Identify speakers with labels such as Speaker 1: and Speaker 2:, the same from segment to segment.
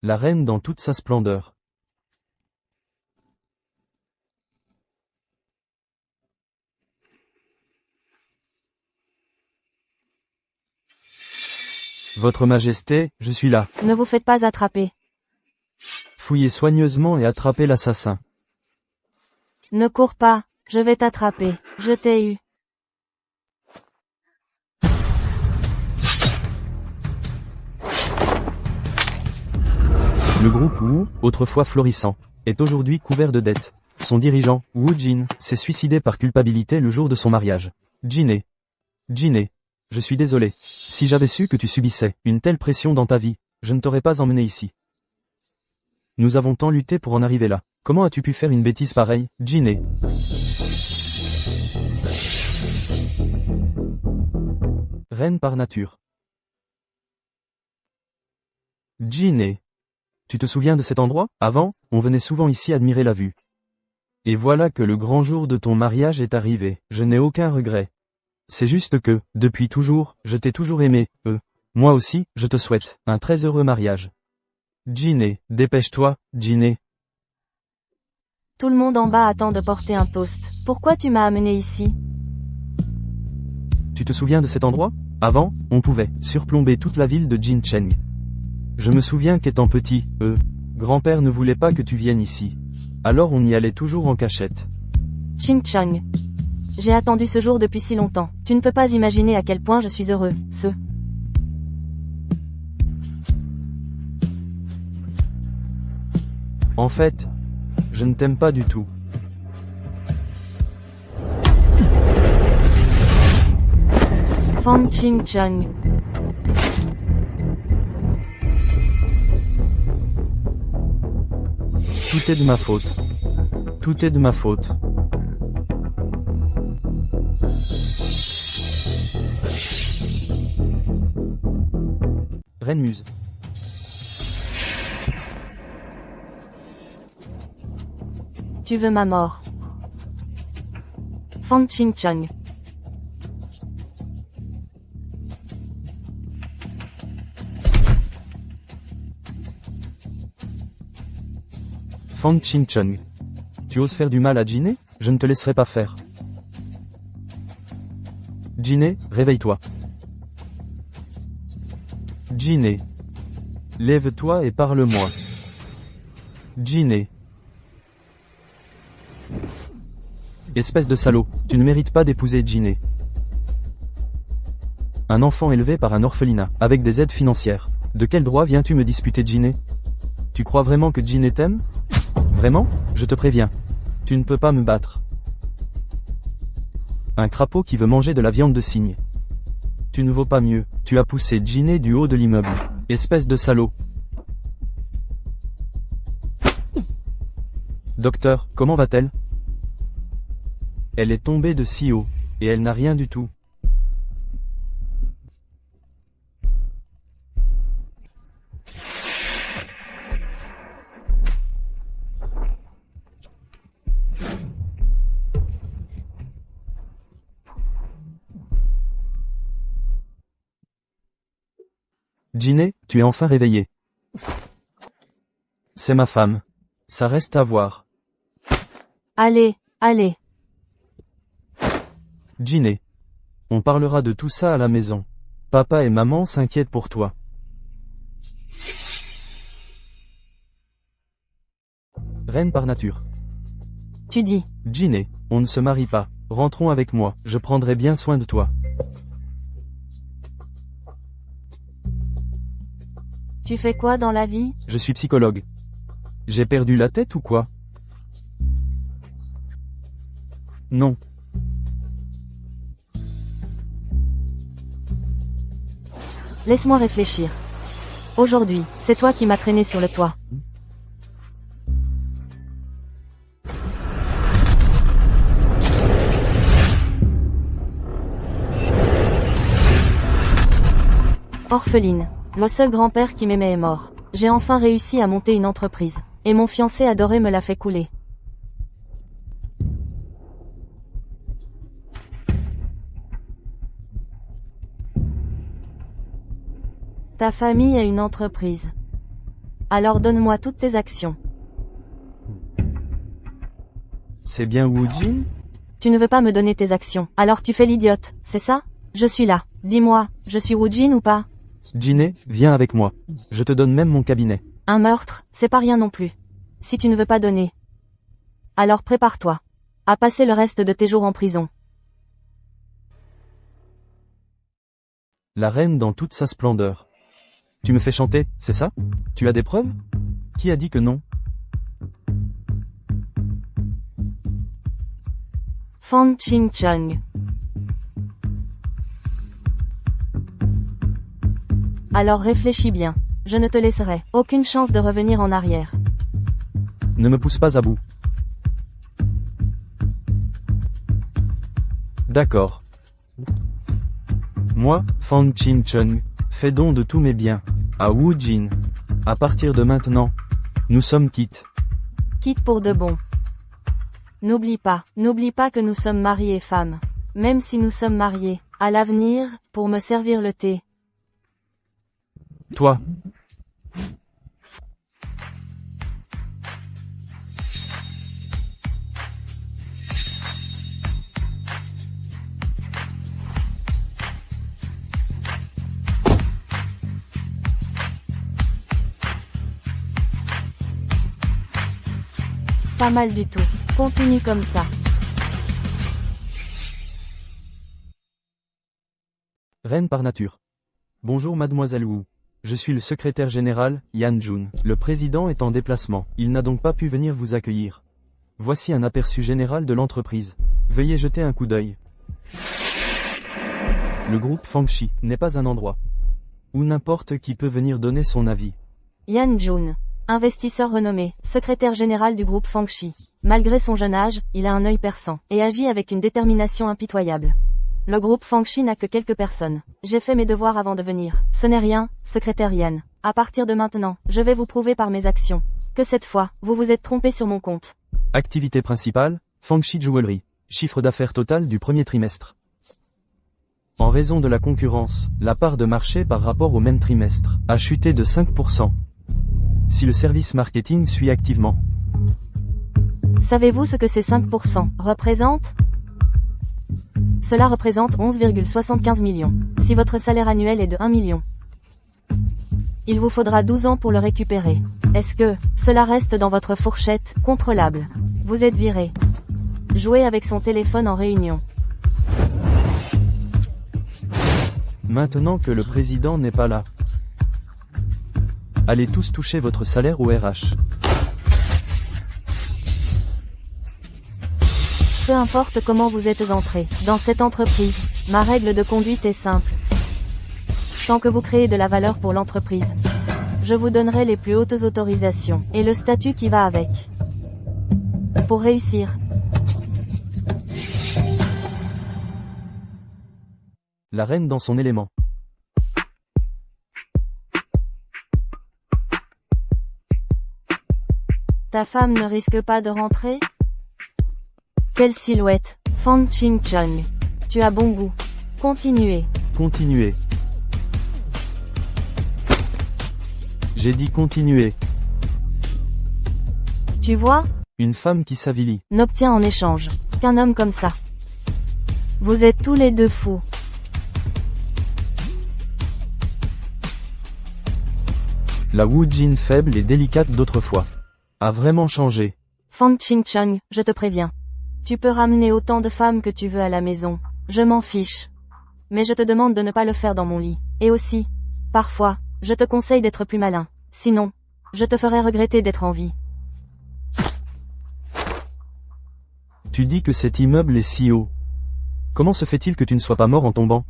Speaker 1: la reine dans toute sa splendeur. Votre Majesté, je suis là.
Speaker 2: Ne vous faites pas attraper.
Speaker 1: Fouillez soigneusement et attrapez l'assassin.
Speaker 2: Ne cours pas, je vais t'attraper, je t'ai eu.
Speaker 1: Le groupe Wu, autrefois florissant, est aujourd'hui couvert de dettes. Son dirigeant, Wu Jin, s'est suicidé par culpabilité le jour de son mariage. Jiné. Je suis désolé. Si j'avais su que tu subissais une telle pression dans ta vie, je ne t'aurais pas emmené ici. Nous avons tant lutté pour en arriver là. Comment as-tu pu faire une bêtise pareille, Jiné? Reine par nature. Jiné. Tu te souviens de cet endroit? Avant, on venait souvent ici admirer la vue. Et voilà que le grand jour de ton mariage est arrivé. Je n'ai aucun regret. C'est juste que, depuis toujours, je t'ai toujours aimé, Moi aussi, je te souhaite un très heureux mariage. Jiné, dépêche-toi, Jiné.
Speaker 2: Tout le monde en bas attend de porter un toast. Pourquoi tu m'as amené ici?
Speaker 1: Tu te souviens de cet endroit? Avant, on pouvait surplomber toute la ville de Jincheng. Je me souviens qu'étant petit, grand-père ne voulait pas que tu viennes ici. Alors on y allait toujours en cachette.
Speaker 2: Ching-chang. J'ai attendu ce jour depuis si longtemps. Tu ne peux pas imaginer à quel point je suis heureux,
Speaker 1: En fait, je ne t'aime pas du tout.
Speaker 2: Fang Ching-chang.
Speaker 1: Tout est de ma faute. Tout est de ma faute. Reine Muse.
Speaker 2: Tu veux ma mort. Fang Ching-chang.
Speaker 1: Fang Ching-chong. Tu oses faire du mal à Jiné? Je ne te laisserai pas faire. Jiné, réveille-toi. Jiné. Lève-toi et parle-moi. Jiné. Espèce de salaud, tu ne mérites pas d'épouser Jiné. Un enfant élevé par un orphelinat, avec des aides financières. De quel droit viens-tu me disputer Jiné? Tu crois vraiment que Jiné t'aime? Vraiment? Je te préviens. Tu ne peux pas me battre. Un crapaud qui veut manger de la viande de cygne. Tu ne vaux pas mieux, tu as poussé Jiné du haut de l'immeuble. Espèce de salaud. Docteur, comment va-t-elle? Elle est tombée de si haut, et elle n'a rien du tout. Jiné, tu es enfin réveillé. C'est ma femme. Ça reste à voir.
Speaker 2: Allez.
Speaker 1: Jiné. On parlera de tout ça à la maison. Papa et maman s'inquiètent pour toi. Reine par nature.
Speaker 2: Tu dis.
Speaker 1: Jiné, on ne se marie pas. Rentrons avec moi, je prendrai bien soin de toi.
Speaker 2: Tu fais quoi dans la vie?
Speaker 1: Je suis psychologue. J'ai perdu la tête ou quoi? Non.
Speaker 2: Laisse-moi réfléchir. Aujourd'hui, c'est toi qui m'as traîné sur le toit. Orpheline. Le seul grand-père qui m'aimait est mort. J'ai enfin réussi à monter une entreprise. Et mon fiancé adoré me l'a fait couler. Ta famille a une entreprise. Alors donne-moi toutes tes actions.
Speaker 1: C'est bien Wu Jin?
Speaker 2: Tu ne veux pas me donner tes actions, alors tu fais l'idiote, c'est ça? Je suis là. Dis-moi, je suis Wu Jin ou pas?
Speaker 1: Jiné, viens avec moi. Je te donne même mon cabinet.
Speaker 2: Un meurtre, c'est pas rien non plus. Si tu ne veux pas donner, alors prépare-toi à passer le reste de tes jours en prison.
Speaker 1: La reine dans toute sa splendeur. Tu me fais chanter, c'est ça? Tu as des preuves? Qui a dit que non?
Speaker 2: Fan Ching-chung. Alors réfléchis bien. Je ne te laisserai aucune chance de revenir en arrière.
Speaker 1: Ne me pousse pas à bout. D'accord. Moi, Fan Ching-chung, fais don de tous mes biens à Wu Jin. À partir de maintenant, nous sommes quittes.
Speaker 2: Quitte pour de bon. N'oublie pas que nous sommes maris et femmes. Même si nous sommes mariés, à l'avenir, pour me servir le thé.
Speaker 1: Toi.
Speaker 2: Pas mal du tout. Continue comme ça.
Speaker 1: Reine par nature. Bonjour mademoiselle Wu. Je suis le secrétaire général, Yan Jun. Le président est en déplacement. Il n'a donc pas pu venir vous accueillir. Voici un aperçu général de l'entreprise. Veuillez jeter un coup d'œil. Le groupe Fangxi n'est pas un endroit où n'importe qui peut venir donner son avis.
Speaker 2: Yan Jun. Investisseur renommé, secrétaire général du groupe Fangxi. Malgré son jeune âge, il a un œil perçant, et agit avec une détermination impitoyable. Le groupe Fangxi n'a que quelques personnes. J'ai fait mes devoirs avant de venir. Ce n'est rien, secrétaire Yan. À partir de maintenant, je vais vous prouver par mes actions que cette fois, vous vous êtes trompé sur mon compte.
Speaker 1: Activité principale, Fangxi Jewelry. Chiffre d'affaires total du premier trimestre. En raison de la concurrence, la part de marché par rapport au même trimestre a chuté de 5%. Si le service marketing suit activement.
Speaker 2: Savez-vous ce que ces 5% représentent? Cela représente 11,75 millions. Si votre salaire annuel est de 1 million, il vous faudra 12 ans pour le récupérer. Est-ce que cela reste dans votre fourchette contrôlable? Vous êtes viré. Jouez avec son téléphone en réunion.
Speaker 1: Maintenant que le président n'est pas là, allez tous toucher votre salaire au RH.
Speaker 2: Peu importe comment vous êtes entré dans cette entreprise, ma règle de conduite est simple. Tant que vous créez de la valeur pour l'entreprise, je vous donnerai les plus hautes autorisations et le statut qui va avec. Pour réussir,
Speaker 1: La reine dans son élément.
Speaker 2: ta femme ne risque pas de rentrer? Quelle silhouette, Fan Ching-chung. Tu as bon goût. Continuez.
Speaker 1: Continuez. J'ai dit continuez.
Speaker 2: Tu vois,
Speaker 1: Une femme qui s'avilit.
Speaker 2: n'obtient en échange qu'un homme comme ça. Vous êtes tous les deux fous.
Speaker 1: La Wu Jin faible et délicate d'autrefois a vraiment changé.
Speaker 2: Fan Ching-chung, je te préviens. Tu peux ramener autant de femmes que tu veux à la maison. Je m'en fiche. Mais je te demande de ne pas le faire dans mon lit. Et aussi, parfois, je te conseille d'être plus malin. Sinon, je te ferai regretter d'être en vie.
Speaker 1: Tu dis que cet immeuble est si haut. Comment se fait-il que tu ne sois pas mort en tombant?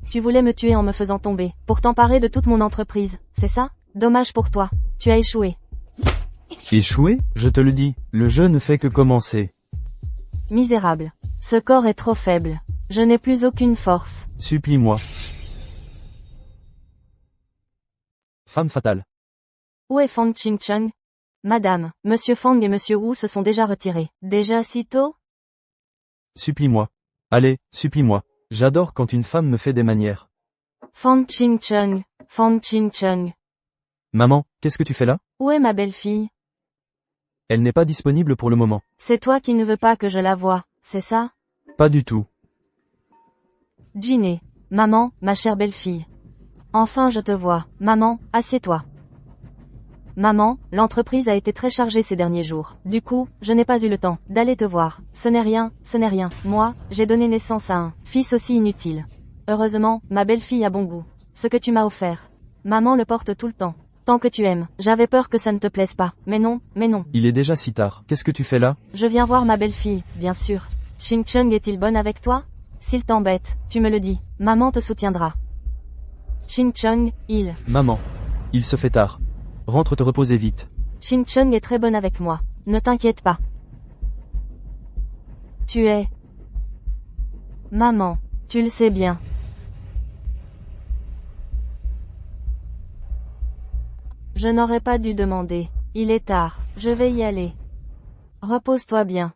Speaker 2: Tu voulais me tuer en me faisant tomber, pour t'emparer de toute mon entreprise, c'est ça? Dommage pour toi. Tu as échoué.
Speaker 1: Échoué? Je te le dis, le jeu ne fait que commencer.
Speaker 2: Misérable. Ce corps est trop faible. Je n'ai plus aucune force.
Speaker 1: Supplie-moi. Femme fatale.
Speaker 2: Où est Fan Ching-chung? Madame, Monsieur Fang et Monsieur Wu se sont déjà retirés. Déjà si tôt?
Speaker 1: Supplie-moi. Allez, supplie-moi. J'adore quand une femme me fait des manières.
Speaker 2: Fan Ching-chung, Fan Ching-chung.
Speaker 1: Maman, qu'est-ce que tu fais là?
Speaker 2: Où est ma belle-fille?
Speaker 1: Elle n'est pas disponible pour le moment.
Speaker 2: C'est toi qui ne veux pas que je la voie, c'est ça?
Speaker 1: Pas du tout.
Speaker 2: Ginny. Maman, ma chère belle-fille. Enfin je te vois. Maman, assieds-toi. Maman, l'entreprise a été très chargée ces derniers jours. Du coup, je n'ai pas eu le temps d'aller te voir. Ce n'est rien, ce n'est rien. Moi, j'ai donné naissance à un fils aussi inutile. Heureusement, ma belle-fille a bon goût. Ce que tu m'as offert. Maman le porte tout le temps. Tant que tu aimes. J'avais peur que ça ne te plaise pas. Mais non, mais non.
Speaker 1: Il est déjà si tard. Qu'est-ce que tu fais là?
Speaker 2: Je viens voir ma belle-fille, bien sûr. Ching-Chung est-il bonne avec toi? S'il t'embête, tu me le dis. Maman te soutiendra. Ching-Chung, il.
Speaker 1: Maman. Il se fait tard. Rentre te reposer vite.
Speaker 2: Ching-Chung est très bonne avec moi. Ne t'inquiète pas. Tu es. Maman, tu le sais bien. Je n'aurais pas dû demander. Il est tard, je vais y aller. Repose-toi bien.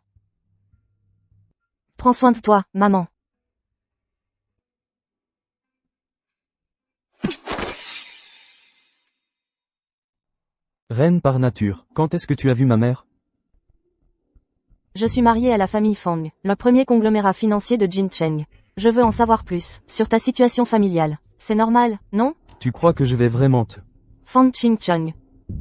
Speaker 2: Prends soin de toi, maman.
Speaker 1: Reine par nature, quand est-ce que tu as vu ma mère?
Speaker 2: Je suis mariée à la famille Fang, le premier conglomérat financier de Jin Cheng. Je veux en savoir plus, sur ta situation familiale. C'est normal, non?
Speaker 1: Tu crois que je vais vraiment te...
Speaker 2: Fang Ching-Chung.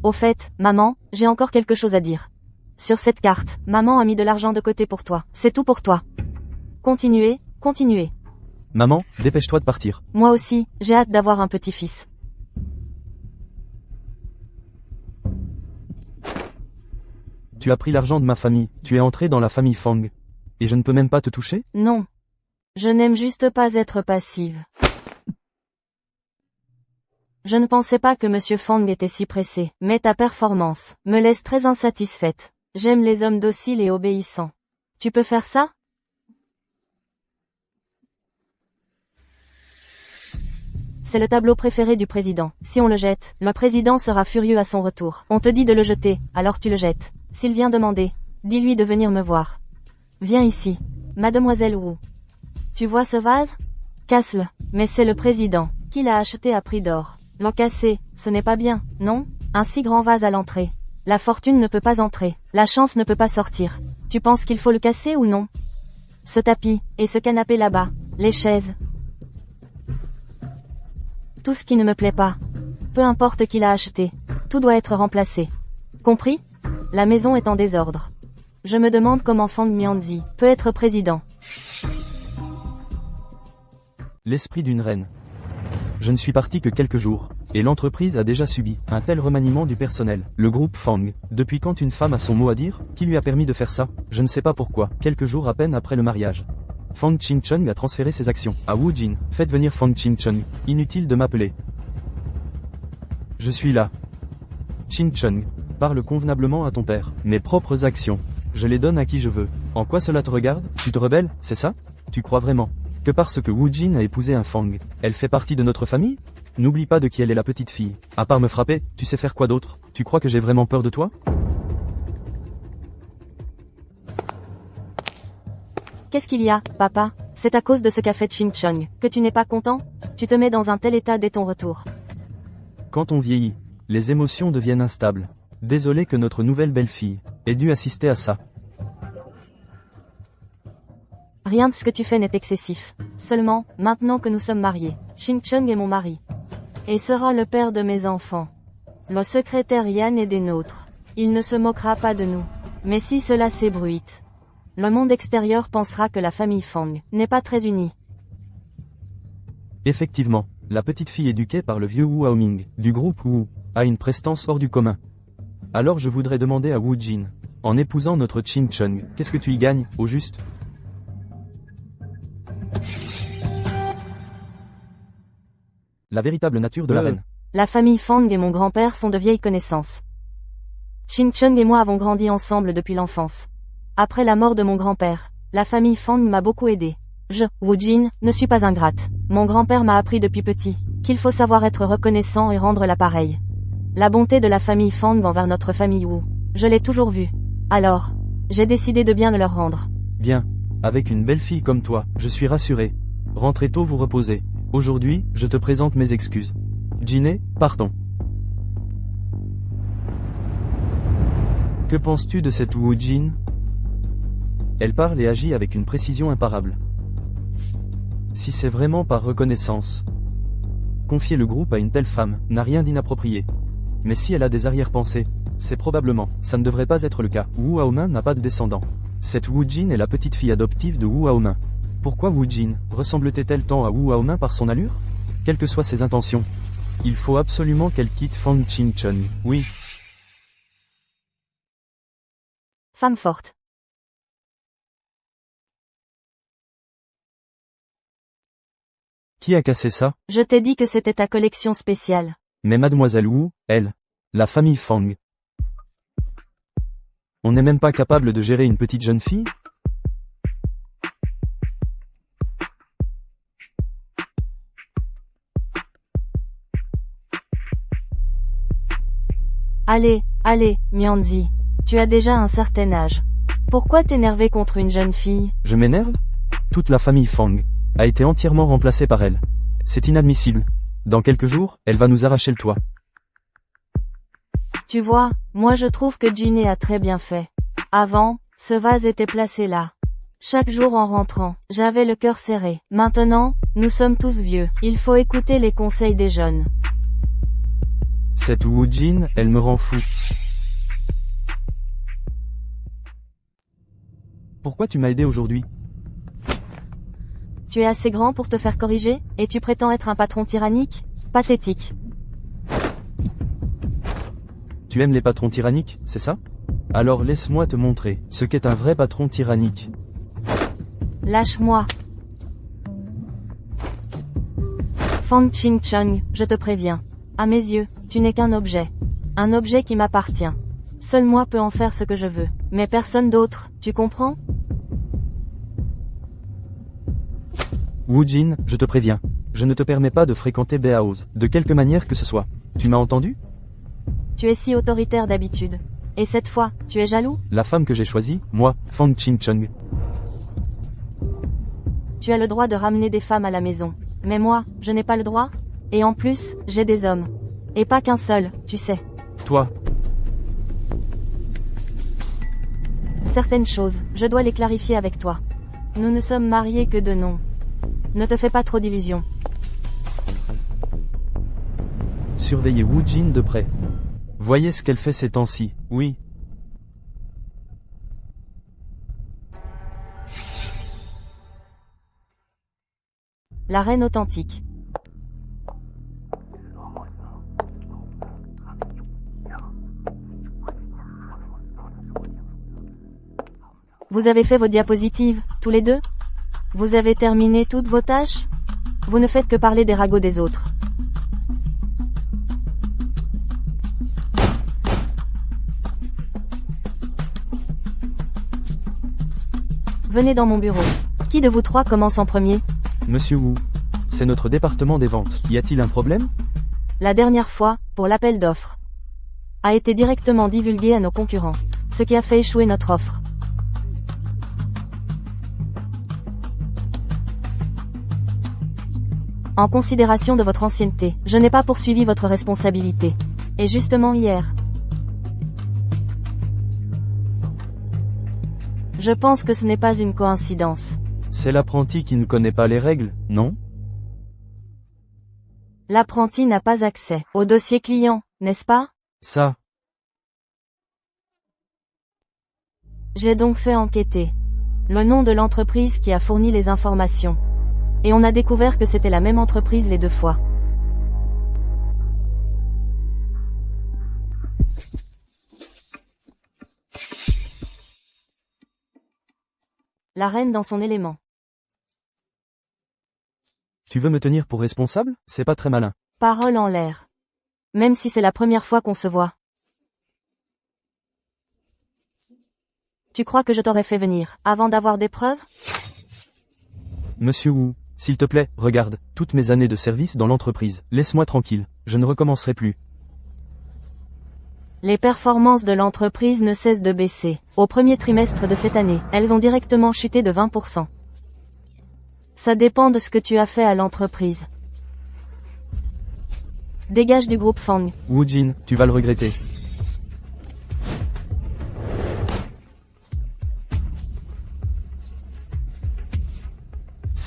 Speaker 2: Au fait, maman, j'ai encore quelque chose à dire. Sur cette carte, maman a mis de l'argent de côté pour toi. C'est tout pour toi. Continuez, continuez.
Speaker 1: Maman, dépêche-toi de partir.
Speaker 2: Moi aussi, j'ai hâte d'avoir un petit-fils.
Speaker 1: Tu as pris l'argent de ma famille, tu es entré dans la famille Fang. Et je ne peux même pas te toucher?
Speaker 2: Non. Je n'aime juste pas être passive. Je ne pensais pas que Monsieur Fang était si pressé, mais ta performance me laisse très insatisfaite. J'aime les hommes dociles et obéissants. Tu peux faire ça? C'est le tableau préféré du président. Si on le jette, le président sera furieux à son retour. On te dit de le jeter, alors tu le jettes. S'il vient demander, dis-lui de venir me voir. Viens ici. Mademoiselle Wu. Tu vois ce vase? Casse-le. Mais c'est le président qui l'a acheté à prix d'or. L'en casser, ce n'est pas bien, non? Un si grand vase à l'entrée. La fortune ne peut pas entrer. La chance ne peut pas sortir. Tu penses qu'il faut le casser ou non? Ce tapis, et ce canapé là-bas, les chaises. Tout ce qui ne me plaît pas. Peu importe qui l'a acheté. Tout doit être remplacé. Compris? La maison est en désordre. Je me demande comment Fang Mianzi peut être président.
Speaker 1: L'esprit d'une reine. Je ne suis parti que quelques jours, et l'entreprise a déjà subi un tel remaniement du personnel. Le groupe Fang, depuis quand une femme a son mot à dire? Qui lui a permis de faire ça? Je ne sais pas pourquoi. Quelques jours à peine après le mariage, Fang Ching-Chung a transféré ses actions à Wu Jin. Faites venir Fang Ching-Chung. Inutile de m'appeler. Je suis là. Ching-Chung, parle convenablement à ton père. Mes propres actions, je les donne à qui je veux. En quoi cela te regarde? Tu te rebelles, c'est ça? Tu crois vraiment que parce que Wu Jin a épousé un Fang, elle fait partie de notre famille? N'oublie pas de qui elle est la petite fille. À part me frapper, tu sais faire quoi d'autre? Tu crois que j'ai vraiment peur de toi?
Speaker 2: Qu'est-ce qu'il y a, papa? C'est à cause de ce qu'a fait Ching-Chung que tu n'es pas content? Tu te mets dans un tel état dès ton retour.
Speaker 1: Quand on vieillit, les émotions deviennent instables. Désolé que notre nouvelle belle-fille ait dû assister à ça.
Speaker 2: Rien de ce que tu fais n'est excessif. Seulement, maintenant que nous sommes mariés, Ching-Chung est mon mari. Et sera le père de mes enfants. Le secrétaire Yan est des nôtres. Il ne se moquera pas de nous. Mais si cela s'ébruite, le monde extérieur pensera que la famille Fang n'est pas très unie.
Speaker 1: Effectivement, la petite fille éduquée par le vieux Wu Haoming, du groupe Wu, a une prestance hors du commun. Alors je voudrais demander à Wu Jin, en épousant notre Ching-Chung, qu'est-ce que tu y gagnes, au juste? La véritable nature de la reine.
Speaker 2: La famille Fang et mon grand-père sont de vieilles connaissances. Ching-Chung et moi avons grandi ensemble depuis l'enfance. Après la mort de mon grand-père, la famille Fang m'a beaucoup aidé. Je, Wu Jin, ne suis pas ingrate. Mon grand-père m'a appris depuis petit qu'il faut savoir être reconnaissant et rendre l'appareil. La bonté de la famille Fang envers notre famille Wu, je l'ai toujours vue. Alors, j'ai décidé de bien le leur rendre.
Speaker 1: Bien. Avec une belle fille comme toi, je suis rassuré. Rentrez tôt vous reposer. Aujourd'hui, je te présente mes excuses. Jiné, partons. Que penses-tu de cette Wu Jin? Elle parle et agit avec une précision imparable. Si c'est vraiment par reconnaissance. Confier le groupe à une telle femme n'a rien d'inapproprié. Mais si elle a des arrière-pensées, c'est probablement, ça ne devrait pas être le cas. Wu Haomin n'a pas de descendant. Cette Wu Jin est la petite fille adoptive de Wu Haomin. Pourquoi Wu Jin ressemble-t-elle tant à Wu Haomin par son allure? Quelles que soient ses intentions. Il faut absolument qu'elle quitte Fang Qingchun. Oui.
Speaker 2: Femme forte.
Speaker 1: Qui a cassé ça?
Speaker 2: Je t'ai dit que c'était ta collection spéciale.
Speaker 1: Mais mademoiselle Wu, elle. La famille Fang. On n'est même pas capable de gérer une petite jeune fille?
Speaker 2: Allez, Mianzi. Tu as déjà un certain âge. Pourquoi t'énerver contre une jeune fille?
Speaker 1: Je m'énerve? Toute la famille Fang a été entièrement remplacée par elle. C'est inadmissible. Dans quelques jours, elle va nous arracher le toit.
Speaker 2: Tu vois, moi je trouve que Ginny a très bien fait. Avant, ce vase était placé là. Chaque jour en rentrant, j'avais le cœur serré. Maintenant, nous sommes tous vieux. Il faut écouter les conseils des jeunes.
Speaker 1: Cette Wu Jin, elle me rend fou. Pourquoi tu m'as aidé aujourd'hui?
Speaker 2: Tu es assez grand pour te faire corriger, et tu prétends être un patron tyrannique? Pathétique.
Speaker 1: Tu aimes les patrons tyranniques, c'est ça? Alors laisse-moi te montrer ce qu'est un vrai patron tyrannique.
Speaker 2: Lâche-moi. Fang Qingchun, je te préviens. À mes yeux, tu n'es qu'un objet. Un objet qui m'appartient. Seul moi peux en faire ce que je veux. Mais personne d'autre, tu comprends?
Speaker 1: Wu Jin, je te préviens. Je ne te permets pas de fréquenter Beaoz, de quelque manière que ce soit. Tu m'as entendu?
Speaker 2: Tu es si autoritaire d'habitude. Et cette fois, tu es jaloux?
Speaker 1: La femme que j'ai choisie, moi, Fang Qingchun.
Speaker 2: Tu as le droit de ramener des femmes à la maison. Mais moi, je n'ai pas le droit? Et en plus, j'ai des hommes. Et pas qu'un seul, tu sais.
Speaker 1: Toi.
Speaker 2: Certaines choses, je dois les clarifier avec toi. Nous ne sommes mariés que de nom. Ne te fais pas trop d'illusions.
Speaker 1: Surveillez Wu Jin de près. Voyez ce qu'elle fait ces temps-ci, oui.
Speaker 2: La reine authentique. Vous avez fait vos diapositives, tous les deux? Vous avez terminé toutes vos tâches? Vous ne faites que parler des ragots des autres. Venez dans mon bureau. Qui de vous trois commence en premier?
Speaker 1: Monsieur Wu, c'est notre département des ventes. Y a-t-il un problème?
Speaker 2: La dernière fois, pour l'appel d'offres, a été directement divulgué à nos concurrents, ce qui a fait échouer notre offre. En considération de votre ancienneté, je n'ai pas poursuivi votre responsabilité. Et justement hier. Je pense que ce n'est pas une coïncidence.
Speaker 1: C'est l'apprenti qui ne connaît pas les règles, non?
Speaker 2: L'apprenti n'a pas accès au dossier client, n'est-ce pas?
Speaker 1: Ça.
Speaker 2: J'ai donc fait enquêter le nom de l'entreprise qui a fourni les informations. Et on a découvert que c'était la même entreprise les deux fois. La reine dans son élément.
Speaker 1: Tu veux me tenir pour responsable? C'est pas très malin.
Speaker 2: Parole en l'air. Même si c'est la première fois qu'on se voit. Tu crois que je t'aurais fait venir, avant d'avoir des preuves?
Speaker 1: Monsieur Wu, s'il te plaît, regarde, toutes mes années de service dans l'entreprise, laisse-moi tranquille, je ne recommencerai plus.
Speaker 2: Les performances de l'entreprise ne cessent de baisser. Au premier trimestre de cette année, elles ont directement chuté de 20%. Ça dépend de ce que tu as fait à l'entreprise. Dégage du groupe Fang.
Speaker 1: Wu Jin, tu vas le regretter.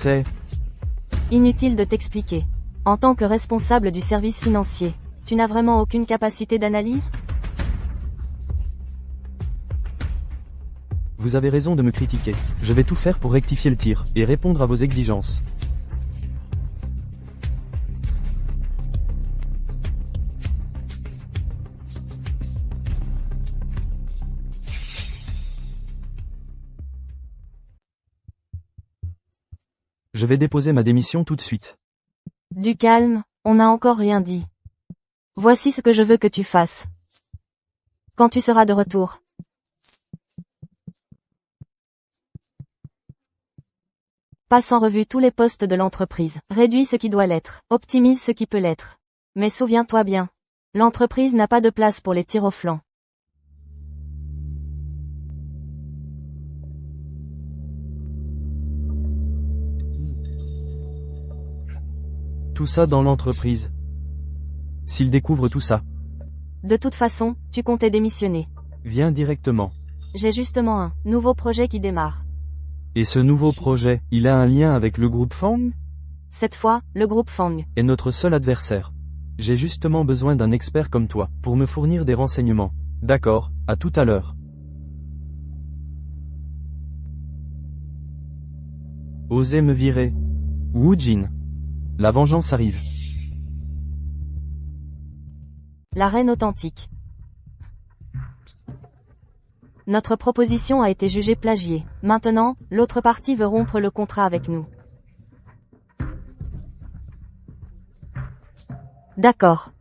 Speaker 1: C'est...
Speaker 2: Inutile de t'expliquer. En tant que responsable du service financier, tu n'as vraiment aucune capacité d'analyse?
Speaker 1: Vous avez raison de me critiquer. Je vais tout faire pour rectifier le tir, et répondre à vos exigences. Je vais déposer ma démission tout de suite.
Speaker 2: Du calme, on n'a encore rien dit. Voici ce que je veux que tu fasses. Quand tu seras de retour. Passe en revue tous les postes de l'entreprise. Réduis ce qui doit l'être. Optimise ce qui peut l'être. Mais souviens-toi bien. L'entreprise n'a pas de place pour les tirs au flanc.
Speaker 1: Tout ça dans l'entreprise. S'il découvre tout ça,
Speaker 2: De toute façon, tu comptais démissionner.
Speaker 1: viens directement.
Speaker 2: J'ai justement un nouveau projet qui démarre.
Speaker 1: Et ce nouveau projet, il a un lien avec le groupe Fang?
Speaker 2: Cette fois, le groupe Fang.
Speaker 1: Est notre seul adversaire. J'ai justement besoin d'un expert comme toi, pour me fournir des renseignements. D'accord, à tout à l'heure. Osez me virer. Wu Jin. La vengeance arrive.
Speaker 2: La reine authentique. Notre proposition a été jugée plagiée. Maintenant, l'autre partie veut rompre le contrat avec nous. D'accord.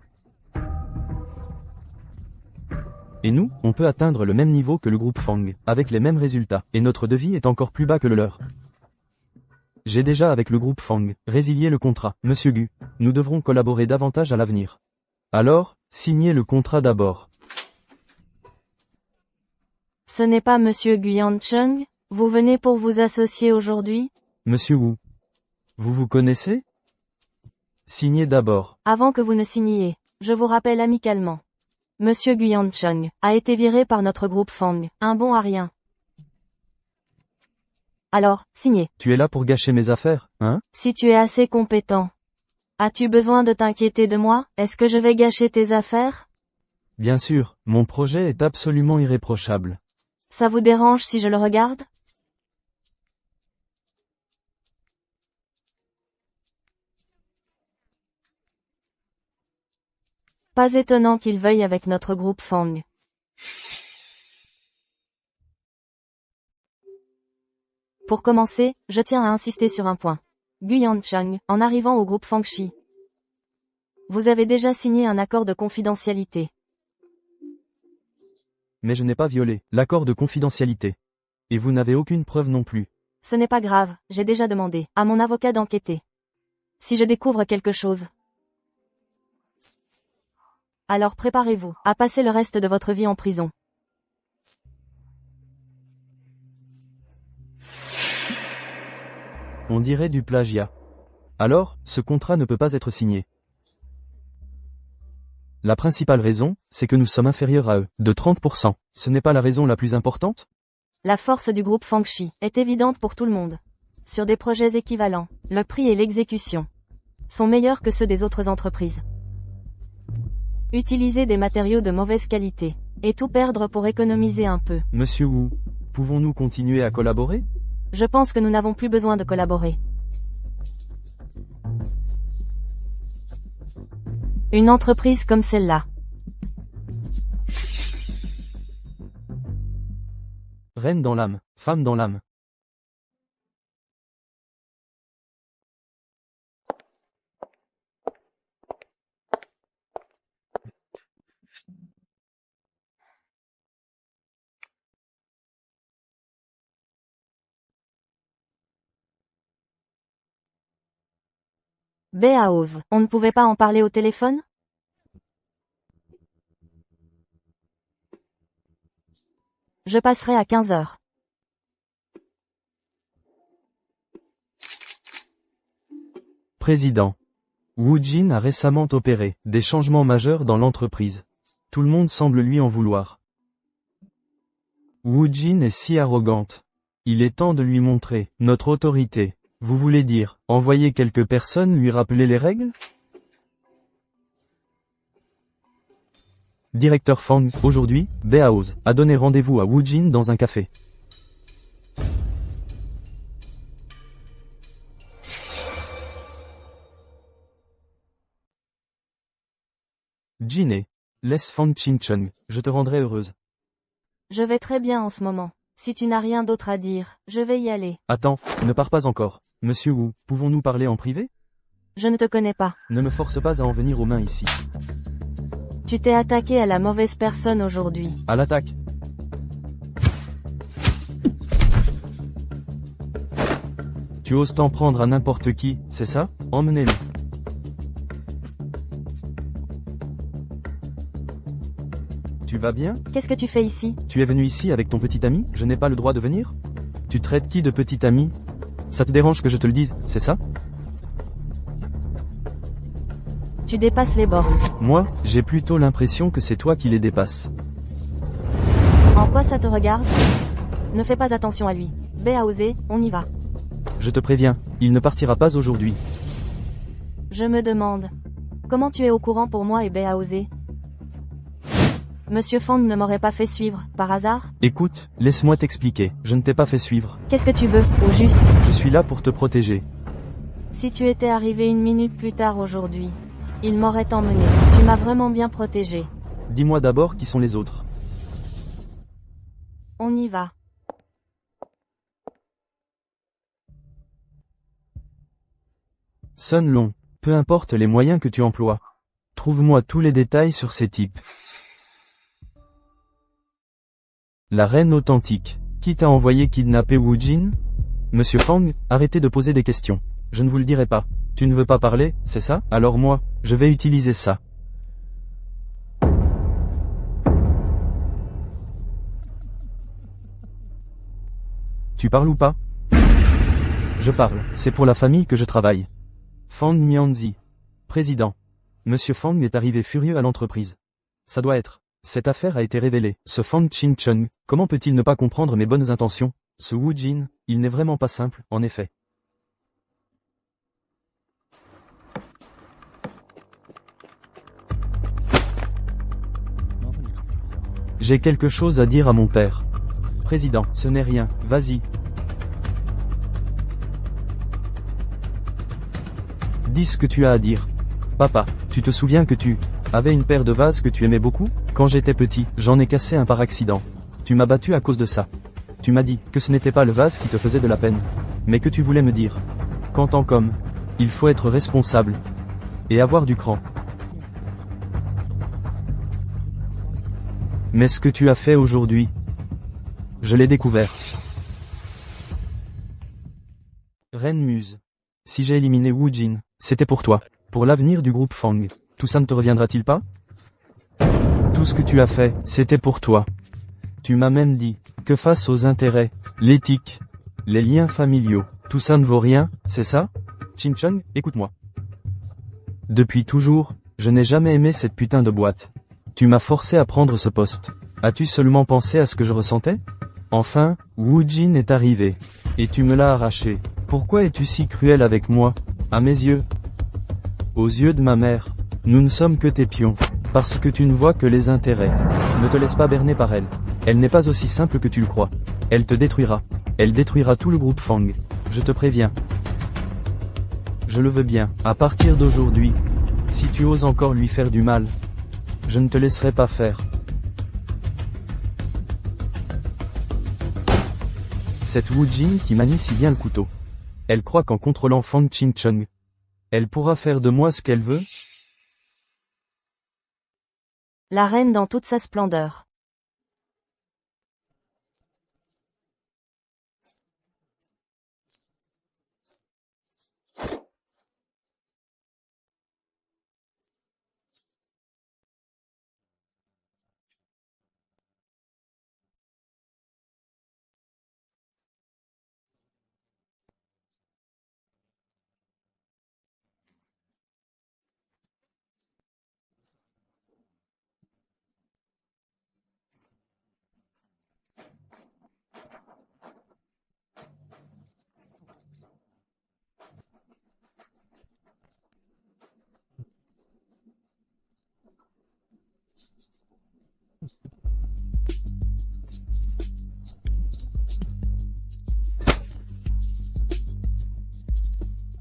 Speaker 1: Et nous, on peut atteindre le même niveau que le groupe Fang, avec les mêmes résultats, et notre devis est encore plus bas que le leur. J'ai déjà avec le groupe Fang résilié le contrat, Monsieur Gu. Nous devrons collaborer davantage à l'avenir. Alors, signez le contrat d'abord.
Speaker 2: Ce n'est pas Monsieur Guyan Chung? Vous venez pour vous associer aujourd'hui?
Speaker 1: Monsieur Wu. Vous vous connaissez? Signez d'abord.
Speaker 2: Avant que vous ne signiez, je vous rappelle amicalement. Monsieur Guyan Chung a été viré par notre groupe Fang, un bon à rien. Alors, signez.
Speaker 1: Tu es là pour gâcher mes affaires, hein?
Speaker 2: Si tu es assez compétent. As-tu besoin de t'inquiéter de moi? Est-ce que je vais gâcher tes affaires?
Speaker 1: Bien sûr, mon projet est absolument irréprochable.
Speaker 2: Ça vous dérange si je le regarde? Pas étonnant qu'il veuille avec notre groupe Fang. Pour commencer, je tiens à insister sur un point. Guyan Chung, en arrivant au groupe Fangxi, vous avez déjà signé un accord de confidentialité.
Speaker 1: Mais je n'ai pas violé l'accord de confidentialité. Et vous n'avez aucune preuve non plus.
Speaker 2: Ce n'est pas grave, j'ai déjà demandé à mon avocat d'enquêter. Si je découvre quelque chose, alors préparez-vous à passer le reste de votre vie en prison.
Speaker 1: On dirait du plagiat. Alors, ce contrat ne peut pas être signé. La principale raison, c'est que nous sommes inférieurs à eux, de 30%. Ce n'est pas la raison la plus importante?
Speaker 2: La force du groupe Fangxi est évidente pour tout le monde. Sur des projets équivalents, le prix et l'exécution sont meilleurs que ceux des autres entreprises. Utiliser des matériaux de mauvaise qualité et tout perdre pour économiser un peu.
Speaker 1: Monsieur Wu, pouvons-nous continuer à collaborer?
Speaker 2: Je pense que nous n'avons plus besoin de collaborer. Une entreprise comme celle-là.
Speaker 1: Reine dans l'âme, femme dans l'âme.
Speaker 2: Béaose, on ne pouvait pas en parler au téléphone? Je passerai à 15 heures.
Speaker 1: Président. Wu Jin a récemment opéré des changements majeurs dans l'entreprise. Tout le monde semble lui en vouloir. Wu Jin est si arrogante. Il est temps de lui montrer notre autorité. Vous voulez dire, envoyer quelques personnes lui rappeler les règles? Directeur Fang, aujourd'hui, Beaoz a donné rendez-vous à Wu Jin dans un café. Jiné, laisse Fang Qingcheng, je te rendrai heureuse.
Speaker 2: Je vais très bien en ce moment. Si tu n'as rien d'autre à dire, je vais y aller.
Speaker 1: Attends, ne pars pas encore. Monsieur Wu, pouvons-nous parler en privé?
Speaker 2: Je ne te connais pas.
Speaker 1: Ne me force pas à en venir aux mains ici.
Speaker 2: Tu t'es attaqué à la mauvaise personne aujourd'hui.
Speaker 1: À l'attaque. Tu oses t'en prendre à n'importe qui, c'est ça? Emmenez-le. Tu vas bien?
Speaker 2: Qu'est-ce que tu fais ici?
Speaker 1: Tu es venu ici avec ton petit ami? Je n'ai pas le droit de venir? Tu traites qui de petit ami? Ça te dérange que je te le dise, c'est ça?
Speaker 2: Tu dépasses les bornes.
Speaker 1: Moi, j'ai plutôt l'impression que c'est toi qui les dépasses.
Speaker 2: En quoi ça te regarde? Ne fais pas attention à lui. Beaozé, on y va.
Speaker 1: Je te préviens, il ne partira pas aujourd'hui.
Speaker 2: Je me demande. Comment tu es au courant pour moi et Beaozé? Monsieur Fang ne m'aurait pas fait suivre, par hasard?
Speaker 1: Écoute, laisse-moi t'expliquer, je ne t'ai pas fait suivre.
Speaker 2: Qu'est-ce que tu veux, au juste?
Speaker 1: Je suis là pour te protéger.
Speaker 2: Si tu étais arrivé une minute plus tard aujourd'hui, il m'aurait emmené. Tu m'as vraiment bien protégé.
Speaker 1: Dis-moi d'abord qui sont les autres.
Speaker 2: On y va.
Speaker 1: Sun Long, peu importe les moyens que tu emploies. Trouve-moi tous les détails sur ces types. La reine authentique. Qui t'a envoyé kidnapper Wu Jin? Monsieur Fang, arrêtez de poser des questions. Je ne vous le dirai pas. Tu ne veux pas parler, c'est ça? Alors moi, je vais utiliser ça. Tu parles ou pas? Je parle, c'est pour la famille que je travaille. Fang Mianzi. Président. Monsieur Fang est arrivé furieux à l'entreprise. Ça doit être. Cette affaire a été révélée. Ce Fang Qingcheng, comment peut-il ne pas comprendre mes bonnes intentions? Ce Wu Jin, il n'est vraiment pas simple, en effet. J'ai quelque chose à dire à mon père. Président, ce n'est rien, vas-y. Dis ce que tu as à dire. Papa, tu te souviens que tu avais une paire de vases que tu aimais beaucoup? Quand j'étais petit, j'en ai cassé un par accident. Tu m'as battu à cause de ça. Tu m'as dit que ce n'était pas le vase qui te faisait de la peine, mais que tu voulais me dire qu'en tant qu'homme, il faut être responsable et avoir du cran. Mais ce que tu as fait aujourd'hui, je l'ai découvert. Reine Muse. Si j'ai éliminé Wu Jin, c'était pour toi, pour l'avenir du groupe Fang. Tout ça ne te reviendra-t-il pas? Tout ce que tu as fait, c'était pour toi. Tu m'as même dit que face aux intérêts, l'éthique, les liens familiaux, tout ça ne vaut rien, c'est ça? Qingcheng, écoute-moi. Depuis toujours, je n'ai jamais aimé cette putain de boîte. Tu m'as forcé à prendre ce poste. As-tu seulement pensé à ce que je ressentais? Enfin, Wu Jin est arrivé. Et tu me l'as arraché. Pourquoi es-tu si cruel avec moi? À mes yeux. Aux yeux de ma mère. Nous ne sommes que tes pions. Parce que tu ne vois que les intérêts. Ne te laisse pas berner par elle. Elle n'est pas aussi simple que tu le crois. Elle te détruira. Elle détruira tout le groupe Fang. Je te préviens. Je le veux bien. À partir d'aujourd'hui, si tu oses encore lui faire du mal, je ne te laisserai pas faire. Cette Wu Jin qui manie si bien le couteau. Elle croit qu'en contrôlant Fang Qingcheng, elle pourra faire de moi ce qu'elle veut?
Speaker 2: La reine dans toute sa splendeur.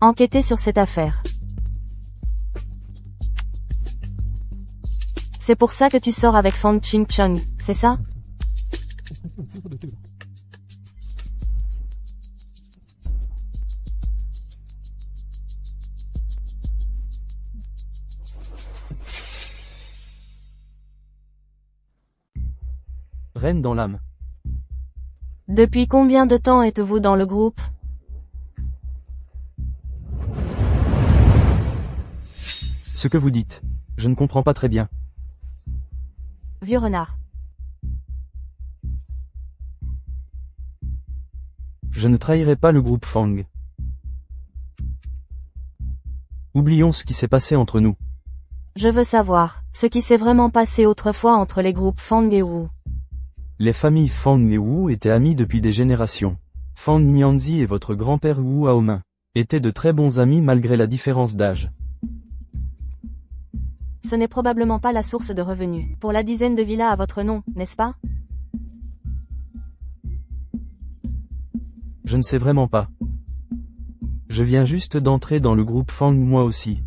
Speaker 2: Enquêtez sur cette affaire. C'est pour ça que tu sors avec Fang Ching-chung, c'est ça?
Speaker 1: Reine dans l'âme.
Speaker 2: Depuis combien de temps êtes-vous dans le groupe?
Speaker 1: Ce que vous dites. Je ne comprends pas très bien.
Speaker 2: Vieux renard.
Speaker 1: Je ne trahirai pas le groupe Fang. Oublions ce qui s'est passé entre nous.
Speaker 2: Je veux savoir, ce qui s'est vraiment passé autrefois entre les groupes Fang et Wu.
Speaker 1: Les familles Fang et Wu étaient amies depuis des générations. Fang Mianzi et votre grand-père Wu Aomin étaient de très bons amis malgré la différence d'âge.
Speaker 2: Ce n'est probablement pas la source de revenus pour la dizaine de villas à votre nom, n'est-ce pas?
Speaker 1: Je ne sais vraiment pas. Je viens juste d'entrer dans le groupe Fang moi aussi.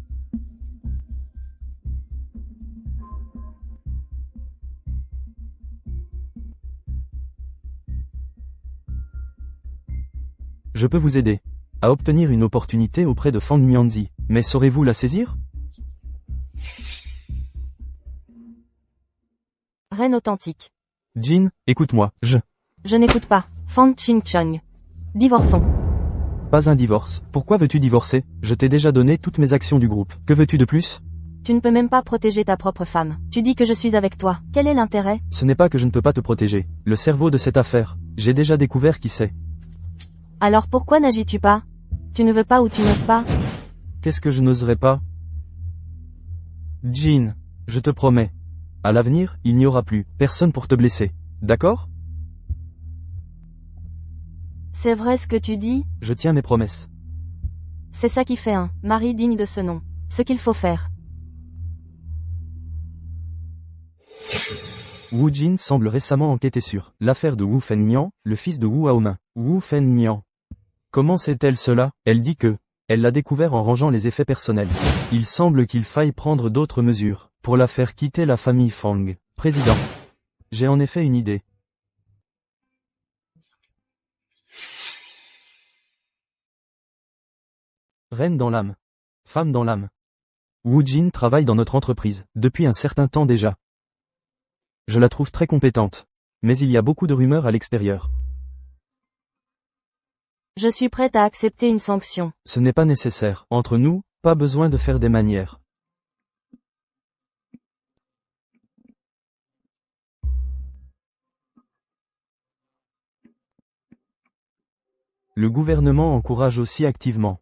Speaker 1: Je peux vous aider à obtenir une opportunité auprès de Fang Mianzi, mais saurez-vous la saisir?
Speaker 2: Reine authentique.
Speaker 1: Jin, écoute-moi,
Speaker 2: Je n'écoute pas. Fang Ching-chung. Divorçons.
Speaker 1: Pas un divorce. Pourquoi veux-tu divorcer? Je t'ai déjà donné toutes mes actions du groupe. Que veux-tu de plus?
Speaker 2: Tu ne peux même pas protéger ta propre femme. Tu dis que je suis avec toi. Quel est l'intérêt?
Speaker 1: Ce n'est pas que je ne peux pas te protéger. Le cerveau de cette affaire. J'ai déjà découvert qui c'est.
Speaker 2: Alors pourquoi n'agis-tu pas? Tu ne veux pas ou tu n'oses pas?
Speaker 1: Qu'est-ce que je n'oserais pas? Jin, je te promets. À l'avenir, il n'y aura plus personne pour te blesser. D'accord?
Speaker 2: C'est vrai ce que tu dis?
Speaker 1: Je tiens mes promesses.
Speaker 2: C'est ça qui fait un mari digne de ce nom. Ce qu'il faut faire.
Speaker 1: Wu Jin semble récemment enquêter sur l'affaire de Wu Fengmian, le fils de Wu Aomin. Wu Fengmian. Comment sait-elle cela? Elle dit que elle l'a découvert en rangeant les effets personnels. Il semble qu'il faille prendre d'autres mesures pour la faire quitter la famille Fang. Président. J'ai en effet une idée. Reine dans l'âme. Femme dans l'âme. Wu Jin travaille dans notre entreprise, depuis un certain temps déjà. Je la trouve très compétente. Mais il y a beaucoup de rumeurs à l'extérieur.
Speaker 2: Je suis prête à accepter une sanction.
Speaker 1: Ce n'est pas nécessaire. Entre nous, pas besoin de faire des manières. Le gouvernement encourage aussi activement.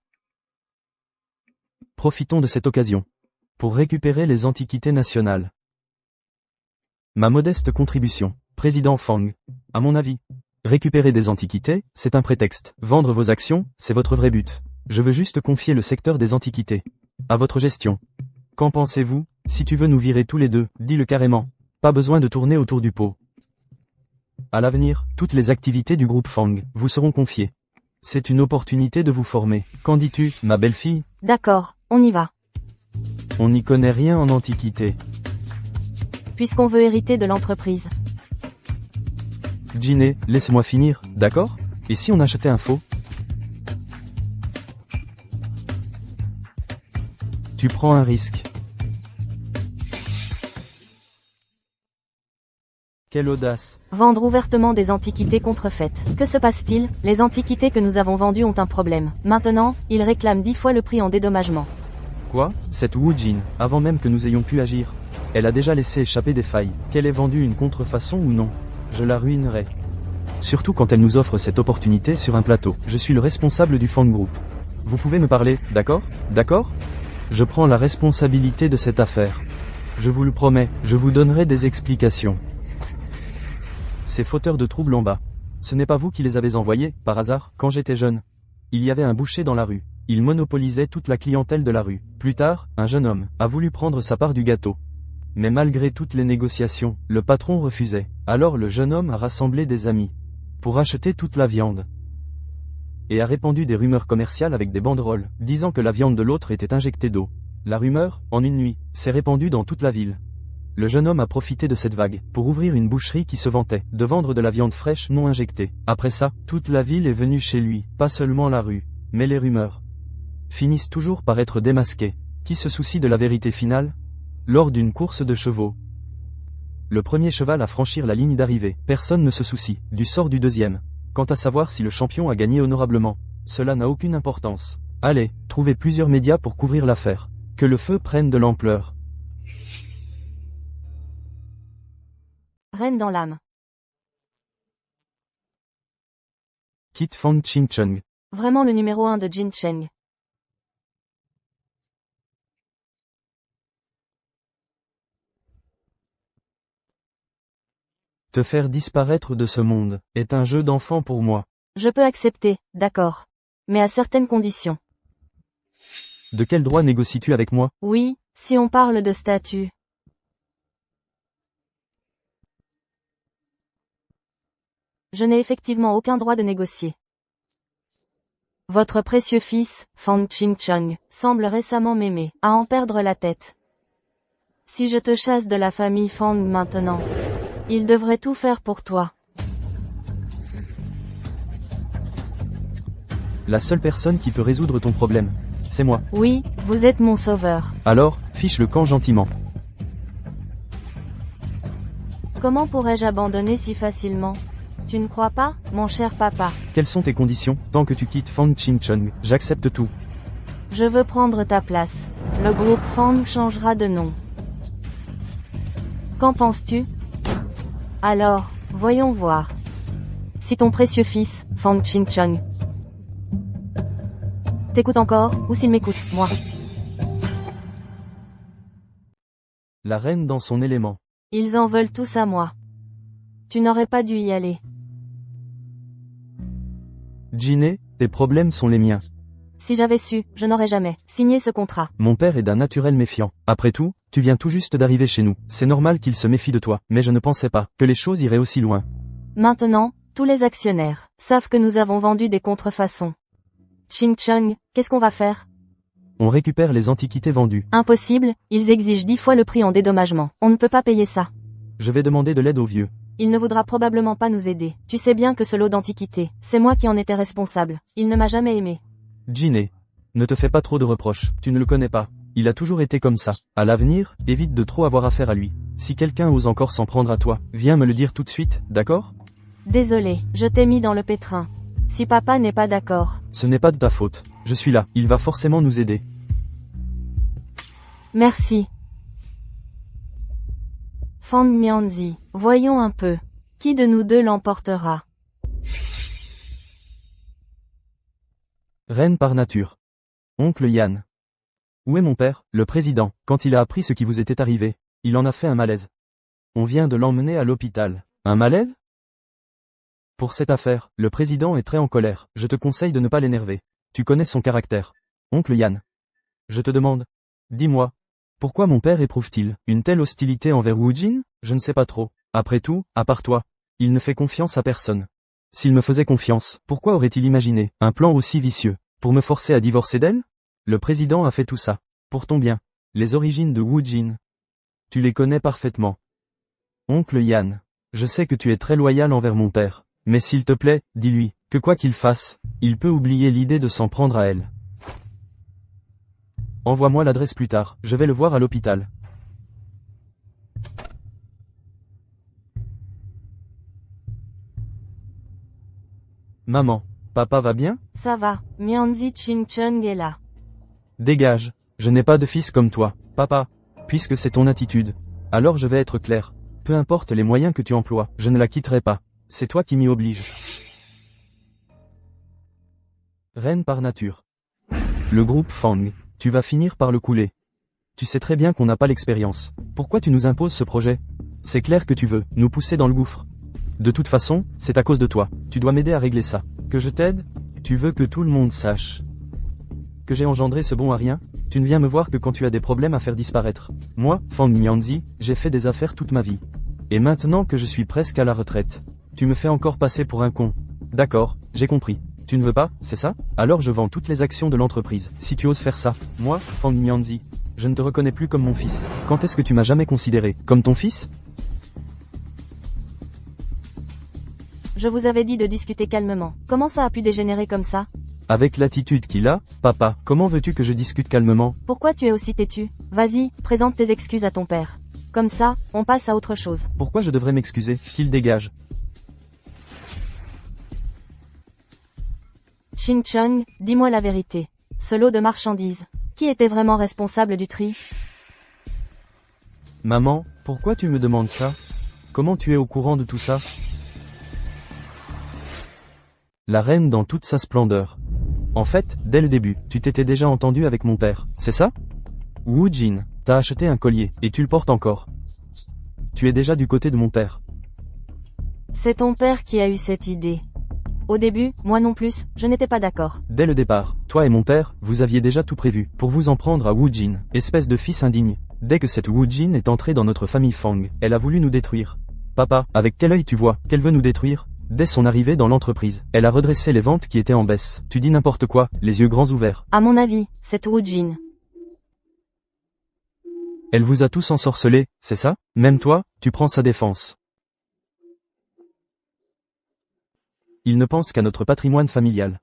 Speaker 1: Profitons de cette occasion pour récupérer les antiquités nationales. Ma modeste contribution, président Fang. À mon avis, récupérer des antiquités, c'est un prétexte. Vendre vos actions, c'est votre vrai but. Je veux juste confier le secteur des antiquités à votre gestion. Qu'en pensez-vous? Si tu veux nous virer tous les deux, dis-le carrément. Pas besoin de tourner autour du pot. À l'avenir, toutes les activités du groupe Fang vous seront confiées. C'est une opportunité de vous former. Qu'en dis-tu, ma belle-fille?
Speaker 2: D'accord, on y va.
Speaker 1: On n'y connaît rien en antiquité.
Speaker 2: Puisqu'on veut hériter de l'entreprise.
Speaker 1: Jiné, laisse-moi finir, d'accord? Et si on achetait un faux? Tu prends un risque. Quelle audace.
Speaker 2: Vendre ouvertement des antiquités contrefaites. Que se passe-t-il? Les antiquités que nous avons vendues ont un problème. Maintenant, ils réclament 10 fois le prix en dédommagement.
Speaker 1: Quoi? Cette Wu Jin, avant même que nous ayons pu agir, elle a déjà laissé échapper des failles. Qu'elle ait vendu une contrefaçon ou non, je la ruinerai. Surtout quand elle nous offre cette opportunité sur un plateau. Je suis le responsable du Fang Group. Vous pouvez me parler, d'accord? D'accord? Je prends la responsabilité de cette affaire. Je vous le promets, je vous donnerai des explications. Ces fauteurs de troubles en bas. Ce n'est pas vous qui les avez envoyés, par hasard, quand j'étais jeune. Il y avait un boucher dans la rue. Il monopolisait toute la clientèle de la rue. Plus tard, un jeune homme a voulu prendre sa part du gâteau. Mais malgré toutes les négociations, le patron refusait. Alors le jeune homme a rassemblé des amis pour acheter toute la viande et a répandu des rumeurs commerciales avec des banderoles, disant que la viande de l'autre était injectée d'eau. La rumeur, en une nuit, s'est répandue dans toute la ville. Le jeune homme a profité de cette vague pour ouvrir une boucherie qui se vantait de vendre de la viande fraîche non injectée. Après ça, toute la ville est venue chez lui, pas seulement la rue, mais les rumeurs finissent toujours par être démasquées. Qui se soucie de la vérité finale? Lors d'une course de chevaux, le premier cheval à franchir la ligne d'arrivée, personne ne se soucie du sort du deuxième. Quant à savoir si le champion a gagné honorablement, cela n'a aucune importance. Allez, trouvez plusieurs médias pour couvrir l'affaire. Que le feu prenne de l'ampleur.
Speaker 2: Reine dans l'âme.
Speaker 1: Kit Fang Ching Chung.
Speaker 2: Vraiment le numéro 1 de Jin Cheng.
Speaker 1: Te faire disparaître de ce monde est un jeu d'enfant pour moi.
Speaker 2: Je peux accepter, d'accord. Mais à certaines conditions.
Speaker 1: De quel droit négocies-tu avec moi?
Speaker 2: Oui, si on parle de statut. Je n'ai effectivement aucun droit de négocier. Votre précieux fils, Fang Ching Chung, semble récemment m'aimer, à en perdre la tête. Si je te chasse de la famille Fang maintenant, il devrait tout faire pour toi.
Speaker 1: La seule personne qui peut résoudre ton problème, c'est moi.
Speaker 2: Oui, vous êtes mon sauveur.
Speaker 1: Alors, fiche le camp gentiment.
Speaker 2: Comment pourrais-je abandonner si facilement? Tu ne crois pas, mon cher papa?
Speaker 1: Quelles sont tes conditions? Tant que tu quittes Fang Ching Chung, j'accepte tout.
Speaker 2: Je veux prendre ta place. Le groupe Fang changera de nom. Qu'en penses-tu? Alors, voyons voir. Si ton précieux fils, Fang Ching Chung, t'écoute encore, ou s'il m'écoute, moi.
Speaker 1: La reine dans son élément.
Speaker 2: Ils en veulent tous à moi. Tu n'aurais pas dû y aller.
Speaker 1: Jiné, tes problèmes sont les miens.
Speaker 2: Si j'avais su, je n'aurais jamais signé ce contrat.
Speaker 1: Mon père est d'un naturel méfiant. Après tout, tu viens tout juste d'arriver chez nous. C'est normal qu'il se méfie de toi, mais je ne pensais pas que les choses iraient aussi loin.
Speaker 2: Maintenant, tous les actionnaires savent que nous avons vendu des contrefaçons. Ching Chung, qu'est-ce qu'on va faire?
Speaker 1: On récupère les antiquités vendues.
Speaker 2: Impossible, ils exigent 10 fois le prix en dédommagement. On ne peut pas payer ça.
Speaker 1: Je vais demander de l'aide aux vieux.
Speaker 2: Il ne voudra probablement pas nous aider. Tu sais bien que ce lot d'antiquités, c'est moi qui en étais responsable. Il ne m'a jamais aimé.
Speaker 1: Jiné, ne te fais pas trop de reproches, tu ne le connais pas. Il a toujours été comme ça. À l'avenir, évite de trop avoir affaire à lui. Si quelqu'un ose encore s'en prendre à toi, viens me le dire tout de suite, d'accord?
Speaker 2: Désolé, je t'ai mis dans le pétrin. Si papa n'est pas d'accord.
Speaker 1: Ce n'est pas de ta faute. Je suis là, il va forcément nous aider.
Speaker 2: Merci. Fang Mianzi, voyons un peu. Qui de nous deux l'emportera?
Speaker 1: Reine par nature. Oncle Yann. Où est mon père, le président? Quand il a appris ce qui vous était arrivé, il en a fait un malaise. On vient de l'emmener à l'hôpital. Un malaise? Pour cette affaire, le président est très en colère. Je te conseille de ne pas l'énerver. Tu connais son caractère. Oncle Yann. Je te demande. Dis-moi. Pourquoi mon père éprouve-t-il une telle hostilité envers Wu Jin? Je ne sais pas trop. Après tout, à part toi, il ne fait confiance à personne. S'il me faisait confiance, pourquoi aurait-il imaginé un plan aussi vicieux pour me forcer à divorcer d'elle? Le président a fait tout ça. Pour ton bien. Les origines de Wu Jin. Tu les connais parfaitement. Oncle Yann. Je sais que tu es très loyal envers mon père. Mais s'il te plaît, dis-lui, que quoi qu'il fasse, il peut oublier l'idée de s'en prendre à elle. Envoie-moi l'adresse plus tard, je vais le voir à l'hôpital. Maman, papa va bien?
Speaker 2: Ça va, Mianzi Ching Chung est là.
Speaker 1: Dégage, je n'ai pas de fils comme toi, papa. Puisque c'est ton attitude, alors je vais être clair. Peu importe les moyens que tu emploies, je ne la quitterai pas. C'est toi qui m'y oblige. Reine par nature. Le groupe Fang. Tu vas finir par le couler. Tu sais très bien qu'on n'a pas l'expérience. Pourquoi tu nous imposes ce projet? C'est clair que tu veux nous pousser dans le gouffre. De toute façon, c'est à cause de toi. Tu dois m'aider à régler ça. Que je t'aide? Tu veux que tout le monde sache que j'ai engendré ce bon à rien? Tu ne viens me voir que quand tu as des problèmes à faire disparaître. Moi, Fang Mianzi, j'ai fait des affaires toute ma vie. Et maintenant que je suis presque à la retraite, tu me fais encore passer pour un con. D'accord, j'ai compris. Tu ne veux pas, c'est ça? Alors je vends toutes les actions de l'entreprise. Si tu oses faire ça, moi, Fang Mianzi, je ne te reconnais plus comme mon fils. Quand est-ce que tu m'as jamais considéré comme ton fils?
Speaker 2: Je vous avais dit de discuter calmement. Comment ça a pu dégénérer comme ça?
Speaker 1: Avec l'attitude qu'il a, papa, comment veux-tu que je discute calmement?
Speaker 2: Pourquoi tu es aussi têtu? Vas-y, présente tes excuses à ton père. Comme ça, on passe à autre chose.
Speaker 1: Pourquoi je devrais m'excuser? Qu'il dégage.
Speaker 2: Ching Chung, dis-moi la vérité. Ce lot de marchandises. Qui était vraiment responsable du tri?
Speaker 1: Maman, pourquoi tu me demandes ça? Comment tu es au courant de tout ça? La reine dans toute sa splendeur. En fait, dès le début, tu t'étais déjà entendu avec mon père, c'est ça? Wu Jin, t'as acheté un collier, et tu le portes encore. Tu es déjà du côté de mon père.
Speaker 2: C'est ton père qui a eu cette idée. Au début, moi non plus, je n'étais pas d'accord.
Speaker 1: Dès le départ, toi et mon père, vous aviez déjà tout prévu, pour vous en prendre à Wu Jin, espèce de fils indigne. Dès que cette Wu Jin est entrée dans notre famille Fang, elle a voulu nous détruire. Papa, avec quel œil tu vois, qu'elle veut nous détruire? Dès son arrivée dans l'entreprise, elle a redressé les ventes qui étaient en baisse. Tu dis n'importe quoi, les yeux grands ouverts.
Speaker 2: À mon avis, c'est Wu Jin.
Speaker 1: Elle vous a tous ensorcelés, c'est ça? Même toi, tu prends sa défense. Il ne pense qu'à notre patrimoine familial.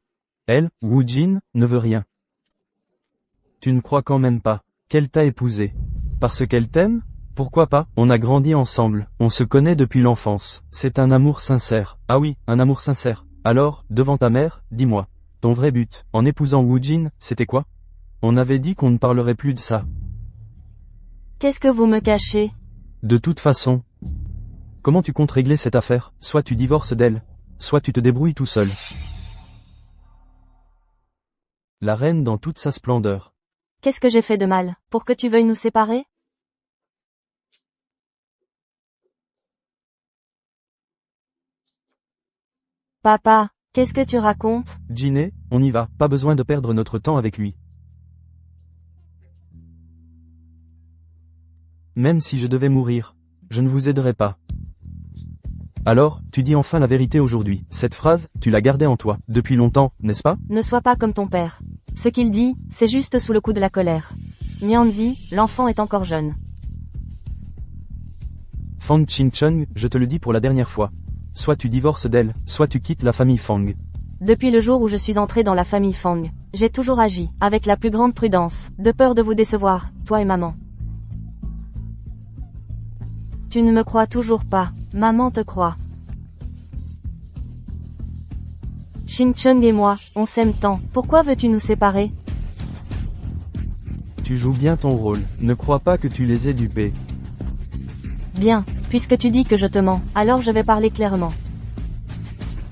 Speaker 1: Elle, Wu Jin, ne veut rien. Tu ne crois quand même pas qu'elle t'a épousé parce qu'elle t'aime? Pourquoi pas? On a grandi ensemble, on se connaît depuis l'enfance. C'est un amour sincère. Ah oui, un amour sincère. Alors, devant ta mère, dis-moi, ton vrai but, en épousant Wu Jin, c'était quoi? On avait dit qu'on ne parlerait plus de ça.
Speaker 2: Qu'est-ce que vous me cachez?
Speaker 1: De toute façon, comment tu comptes régler cette affaire? Soit tu divorces d'elle, soit tu te débrouilles tout seul. La reine dans toute sa splendeur.
Speaker 2: Qu'est-ce que j'ai fait de mal, pour que tu veuilles nous séparer? Papa, qu'est-ce que tu racontes?
Speaker 1: Jiné, on y va, pas besoin de perdre notre temps avec lui. Même si je devais mourir, je ne vous aiderai pas. Alors, tu dis enfin la vérité aujourd'hui. Cette phrase, tu l'as gardée en toi, depuis longtemps, n'est-ce pas?
Speaker 2: Ne sois pas comme ton père. Ce qu'il dit, c'est juste sous le coup de la colère. Mianzi, l'enfant est encore jeune.
Speaker 1: Fang Qingcheng, je te le dis pour la dernière fois. Soit tu divorces d'elle, soit tu quittes la famille Fang.
Speaker 2: Depuis le jour où je suis entré dans la famille Fang, j'ai toujours agi, avec la plus grande prudence, de peur de vous décevoir, toi et maman. Tu ne me crois toujours pas, maman te croit. Qingcheng et moi, on s'aime tant, pourquoi veux-tu nous séparer?
Speaker 1: Tu joues bien ton rôle, ne crois pas que tu les aies dupés.
Speaker 2: Bien, puisque tu dis que je te mens, alors je vais parler clairement.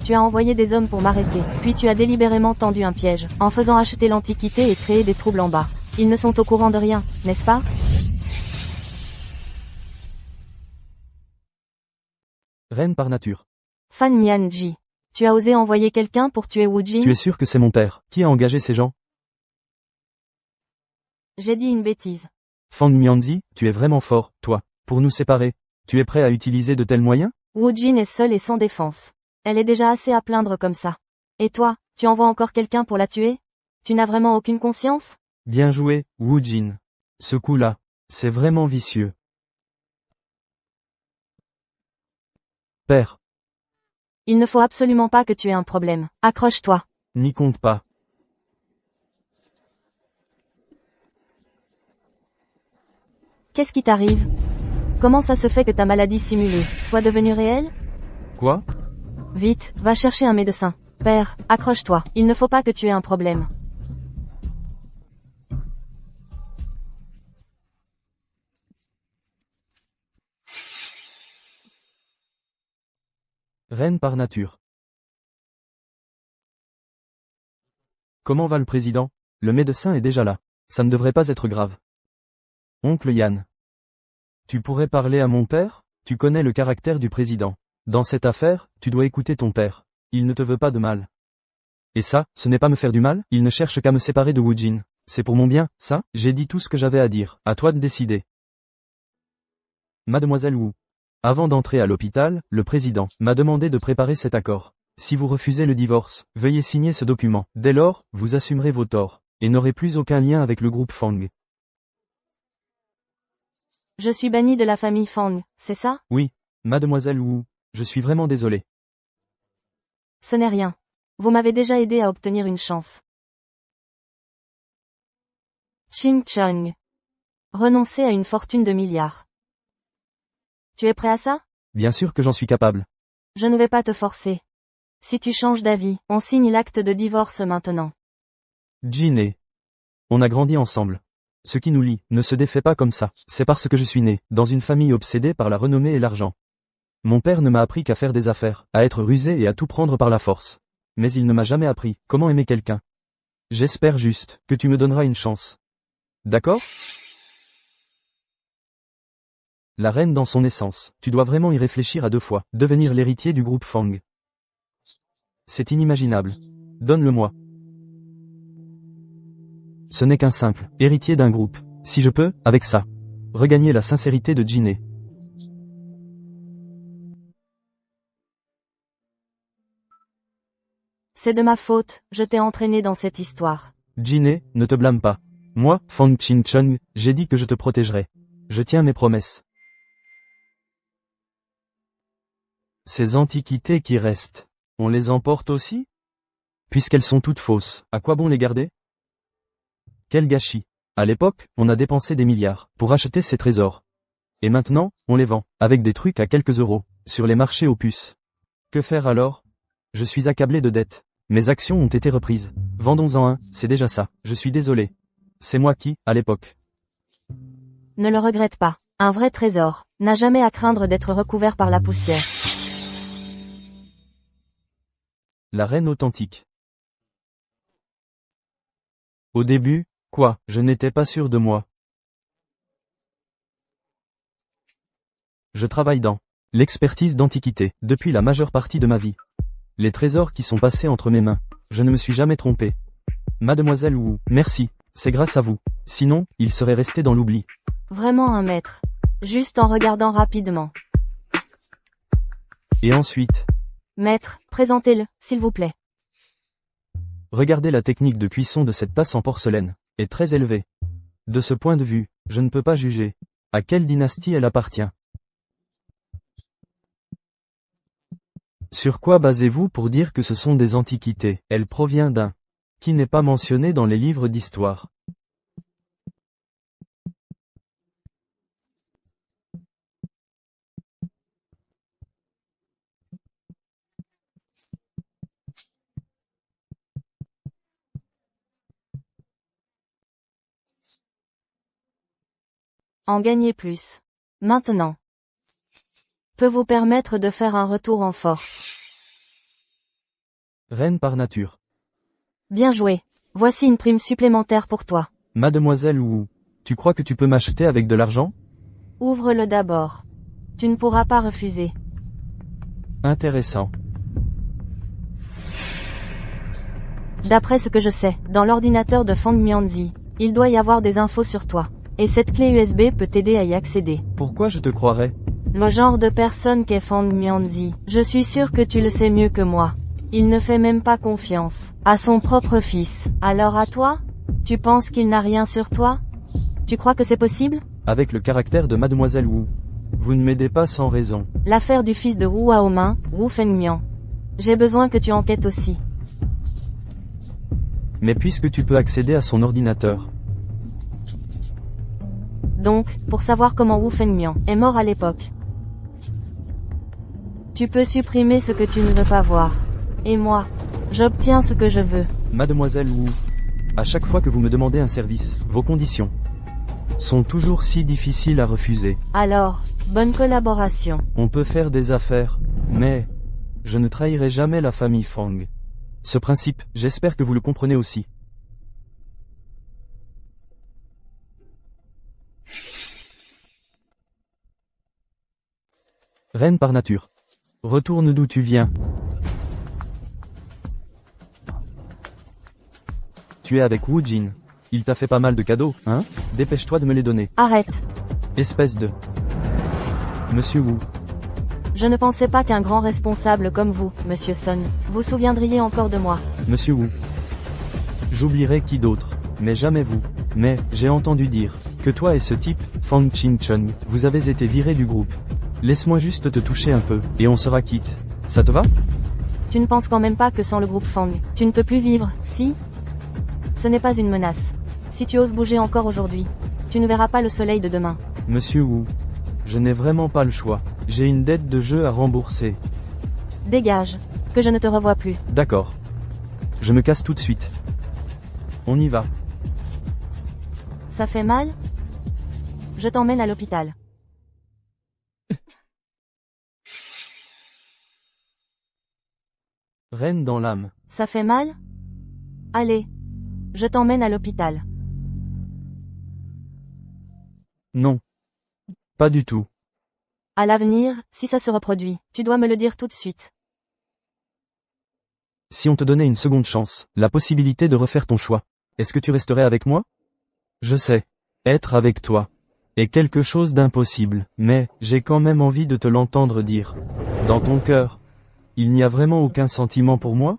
Speaker 2: Tu as envoyé des hommes pour m'arrêter, puis tu as délibérément tendu un piège, en faisant acheter l'Antiquité et créer des troubles en bas. Ils ne sont au courant de rien, n'est-ce pas?
Speaker 1: Reine par nature.
Speaker 2: Fan Mianji. Tu as osé envoyer quelqu'un pour tuer Wu Jin?
Speaker 1: Tu es sûr que c'est mon père? Qui a engagé ces gens?
Speaker 2: J'ai dit une bêtise.
Speaker 1: Fang Mianzi, tu es vraiment fort, toi, pour nous séparer. Tu es prêt à utiliser de tels moyens?
Speaker 2: Wu Jin est seule et sans défense. Elle est déjà assez à plaindre comme ça. Et toi, tu envoies encore quelqu'un pour la tuer? Tu n'as vraiment aucune conscience?
Speaker 1: Bien joué, Wu Jin. Ce coup-là, c'est vraiment vicieux. Père.
Speaker 2: Il ne faut absolument pas que tu aies un problème. Accroche-toi.
Speaker 1: N'y compte pas.
Speaker 2: Qu'est-ce qui t'arrive? Comment ça se fait que ta maladie simulée soit devenue réelle?
Speaker 1: Quoi?
Speaker 2: Vite, va chercher un médecin. Père, accroche-toi. Il ne faut pas que tu aies un problème.
Speaker 1: Reine par nature. Comment va le président? Le médecin est déjà là. Ça ne devrait pas être grave. Oncle Yann. Tu pourrais parler à mon père? Tu connais le caractère du président. Dans cette affaire, tu dois écouter ton père. Il ne te veut pas de mal. Et ça, ce n'est pas me faire du mal? Il ne cherche qu'à me séparer de Wu Jin. C'est pour mon bien, ça? J'ai dit tout ce que j'avais à dire, à toi de décider. Mademoiselle Wu. Avant d'entrer à l'hôpital, le président m'a demandé de préparer cet accord. Si vous refusez le divorce, veuillez signer ce document. Dès lors, vous assumerez vos torts, et n'aurez plus aucun lien avec le groupe Fang.
Speaker 2: Je suis banni de la famille Fang, c'est ça?
Speaker 1: Oui, mademoiselle Wu, je suis vraiment désolé.
Speaker 2: Ce n'est rien. Vous m'avez déjà aidé à obtenir une chance. Ching Chung. Renoncer à une fortune de milliards. Tu es prêt à ça?
Speaker 1: Bien sûr que j'en suis capable.
Speaker 2: Je ne vais pas te forcer. Si tu changes d'avis, on signe l'acte de divorce maintenant.
Speaker 1: Jin. On a grandi ensemble. Ce qui nous lie ne se défait pas comme ça. C'est parce que je suis né dans une famille obsédée par la renommée et l'argent. Mon père ne m'a appris qu'à faire des affaires, à être rusé et à tout prendre par la force. Mais il ne m'a jamais appris comment aimer quelqu'un. J'espère juste que tu me donneras une chance. D'accord? La reine dans son essence, tu dois vraiment y réfléchir à 2 fois, devenir l'héritier du groupe Fang. C'est inimaginable. Donne-le-moi. Ce n'est qu'un simple héritier d'un groupe. Si je peux, avec ça, regagner la sincérité de Jin.
Speaker 2: C'est de ma faute, je t'ai entraîné dans cette histoire.
Speaker 1: Jin, ne te blâme pas. Moi, Fang Ching Chung, j'ai dit que je te protégerai. Je tiens mes promesses. Ces antiquités qui restent, on les emporte aussi? Puisqu'elles sont toutes fausses, à quoi bon les garder? Quel gâchis. À l'époque, on a dépensé des milliards pour acheter ces trésors. Et maintenant, on les vend, avec des trucs à quelques euros, sur les marchés aux puces. Que faire alors? Je suis accablé de dettes. Mes actions ont été reprises. Vendons-en un, c'est déjà ça. Je suis désolé. C'est moi qui, à l'époque.
Speaker 2: Ne le regrette pas. Un vrai trésor n'a jamais à craindre d'être recouvert par la poussière.
Speaker 1: La reine authentique. Au début, quoi, je n'étais pas sûr de moi. Je travaille dans l'expertise d'antiquité depuis la majeure partie de ma vie. Les trésors qui sont passés entre mes mains, je ne me suis jamais trompé. Mademoiselle Wu, merci, c'est grâce à vous. Sinon, il serait resté dans l'oubli.
Speaker 2: Vraiment un maître. Juste en regardant rapidement.
Speaker 1: Et ensuite,
Speaker 2: Maître, présentez-le, s'il vous plaît.
Speaker 1: regardez la technique de cuisson de cette tasse en porcelaine, est très élevée. De ce point de vue, je ne peux pas juger à quelle dynastie elle appartient. Sur quoi basez-vous pour dire que ce sont des antiquités? Elle provient d'un qui n'est pas mentionné dans les livres d'histoire.
Speaker 2: En gagner plus. Maintenant. Peut vous permettre de faire un retour en force.
Speaker 1: Reine par nature.
Speaker 2: Bien joué. Voici une prime supplémentaire pour toi.
Speaker 1: Mademoiselle Wu, tu crois que tu peux m'acheter avec de l'argent?
Speaker 2: Ouvre-le d'abord. Tu ne pourras pas refuser.
Speaker 1: Intéressant.
Speaker 2: D'après ce que je sais, dans l'ordinateur de Fang Mianzi, il doit y avoir des infos sur toi. Et cette clé USB peut t'aider à y accéder.
Speaker 1: Pourquoi je te croirais?
Speaker 2: Le genre de personne qu'est Fang Mianzi, je suis sûr que tu le sais mieux que moi. Il ne fait même pas confiance à son propre fils. Alors à toi? Tu penses qu'il n'a rien sur toi? Tu crois que c'est possible?
Speaker 1: Avec le caractère de Mademoiselle Wu, vous ne m'aidez pas sans raison.
Speaker 2: L'affaire du fils de Wu Haomin, Wu Fengmian. J'ai besoin que tu enquêtes aussi.
Speaker 1: Mais puisque tu peux accéder à son ordinateur.
Speaker 2: Donc, pour savoir comment Wu Fengmian est mort à l'époque. Tu peux supprimer ce que tu ne veux pas voir. Et moi, j'obtiens ce que je veux.
Speaker 1: Mademoiselle Wu, à chaque fois que vous me demandez un service, vos conditions sont toujours si difficiles à refuser.
Speaker 2: Alors, bonne collaboration.
Speaker 1: On peut faire des affaires, mais je ne trahirai jamais la famille Fang. Ce principe, j'espère que vous le comprenez aussi. Reine par nature. Retourne d'où tu viens. Tu es avec Wu Jin. Il t'a fait pas mal de cadeaux, hein? Dépêche-toi de me les donner.
Speaker 2: Arrête.
Speaker 1: Espèce de... Monsieur Wu.
Speaker 2: Je ne pensais pas qu'un grand responsable comme vous, Monsieur Son, vous souviendriez encore de moi.
Speaker 1: Monsieur Wu. J'oublierai qui d'autre, mais jamais vous. Mais, j'ai entendu dire, que toi et ce type, Fang Qingcheng, vous avez été virés du groupe. Laisse-moi juste te toucher un peu, et on sera quitte. Ça te va?
Speaker 2: Tu ne penses quand même pas que sans le groupe Fang, tu ne peux plus vivre, si? Ce n'est pas une menace. Si tu oses bouger encore aujourd'hui, tu ne verras pas le soleil de demain.
Speaker 1: Monsieur Wu. Je n'ai vraiment pas le choix. J'ai une dette de jeu à rembourser.
Speaker 2: Dégage. Que je ne te revoie plus.
Speaker 1: D'accord. Je me casse tout de suite. On y va.
Speaker 2: Ça fait mal? Je t'emmène à l'hôpital.
Speaker 1: Reine dans l'âme.
Speaker 2: Ça fait mal? Allez. Je t'emmène à l'hôpital.
Speaker 1: Non. Pas du tout.
Speaker 2: À l'avenir, si ça se reproduit, tu dois me le dire tout de suite.
Speaker 1: Si on te donnait une seconde chance, la possibilité de refaire ton choix, est-ce que tu resterais avec moi? Je sais. Être avec toi est quelque chose d'impossible, mais j'ai quand même envie de te l'entendre dire. Dans ton cœur, il n'y a vraiment aucun sentiment pour moi?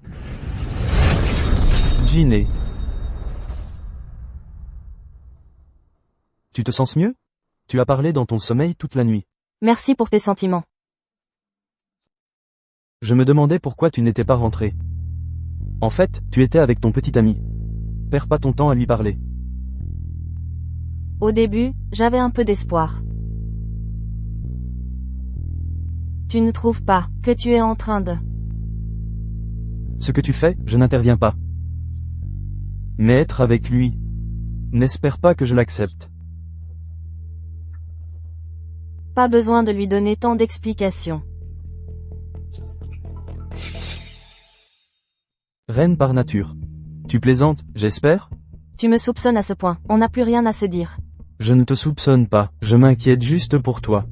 Speaker 1: Jiné. Tu te sens mieux? Tu as parlé dans ton sommeil toute la nuit.
Speaker 2: Merci pour tes sentiments.
Speaker 1: Je me demandais pourquoi tu n'étais pas rentré. En fait, tu étais avec ton petit ami. Perds pas ton temps à lui parler.
Speaker 2: Au début, j'avais un peu d'espoir. Tu ne trouves pas que tu es en train de...
Speaker 1: Ce que tu fais, je n'interviens pas. Mais être avec lui, n'espère pas que je l'accepte.
Speaker 2: Pas besoin de lui donner tant d'explications.
Speaker 1: Reine par nature. Tu plaisantes, j'espère?
Speaker 2: Tu me soupçonnes à ce point, on n'a plus rien à se dire.
Speaker 1: Je ne te soupçonne pas, je m'inquiète juste pour toi.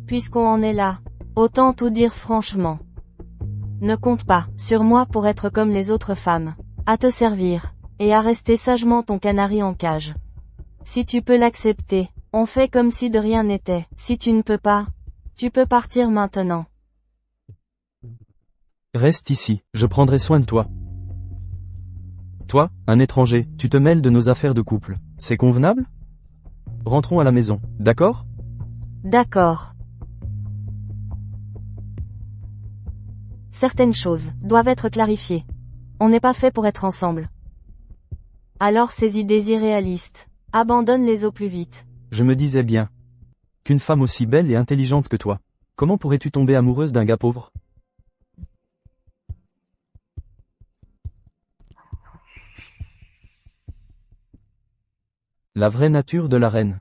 Speaker 2: Puisqu'on en est là, autant tout dire franchement. Ne compte pas sur moi pour être comme les autres femmes, à te servir, et à rester sagement ton canari en cage. Si tu peux l'accepter, on fait comme si de rien n'était. Si tu ne peux pas, tu peux partir maintenant.
Speaker 1: Reste ici, je prendrai soin de toi. Toi, un étranger, tu te mêles de nos affaires de couple. C'est convenable? Rentrons à la maison, d'accord?
Speaker 2: D'accord. Certaines choses doivent être clarifiées. On n'est pas fait pour être ensemble. Alors ces idées irréalistes, abandonne-les au plus vite.
Speaker 1: Je me disais bien. Qu'une femme aussi belle et intelligente que toi, comment pourrais-tu tomber amoureuse d'un gars pauvre? La vraie nature de la reine.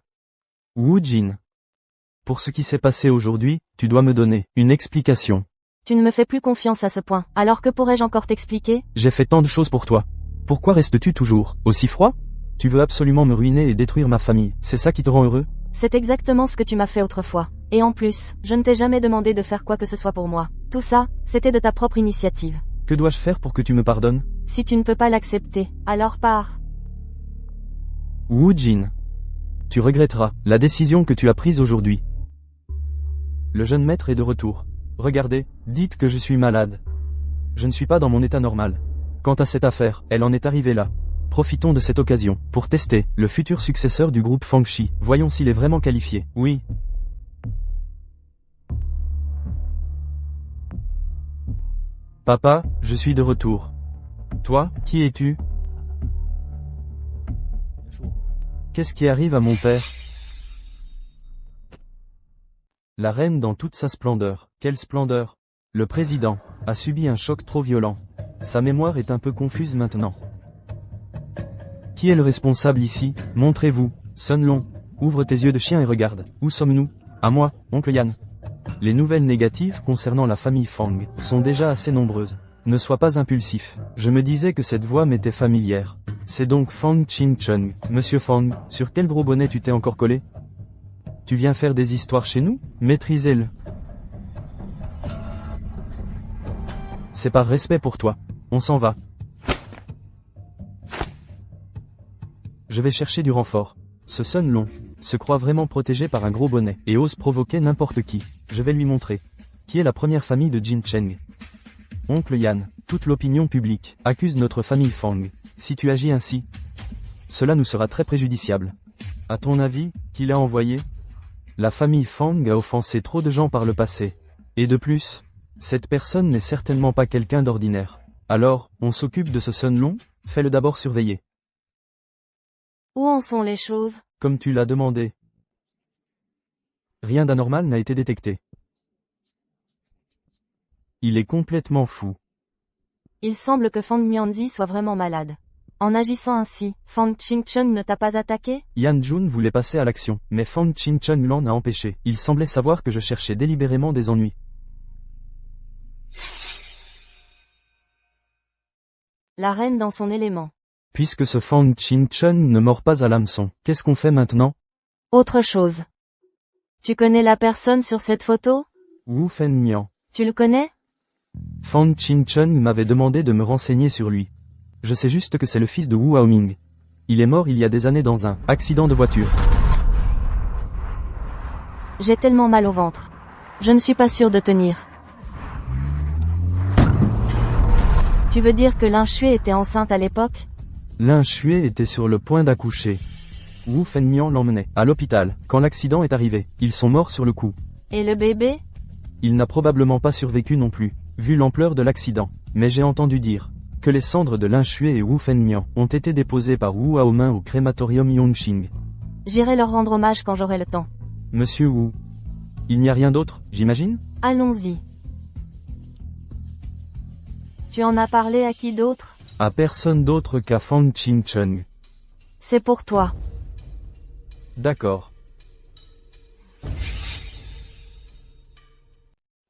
Speaker 1: Wu Jin. Pour ce qui s'est passé aujourd'hui, tu dois me donner une explication.
Speaker 2: Tu ne me fais plus confiance à ce point, alors que pourrais-je encore t'expliquer?
Speaker 1: J'ai fait tant de choses pour toi. Pourquoi restes-tu toujours aussi froid? Tu veux absolument me ruiner et détruire ma famille, c'est ça qui te rend heureux?
Speaker 2: C'est exactement ce que tu m'as fait autrefois. Et en plus, je ne t'ai jamais demandé de faire quoi que ce soit pour moi. Tout ça, c'était de ta propre initiative.
Speaker 1: Que dois-je faire pour que tu me pardonnes?
Speaker 2: Si tu ne peux pas l'accepter, alors pars.
Speaker 1: Wu Jin. Tu regretteras la décision que tu as prise aujourd'hui. Le jeune maître est de retour. Regardez, dites que je suis malade. Je ne suis pas dans mon état normal. Quant à cette affaire, elle en est arrivée là. Profitons de cette occasion pour tester le futur successeur du groupe Fangxi. Voyons s'il est vraiment qualifié. Oui. Papa, je suis de retour. Toi, qui es-tu? Qu'est-ce qui arrive à mon père? La reine dans toute sa splendeur. Quelle splendeur! Le président a subi un choc trop violent. Sa mémoire est un peu confuse maintenant. Qui est le responsable ici? Montrez-vous. Sun Long, ouvre tes yeux de chien et regarde. Où sommes-nous? À moi, oncle Yan. Les nouvelles négatives concernant la famille Fang sont déjà assez nombreuses. Ne sois pas impulsif. Je me disais que cette voix m'était familière. C'est donc Fang Qingcheng. Monsieur Fang, sur quel gros bonnet tu t'es encore collé? Tu viens faire des histoires chez nous? Maîtrisez-le. C'est par respect pour toi. On s'en va. Je vais chercher du renfort. Ce Sun Long se croit vraiment protégé par un gros bonnet et ose provoquer n'importe qui. Je vais lui montrer. Qui est la première famille de Jin Cheng? Oncle Yan, toute l'opinion publique accuse notre famille Fang. Si tu agis ainsi, cela nous sera très préjudiciable. À ton avis, qui l'a envoyé? La famille Fang a offensé trop de gens par le passé. Et de plus, cette personne n'est certainement pas quelqu'un d'ordinaire. Alors, on s'occupe de ce Sun Long? Fais-le d'abord surveiller.
Speaker 2: Où en sont les choses?
Speaker 1: Comme tu l'as demandé. Rien d'anormal n'a été détecté. Il est complètement fou.
Speaker 2: Il semble que Fang Mianzi soit vraiment malade. En agissant ainsi, Fang Qingcheng ne t'a pas attaqué?
Speaker 1: Yan Jun voulait passer à l'action, mais Fang Qingcheng l'en a empêché. Il semblait savoir que je cherchais délibérément des ennuis.
Speaker 2: La reine dans son élément.
Speaker 1: Puisque ce Fang Qingcheng ne mord pas à l'hameçon, qu'est-ce qu'on fait maintenant?
Speaker 2: Autre chose. Tu connais la personne sur cette photo?
Speaker 1: Wu Fengmian.
Speaker 2: Tu le connais?
Speaker 1: Fang Qingcheng m'avait demandé de me renseigner sur lui. Je sais juste que c'est le fils de Wu Haoming. Il est mort il y a des années dans un accident de voiture.
Speaker 2: J'ai tellement mal au ventre. Je ne suis pas sûre de tenir. Tu veux dire que Lin Shui était enceinte à l'époque?
Speaker 1: Lin Shui était sur le point d'accoucher. Wu Fengmian l'emmenait à l'hôpital quand l'accident est arrivé. Ils sont morts sur le coup.
Speaker 2: Et le bébé?
Speaker 1: Il n'a probablement pas survécu non plus, vu l'ampleur de l'accident. Mais j'ai entendu dire que les cendres de Lin Shui et Wu Fengmian ont été déposées par Wu Haoming au crématorium Yongqing.
Speaker 2: J'irai leur rendre hommage quand j'aurai le temps.
Speaker 1: Monsieur Wu. Il n'y a rien d'autre, j'imagine?
Speaker 2: Allons-y. Tu en as parlé à qui d'autre?
Speaker 1: À personne d'autre qu'à Fang Qingcheng.
Speaker 2: C'est pour toi.
Speaker 1: D'accord.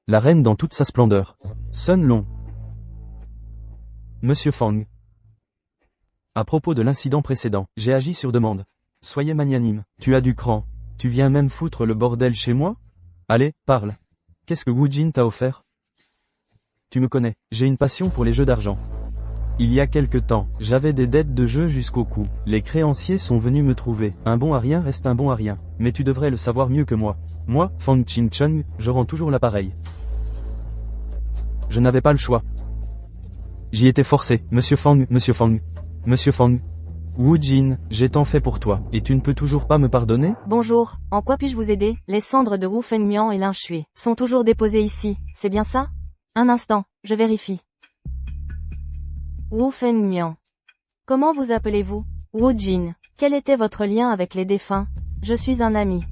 Speaker 1: La reine dans toute sa splendeur. Sun Long. Monsieur Fang. À propos de l'incident précédent, j'ai agi sur demande. Soyez magnanime. Tu as du cran. Tu viens même foutre le bordel chez moi? Allez, parle. Qu'est-ce que Wu Jin t'a offert? Tu me connais, j'ai une passion pour les jeux d'argent. Il y a quelque temps, j'avais des dettes de jeu jusqu'au cou. Les créanciers sont venus me trouver. Un bon à rien reste un bon à rien. Mais tu devrais le savoir mieux que moi. Moi, Fang Qingcheng, je rends toujours l'appareil. Je n'avais pas le choix. J'y étais forcé. Monsieur Fang, Monsieur Fang. Monsieur Fang. Wu Jin, j'ai tant fait pour toi, et tu ne peux toujours pas me pardonner?
Speaker 2: Bonjour, en quoi puis-je vous aider? Les cendres de Wu Fengmian et Lin Shui sont toujours déposées ici, c'est bien ça? Un instant, je vérifie. Wu Fengmian. Comment vous appelez-vous? Wu Jin. Quel était votre lien avec les défunts? Je suis un ami.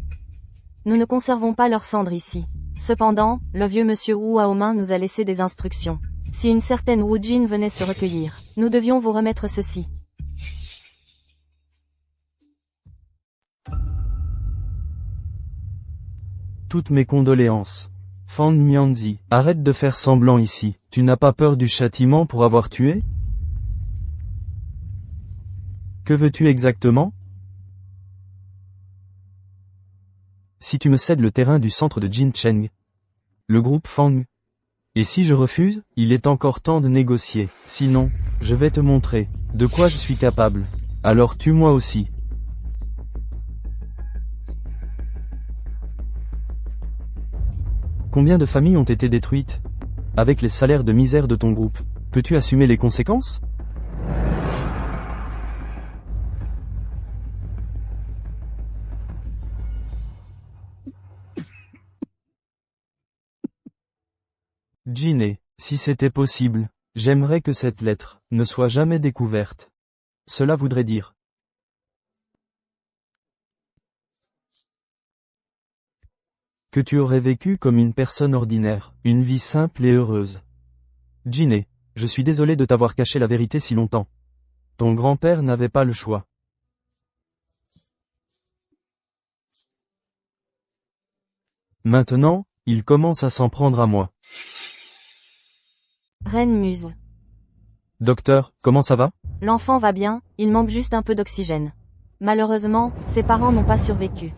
Speaker 2: Nous ne conservons pas leurs cendres ici. Cependant, le vieux monsieur Wu Haoming nous a laissé des instructions. Si une certaine Wu Jin venait se recueillir, nous devions vous remettre ceci.
Speaker 1: Toutes mes condoléances. Fang Mianzi, arrête de faire semblant ici. Tu n'as pas peur du châtiment pour avoir tué? Que veux-tu exactement? Si tu me cèdes le terrain du centre de Jincheng, le groupe Fang. Et si je refuse, il est encore temps de négocier. Sinon, je vais te montrer de quoi je suis capable. Alors tue-moi aussi. Combien de familles ont été détruites? Avec les salaires de misère de ton groupe, peux-tu assumer les conséquences? Jiné, si c'était possible, j'aimerais que cette lettre ne soit jamais découverte. Cela voudrait dire que tu aurais vécu comme une personne ordinaire, une vie simple et heureuse. Jiné, je suis désolé de t'avoir caché la vérité si longtemps. Ton grand-père n'avait pas le choix. Maintenant, il commence à s'en prendre à moi.
Speaker 2: Reine Muse.
Speaker 1: Docteur, comment ça va?
Speaker 2: L'enfant va bien, il manque juste un peu d'oxygène. Malheureusement, ses parents n'ont pas survécu.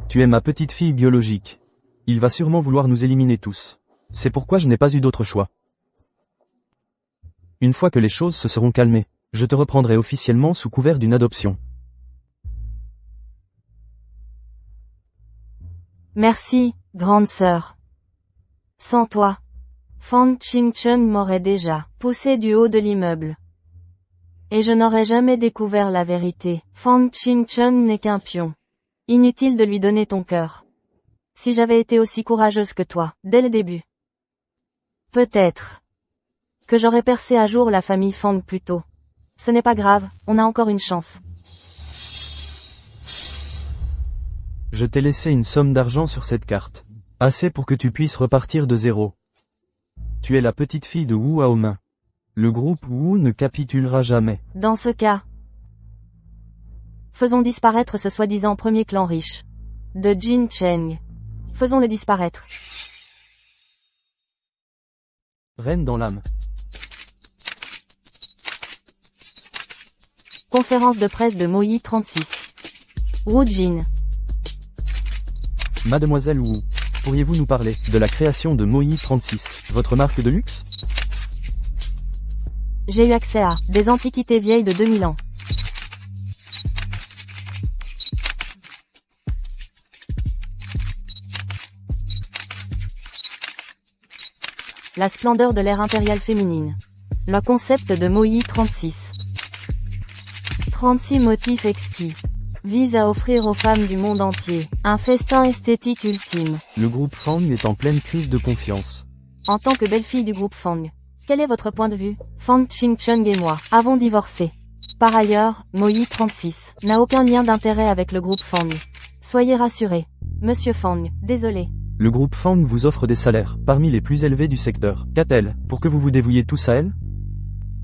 Speaker 1: Tu es ma petite fille biologique. Il va sûrement vouloir nous éliminer tous. C'est pourquoi je n'ai pas eu d'autre choix. Une fois que les choses se seront calmées, je te reprendrai officiellement sous couvert d'une adoption.
Speaker 2: Merci, grande sœur. Sans toi, Fang Qingcheng m'aurait déjà poussé du haut de l'immeuble. Et je n'aurais jamais découvert la vérité. Fang Qingcheng n'est qu'un pion. Inutile de lui donner ton cœur. Si j'avais été aussi courageuse que toi, dès le début. Peut-être que j'aurais percé à jour la famille Fang plus tôt. Ce n'est pas grave, on a encore une chance.
Speaker 1: Je t'ai laissé une somme d'argent sur cette carte. Assez pour que tu puisses repartir de zéro. Tu es la petite fille de Wu Haomin. Le groupe Wu ne capitulera jamais.
Speaker 2: Dans ce cas, faisons disparaître ce soi-disant premier clan riche. De Jin Cheng. Faisons-le disparaître.
Speaker 1: Reine dans l'âme.
Speaker 2: Conférence de presse de Moyi 36. Wu Jin.
Speaker 1: Mademoiselle Wu, pourriez-vous nous parler de la création de Moyi 36, votre marque de luxe?
Speaker 2: J'ai eu accès à des antiquités vieilles de 2000 ans. La splendeur de l'ère impériale féminine. Le concept de Moyi 36. 36 motifs exquis. Vise à offrir aux femmes du monde entier un festin esthétique ultime.
Speaker 1: Le groupe Fang est en pleine crise de confiance.
Speaker 2: En tant que belle-fille du groupe Fang, quel est votre point de vue? Fang Qingcheng et moi avons divorcé. Par ailleurs, Moyi 36 n'a aucun lien d'intérêt avec le groupe Fang. Soyez rassurés. Monsieur Fang, désolé.
Speaker 1: Le groupe Fang vous offre des salaires parmi les plus élevés du secteur. Qu'a-t-elle pour que vous vous dévouiez tous à elle?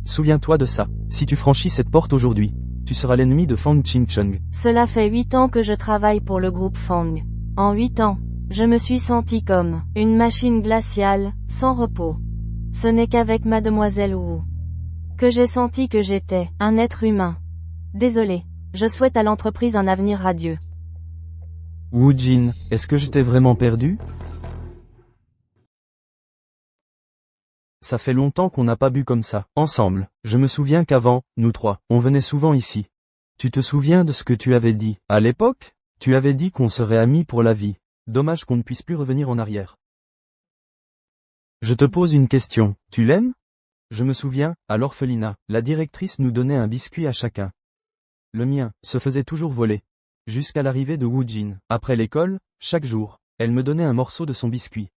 Speaker 1: Souviens-toi de ça. Si tu franchis cette porte aujourd'hui, tu seras l'ennemi de Fang Qingcheng.
Speaker 2: Cela fait 8 ans que je travaille pour le groupe Fang. En 8 ans, je me suis senti comme une machine glaciale, sans repos. Ce n'est qu'avec Mademoiselle Wu que j'ai senti que j'étais un être humain. Désolé, je souhaite à l'entreprise un avenir radieux.
Speaker 1: Wu Jin, est-ce que je t'ai vraiment perdu? Ça fait longtemps qu'on n'a pas bu comme ça, ensemble. Je me souviens qu'avant, nous trois, on venait souvent ici. Tu te souviens de ce que tu avais dit? À l'époque, tu avais dit qu'on serait amis pour la vie. Dommage qu'on ne puisse plus revenir en arrière. Je te pose une question, tu l'aimes? Je me souviens, à l'orphelinat, la directrice nous donnait un biscuit à chacun. Le mien se faisait toujours voler. Jusqu'à l'arrivée de Wu Jin. Après l'école, chaque jour, elle me donnait un morceau de son biscuit.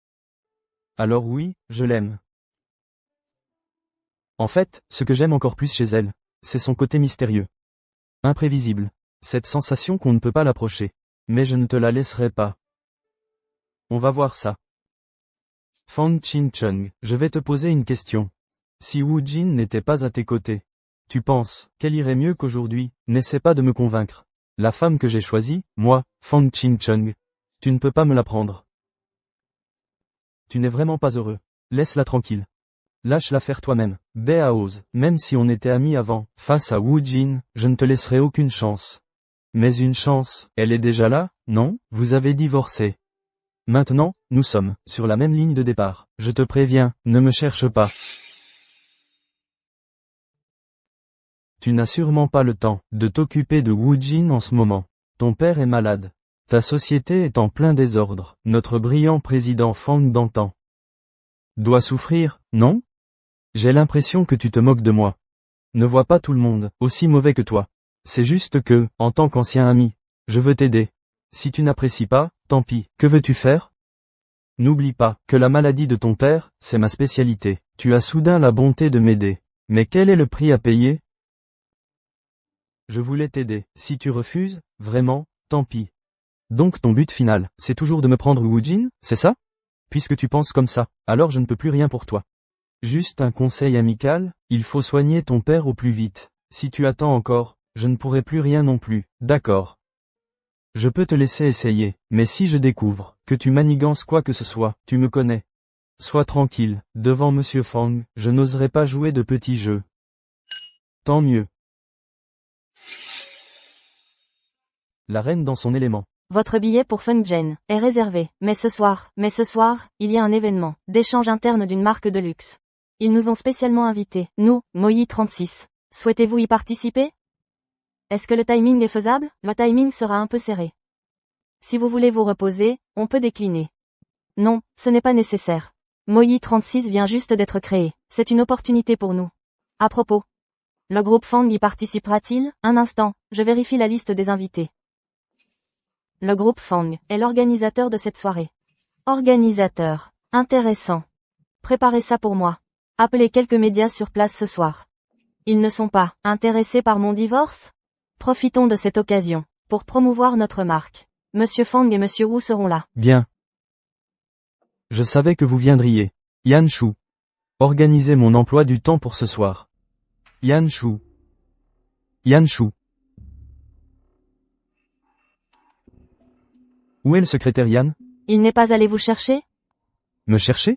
Speaker 1: Alors oui, je l'aime. En fait, ce que j'aime encore plus chez elle, c'est son côté mystérieux. Imprévisible. Cette sensation qu'on ne peut pas l'approcher. Mais je ne te la laisserai pas. On va voir ça. Fang Qingcheng, je vais te poser une question. Si Wu Jin n'était pas à tes côtés, tu penses qu'elle irait mieux qu'aujourd'hui? N'essaie pas de me convaincre. La femme que j'ai choisie, moi, Fang Qingcheng, tu ne peux pas me la prendre. Tu n'es vraiment pas heureux. Laisse-la tranquille. Lâche-la faire toi-même. Béaose, même si on était amis avant, face à Wu Jin, je ne te laisserai aucune chance. Mais une chance, elle est déjà là, non? Vous avez divorcé. Maintenant, nous sommes sur la même ligne de départ. Je te préviens, ne me cherche pas. Tu n'as sûrement pas le temps de t'occuper de Wu Jin en ce moment. Ton père est malade. Ta société est en plein désordre. Notre brillant président Fang d'antan doit souffrir, non? J'ai l'impression que tu te moques de moi. Ne vois pas tout le monde aussi mauvais que toi. C'est juste que, en tant qu'ancien ami, je veux t'aider. Si tu n'apprécies pas, tant pis. Que veux-tu faire? N'oublie pas que la maladie de ton père, c'est ma spécialité. Tu as soudain la bonté de m'aider. Mais quel est le prix à payer? Je voulais t'aider. Si tu refuses, vraiment, tant pis. Donc ton but final, c'est toujours de me prendre Wu Jin, c'est ça? Puisque tu penses comme ça, alors je ne peux plus rien pour toi. Juste un conseil amical, il faut soigner ton père au plus vite. Si tu attends encore, je ne pourrai plus rien non plus, d'accord? Je peux te laisser essayer, mais si je découvre que tu manigances quoi que ce soit, tu me connais. Sois tranquille, devant Monsieur Fang, je n'oserais pas jouer de petits jeux. Tant mieux. La reine dans son élément.
Speaker 2: Votre billet pour Fenggen est réservé. Mais ce soir, il y a un événement d'échange interne d'une marque de luxe. Ils nous ont spécialement invités, nous, Moyi 36. Souhaitez-vous y participer? Est-ce que le timing est faisable? Le timing sera un peu serré. Si vous voulez vous reposer, on peut décliner. Non, ce n'est pas nécessaire. Moyi 36 vient juste d'être créé. C'est une opportunité pour nous. À propos. Le groupe Fang y participera-t-il? Un instant, je vérifie la liste des invités. Le groupe Fang est l'organisateur de cette soirée. Organisateur. Intéressant. Préparez ça pour moi. Appelez quelques médias sur place ce soir. Ils ne sont pas intéressés par mon divorce? Profitons de cette occasion pour promouvoir notre marque. Monsieur Fang et Monsieur Wu seront là.
Speaker 1: Bien. Je savais que vous viendriez. Yan Shu. Organisez mon emploi du temps pour ce soir. Yan Shu. Yan Shu. Où est le secrétaire Yan?
Speaker 2: Il n'est pas allé vous chercher?
Speaker 1: Me chercher?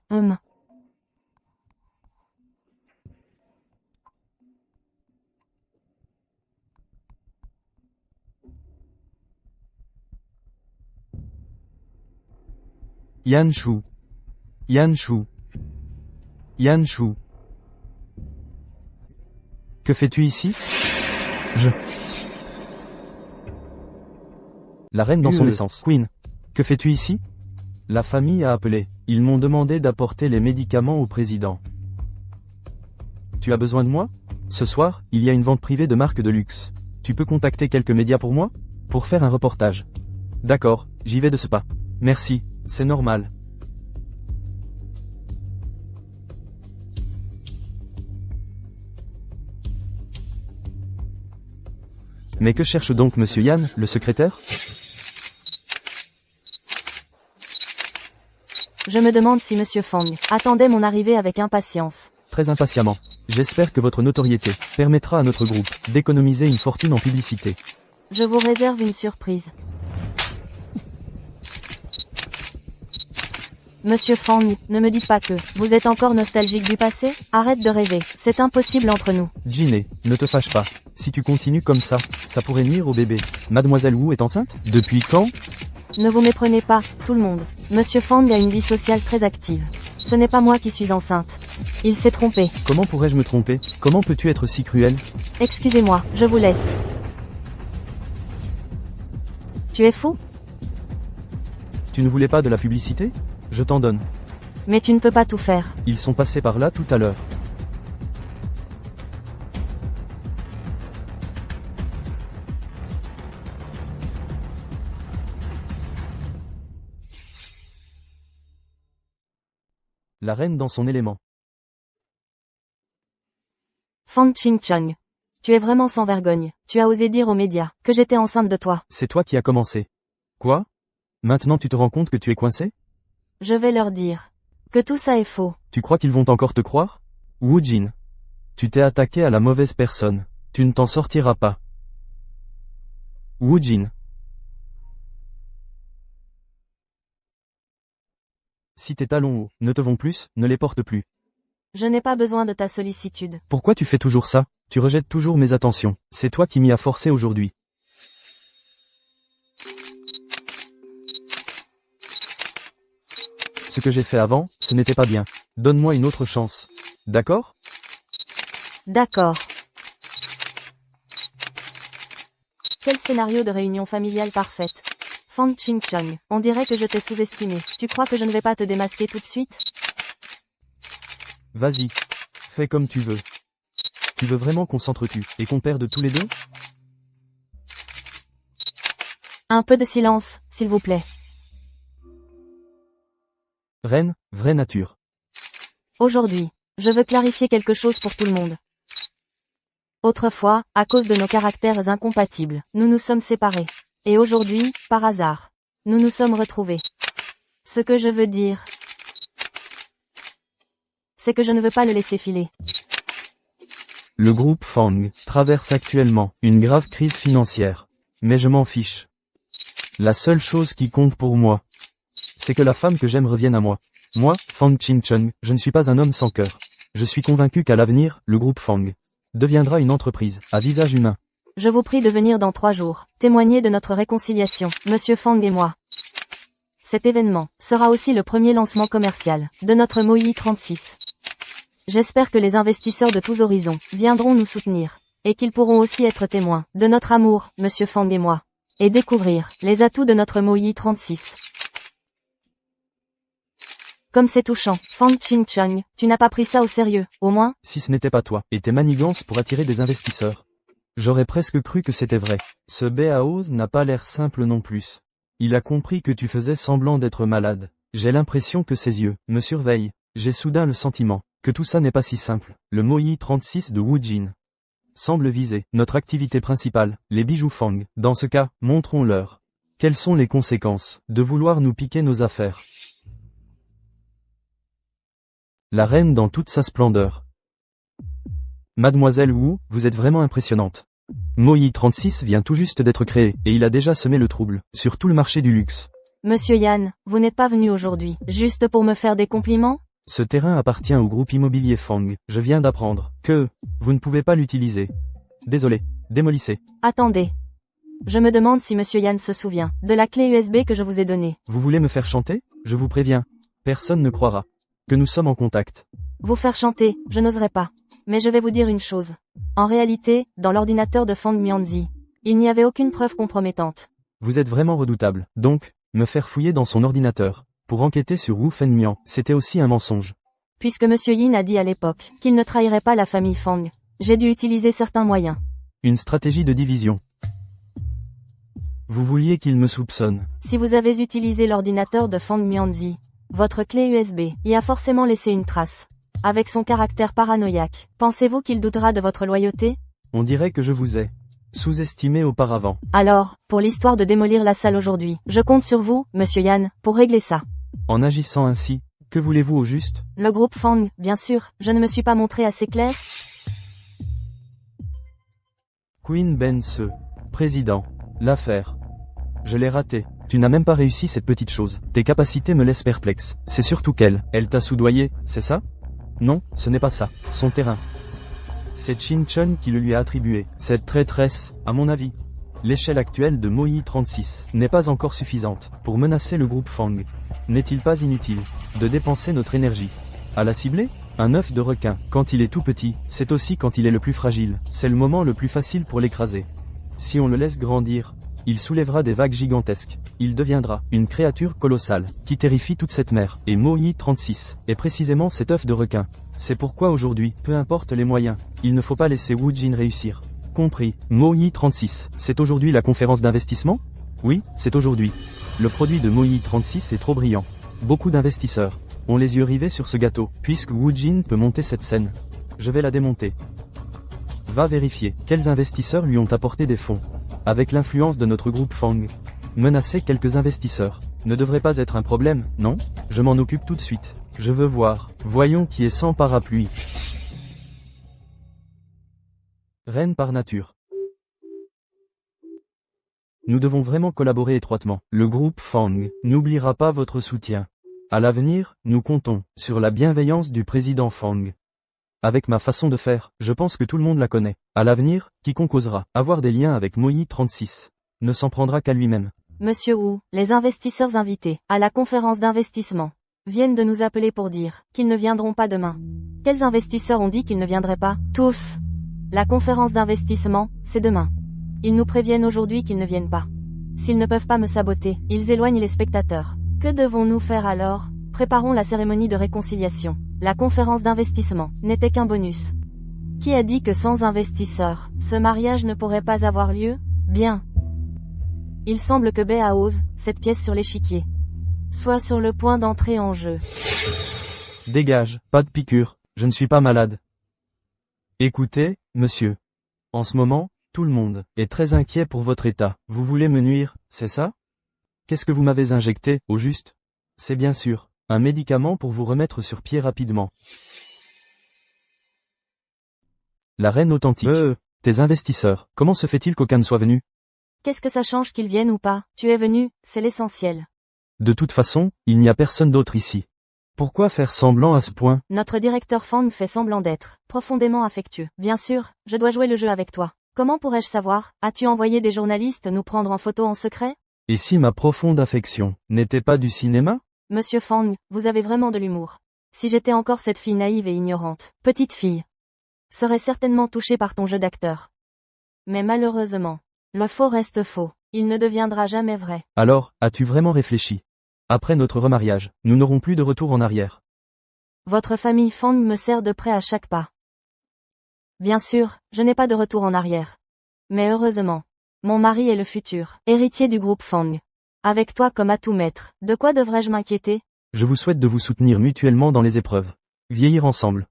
Speaker 1: Yan Shu. Yan Shu. Yan Shu. Que fais-tu ici? La reine dans son essence. Queen. Que fais-tu ici? La famille a appelé. Ils m'ont demandé d'apporter les médicaments au président. Tu as besoin de moi? Ce soir, il y a une vente privée de marques de luxe. Tu peux contacter quelques médias pour moi? Pour faire un reportage. D'accord, j'y vais de ce pas. Merci, c'est normal. Mais que cherche donc Monsieur Yan, le secrétaire?
Speaker 2: Je me demande si Monsieur Fang attendait mon arrivée avec impatience.
Speaker 1: Très impatiemment. J'espère que votre notoriété permettra à notre groupe d'économiser une fortune en publicité.
Speaker 2: Je vous réserve une surprise. Monsieur Fang, ne me dites pas que vous êtes encore nostalgique du passé? Arrête de rêver, c'est impossible entre nous.
Speaker 1: Ginny, ne te fâche pas. Si tu continues comme ça pourrait nuire au bébé. Mademoiselle Wu est enceinte? Depuis quand?
Speaker 2: Ne vous méprenez pas, tout le monde. Monsieur Fang a une vie sociale très active. Ce n'est pas moi qui suis enceinte. Il s'est trompé.
Speaker 1: Comment pourrais-je me tromper? Comment peux-tu être si cruel?
Speaker 2: Excusez-moi, je vous laisse. Tu es fou?
Speaker 1: Tu ne voulais pas de la publicité? Je t'en donne.
Speaker 2: Mais tu ne peux pas tout faire.
Speaker 1: Ils sont passés par là tout à l'heure. La reine dans son élément.
Speaker 2: Fang Qingcheng. Tu es vraiment sans vergogne. Tu as osé dire aux médias que j'étais enceinte de toi.
Speaker 1: C'est toi qui as commencé. Quoi? Maintenant tu te rends compte que tu es coincé?
Speaker 2: Je vais leur dire que tout ça est faux.
Speaker 1: Tu crois qu'ils vont encore te croire? Wu Jin. Tu t'es attaqué à la mauvaise personne. Tu ne t'en sortiras pas. Wu Jin. Si tes talons hauts ne te vont plus, ne les porte plus.
Speaker 2: Je n'ai pas besoin de ta sollicitude.
Speaker 1: Pourquoi tu fais toujours ça? Tu rejettes toujours mes attentions. C'est toi qui m'y as forcé aujourd'hui. Ce que j'ai fait avant, ce n'était pas bien. Donne-moi une autre chance. D'accord?
Speaker 2: D'accord. Quel scénario de réunion familiale parfaite. Fang Qingcheng, on dirait que je t'ai sous-estimé. Tu crois que je ne vais pas te démasquer tout de suite?
Speaker 1: Vas-y. Fais comme tu veux. Tu veux vraiment qu'on s'entretue et qu'on perde tous les deux?
Speaker 2: Un peu de silence, s'il vous plaît.
Speaker 1: Reine, vraie nature.
Speaker 2: Aujourd'hui, je veux clarifier quelque chose pour tout le monde. Autrefois, à cause de nos caractères incompatibles, nous nous sommes séparés. Et aujourd'hui, par hasard, nous nous sommes retrouvés. Ce que je veux dire, c'est que je ne veux pas le laisser filer.
Speaker 1: Le groupe Fang traverse actuellement une grave crise financière. Mais je m'en fiche. La seule chose qui compte pour moi, c'est que la femme que j'aime revienne à moi. Moi, Fang Qingcheng, je ne suis pas un homme sans cœur. Je suis convaincu qu'à l'avenir, le groupe Fang deviendra une entreprise à visage humain.
Speaker 2: Je vous prie de venir dans 3 jours, témoigner de notre réconciliation, Monsieur Fang et moi. Cet événement sera aussi le premier lancement commercial de notre Moyi 36. J'espère que les investisseurs de tous horizons viendront nous soutenir. Et qu'ils pourront aussi être témoins de notre amour, Monsieur Fang et moi. Et découvrir les atouts de notre Moyi 36. Comme c'est touchant, Fang Ching-chung, tu n'as pas pris ça au sérieux, au moins?
Speaker 1: Si ce n'était pas toi et tes manigances pour attirer des investisseurs. J'aurais presque cru que c'était vrai. Ce Beaoz n'a pas l'air simple non plus. Il a compris que tu faisais semblant d'être malade. J'ai l'impression que ses yeux me surveillent. J'ai soudain le sentiment que tout ça n'est pas si simple. Le Moyi 36 de Wu Jin semble viser notre activité principale, les bijoux Fang. Dans ce cas, montrons-leur. Quelles sont les conséquences de vouloir nous piquer nos affaires? La reine dans toute sa splendeur. Mademoiselle Wu, vous êtes vraiment impressionnante. Moyi 36 vient tout juste d'être créé, et il a déjà semé le trouble, sur tout le marché du luxe.
Speaker 2: Monsieur Yan, vous n'êtes pas venu aujourd'hui, juste pour me faire des compliments?
Speaker 1: Ce terrain appartient au groupe immobilier Fang. Je viens d'apprendre que vous ne pouvez pas l'utiliser. Désolé, démolissez.
Speaker 2: Attendez. Je me demande si Monsieur Yan se souvient de la clé USB que je vous ai donnée.
Speaker 1: Vous voulez me faire chanter? Je vous préviens. Personne ne croira que nous sommes en contact.
Speaker 2: Vous faire chanter, je n'oserais pas. Mais je vais vous dire une chose. En réalité, dans l'ordinateur de Fang Mianzi, il n'y avait aucune preuve compromettante.
Speaker 1: Vous êtes vraiment redoutable. Donc, me faire fouiller dans son ordinateur pour enquêter sur Wu Fengmian, c'était aussi un mensonge.
Speaker 2: Puisque Monsieur Yin a dit à l'époque qu'il ne trahirait pas la famille Fang, j'ai dû utiliser certains moyens.
Speaker 1: Une stratégie de division. Vous vouliez qu'il me soupçonne.
Speaker 2: Si vous avez utilisé l'ordinateur de Fang Mianzi, votre clé USB y a forcément laissé une trace. Avec son caractère paranoïaque, pensez-vous qu'il doutera de votre loyauté?
Speaker 1: On dirait que je vous ai sous-estimé auparavant.
Speaker 2: Alors, pour l'histoire de démolir la salle aujourd'hui, je compte sur vous, Monsieur Yan, pour régler ça.
Speaker 1: En agissant ainsi, que voulez-vous au juste?
Speaker 2: Le groupe Fang, bien sûr, je ne me suis pas montré assez clair?
Speaker 1: Queen Ben-se, président, l'affaire. Je l'ai raté. Tu n'as même pas réussi cette petite chose. Tes capacités me laissent perplexe. C'est surtout qu'elle t'a soudoyé, c'est ça? Non, ce n'est pas ça. Son terrain. C'est Ching-chun qui le lui a attribué. Cette traîtresse, à mon avis. L'échelle actuelle de Moyi 36 n'est pas encore suffisante pour menacer le groupe Fang. N'est-il pas inutile de dépenser notre énergie à la cibler? Un œuf de requin, quand il est tout petit, c'est aussi quand il est le plus fragile. C'est le moment le plus facile pour l'écraser. Si on le laisse grandir, il soulèvera des vagues gigantesques. Il deviendra une créature colossale qui terrifie toute cette mer. Et Moyi 36 est précisément cet œuf de requin. C'est pourquoi aujourd'hui, peu importe les moyens, il ne faut pas laisser Wu Jin réussir. Compris. Moyi 36, c'est aujourd'hui la conférence d'investissement? Oui, c'est aujourd'hui. Le produit de Moyi 36 est trop brillant. Beaucoup d'investisseurs ont les yeux rivés sur ce gâteau, puisque Wu Jin peut monter cette scène. Je vais la démonter. Va vérifier quels investisseurs lui ont apporté des fonds. Avec l'influence de notre groupe Fang, menacer quelques investisseurs ne devrait pas être un problème, non? Je m'en occupe tout de suite. Je veux voir. Voyons qui est sans parapluie. Reine par nature. Nous devons vraiment collaborer étroitement. Le groupe Fang n'oubliera pas votre soutien. À l'avenir, nous comptons sur la bienveillance du président Fang. Avec ma façon de faire, je pense que tout le monde la connaît. À l'avenir, quiconque osera avoir des liens avec Moyi 36 ne s'en prendra qu'à lui-même.
Speaker 2: Monsieur Wu, les investisseurs invités à la conférence d'investissement viennent de nous appeler pour dire qu'ils ne viendront pas demain. Quels investisseurs ont dit qu'ils ne viendraient pas? Tous. La conférence d'investissement, c'est demain. Ils nous préviennent aujourd'hui qu'ils ne viennent pas. S'ils ne peuvent pas me saboter, ils éloignent les spectateurs. Que devons-nous faire alors? Préparons la cérémonie de réconciliation. La conférence d'investissement n'était qu'un bonus. Qui a dit que sans investisseurs, ce mariage ne pourrait pas avoir lieu? Bien. Il semble que Beaoz, cette pièce sur l'échiquier, soit sur le point d'entrer en jeu.
Speaker 1: Dégage, pas de piqûre, je ne suis pas malade. Écoutez, monsieur. En ce moment, tout le monde est très inquiet pour votre état. Vous voulez me nuire, c'est ça? Qu'est-ce que vous m'avez injecté, au juste? C'est bien sûr un médicament pour vous remettre sur pied rapidement. La reine authentique. Tes investisseurs, comment se fait-il qu'aucun ne soit venu?
Speaker 2: Qu'est-ce que ça change qu'ils viennent ou pas? Tu es venu, c'est l'essentiel.
Speaker 1: De toute façon, il n'y a personne d'autre ici. Pourquoi faire semblant à ce point?
Speaker 2: Notre directeur Fang fait semblant d'être profondément affectueux. Bien sûr, je dois jouer le jeu avec toi. Comment pourrais-je savoir? As-tu envoyé des journalistes nous prendre en photo en secret?
Speaker 1: Et si ma profonde affection n'était pas du cinéma?
Speaker 2: Monsieur Fang, vous avez vraiment de l'humour. Si j'étais encore cette fille naïve et ignorante, petite fille, serait certainement touchée par ton jeu d'acteur. Mais malheureusement, le faux reste faux. Il ne deviendra jamais vrai.
Speaker 1: Alors, as-tu vraiment réfléchi? Après notre remariage, nous n'aurons plus de retour en arrière.
Speaker 2: Votre famille Fang me sert de près à chaque pas. Bien sûr, je n'ai pas de retour en arrière. Mais heureusement, mon mari est le futur héritier du groupe Fang. Avec toi comme atout maître, de quoi devrais-je m'inquiéter?
Speaker 1: Je vous souhaite de vous soutenir mutuellement dans les épreuves. Vieillir ensemble.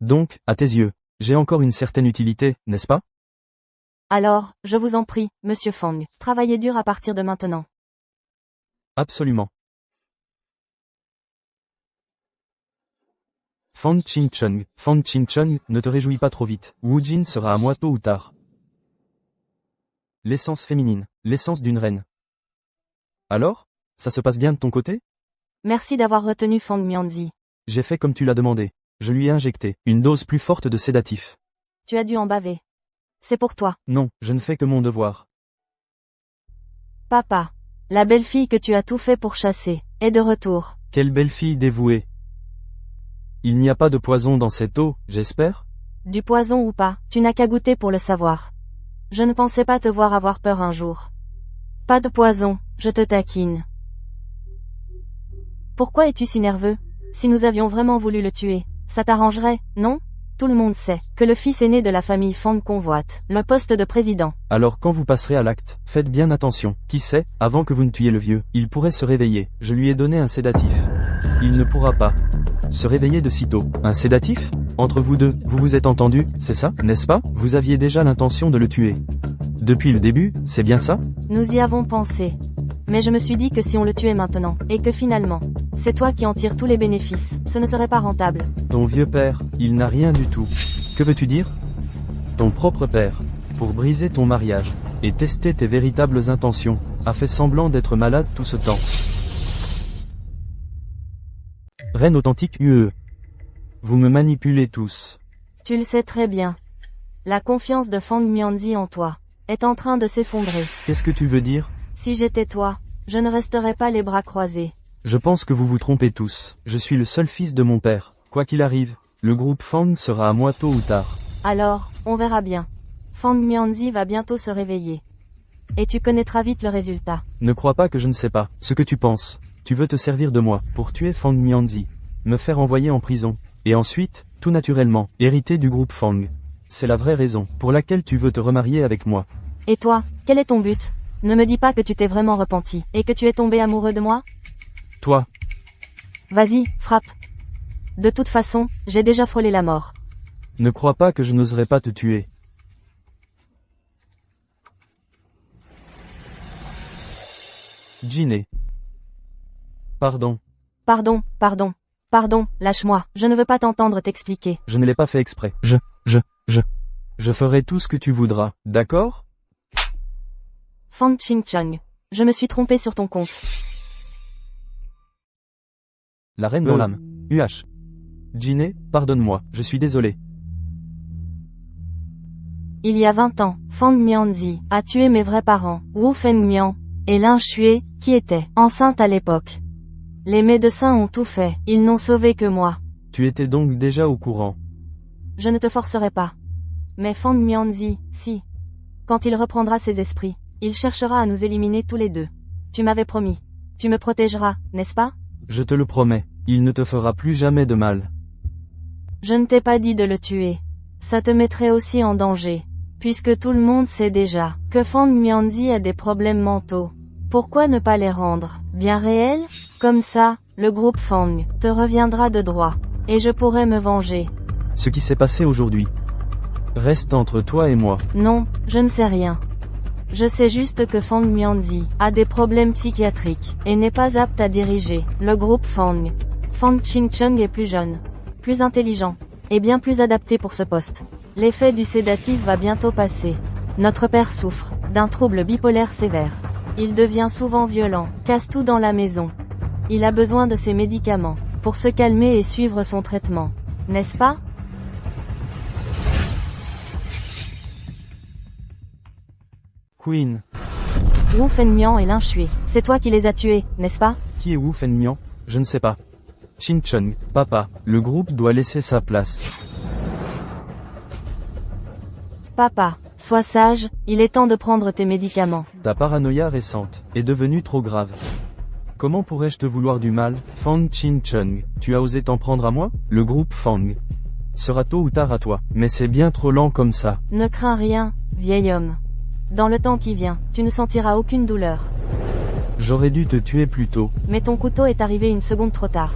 Speaker 1: Donc, à tes yeux, j'ai encore une certaine utilité, n'est-ce pas?
Speaker 2: Alors, je vous en prie, monsieur Fang, travaillez dur à partir de maintenant.
Speaker 1: Absolument. Fan Ching-chung, ne te réjouis pas trop vite. Wu Jin sera à moi tôt ou tard. L'essence féminine, l'essence d'une reine. Alors, ça se passe bien de ton côté?
Speaker 2: Merci d'avoir retenu Fang Mianzi.
Speaker 1: J'ai fait comme tu l'as demandé. Je lui ai injecté une dose plus forte de sédatif.
Speaker 2: Tu as dû en baver. C'est pour toi.
Speaker 1: Non, je ne fais que mon devoir.
Speaker 2: Papa, la belle fille que tu as tout fait pour chasser, est de retour.
Speaker 1: Quelle belle fille dévouée. Il n'y a pas de poison dans cette eau, j'espère?
Speaker 2: Du poison ou pas, tu n'as qu'à goûter pour le savoir. Je ne pensais pas te voir avoir peur un jour. Pas de poison, je te taquine. Pourquoi es-tu si nerveux? Si nous avions vraiment voulu le tuer, ça t'arrangerait, non? Tout le monde sait que le fils aîné de la famille Fang convoite le poste de président.
Speaker 1: Alors quand vous passerez à l'acte, faites bien attention. Qui sait, avant que vous ne tuiez le vieux, il pourrait se réveiller. Je lui ai donné un sédatif. Il ne pourra pas se réveiller de sitôt. Un sédatif? Entre vous deux, vous vous êtes entendus, c'est ça, n'est-ce pas? Vous aviez déjà l'intention de le tuer. Depuis le début, c'est bien ça?
Speaker 2: Nous y avons pensé. Mais je me suis dit que si on le tuait maintenant, et que finalement, c'est toi qui en tires tous les bénéfices, ce ne serait pas rentable.
Speaker 1: Ton vieux père, il n'a rien du tout. Que veux-tu dire? Ton propre père, pour briser ton mariage, et tester tes véritables intentions, a fait semblant d'être malade tout ce temps. Reine authentique UE. Vous me manipulez tous.
Speaker 2: Tu le sais très bien. La confiance de Fang Mianzi en toi est en train de s'effondrer.
Speaker 1: Qu'est-ce que tu veux dire?
Speaker 2: Si j'étais toi, je ne resterais pas les bras croisés.
Speaker 1: Je pense que vous vous trompez tous. Je suis le seul fils de mon père. Quoi qu'il arrive, le groupe Fang sera à moi tôt ou tard.
Speaker 2: Alors, on verra bien. Fang Mianzi va bientôt se réveiller. Et tu connaîtras vite le résultat.
Speaker 1: Ne crois pas que je ne sais pas ce que tu penses. Tu veux te servir de moi pour tuer Fang Mianzi, me faire envoyer en prison, et ensuite, tout naturellement, hériter du groupe Fang. C'est la vraie raison pour laquelle tu veux te remarier avec moi.
Speaker 2: Et toi, quel est ton but? Ne me dis pas que tu t'es vraiment repenti, et que tu es tombé amoureux de moi?
Speaker 1: Toi,
Speaker 2: Vas-y, frappe. De toute façon, j'ai déjà frôlé la mort.
Speaker 1: ne crois pas que je n'oserais pas te tuer. Jiné. Pardon,
Speaker 2: Pardon, lâche-moi, je ne veux pas t'entendre t'expliquer.
Speaker 1: je ne l'ai pas fait exprès. Je ferai tout ce que tu voudras, d'accord?
Speaker 2: Fang Ching-chung. Je me suis trompé sur ton compte.
Speaker 1: La reine dans l'âme. UH. Jiné, pardonne-moi, je suis désolé.
Speaker 2: Il y a 20 ans, Fang Mianzi a tué mes vrais parents, Wu Fengmian et Lin Xue, qui était enceinte à l'époque. Les médecins ont tout fait, ils n'ont sauvé que moi.
Speaker 1: Tu étais donc déjà au courant.
Speaker 2: Je ne te forcerai pas. Mais Fang Mianzi, si. Quand il reprendra ses esprits, il cherchera à nous éliminer tous les deux. Tu m'avais promis. Tu me protégeras, n'est-ce pas?
Speaker 1: Je te le promets, il ne te fera plus jamais de mal.
Speaker 2: Je ne t'ai pas dit de le tuer. Ça te mettrait aussi en danger. Puisque tout le monde sait déjà que Fang Mianzi a des problèmes mentaux. Pourquoi ne pas les rendre bien réels? Comme ça, le groupe Fang te reviendra de droit. Et je pourrai me venger.
Speaker 1: Ce qui s'est passé aujourd'hui reste entre toi et moi.
Speaker 2: Non, je ne sais rien. Je sais juste que Fang Mianzi a des problèmes psychiatriques et n'est pas apte à diriger le groupe Fang. Fang Ching-chung est plus jeune, plus intelligent et bien plus adapté pour ce poste. L'effet du sédatif va bientôt passer. Notre père souffre d'un trouble bipolaire sévère. Il devient souvent violent, casse tout dans la maison. Il a besoin de ses médicaments pour se calmer et suivre son traitement. N'est-ce pas?
Speaker 1: Queen.
Speaker 2: Wu Fengmian et Lin Shui. C'est toi qui les as tués, n'est-ce pas?
Speaker 1: Qui est Wu Fengmian? Je ne sais pas. Qin Cheng, papa, le groupe doit laisser sa place.
Speaker 2: Papa, sois sage, il est temps de prendre tes médicaments.
Speaker 1: Ta paranoïa récente est devenue trop grave. Comment pourrais-je te vouloir du mal, Fang Qin Cheng? Tu as osé t'en prendre à moi? Le groupe Fang sera tôt ou tard à toi, mais c'est bien trop lent comme ça.
Speaker 2: Ne crains rien, vieil homme. Dans le temps qui vient, tu ne sentiras aucune douleur.
Speaker 1: J'aurais dû te tuer plus tôt.
Speaker 2: Mais ton couteau est arrivé une seconde trop tard.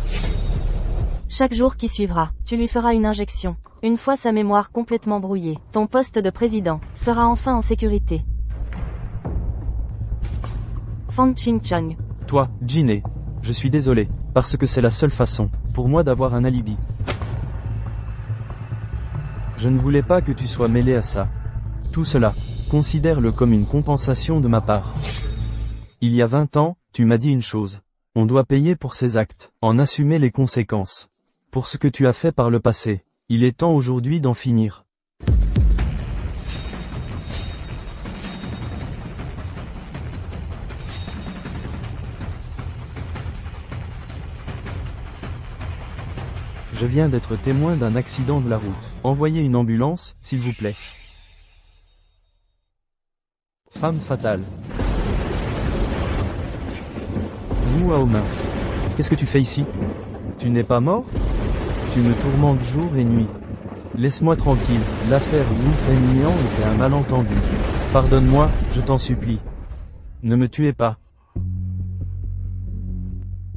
Speaker 2: Chaque jour qui suivra, tu lui feras une injection. Une fois sa mémoire complètement brouillée, ton poste de président sera enfin en sécurité. Fang Qin Cheng.
Speaker 1: Toi, Jiné, je suis désolé, parce que c'est la seule façon pour moi d'avoir un alibi. Je ne voulais pas que tu sois mêlé à ça. Tout cela, considère-le comme une compensation de ma part. Il y a 20 ans, tu m'as dit une chose. On doit payer pour ses actes, en assumer les conséquences. Pour ce que tu as fait par le passé, il est temps aujourd'hui d'en finir. Je viens d'être témoin d'un accident de la route. Envoyez une ambulance, s'il vous plaît. Femme fatale. Wu Haomin. Qu'est-ce que tu fais ici? Tu n'es pas mort? Tu me tourmentes jour et nuit. Laisse-moi tranquille, l'affaire Wu Fengmian était un malentendu. Pardonne-moi, je t'en supplie. Ne me tuez pas.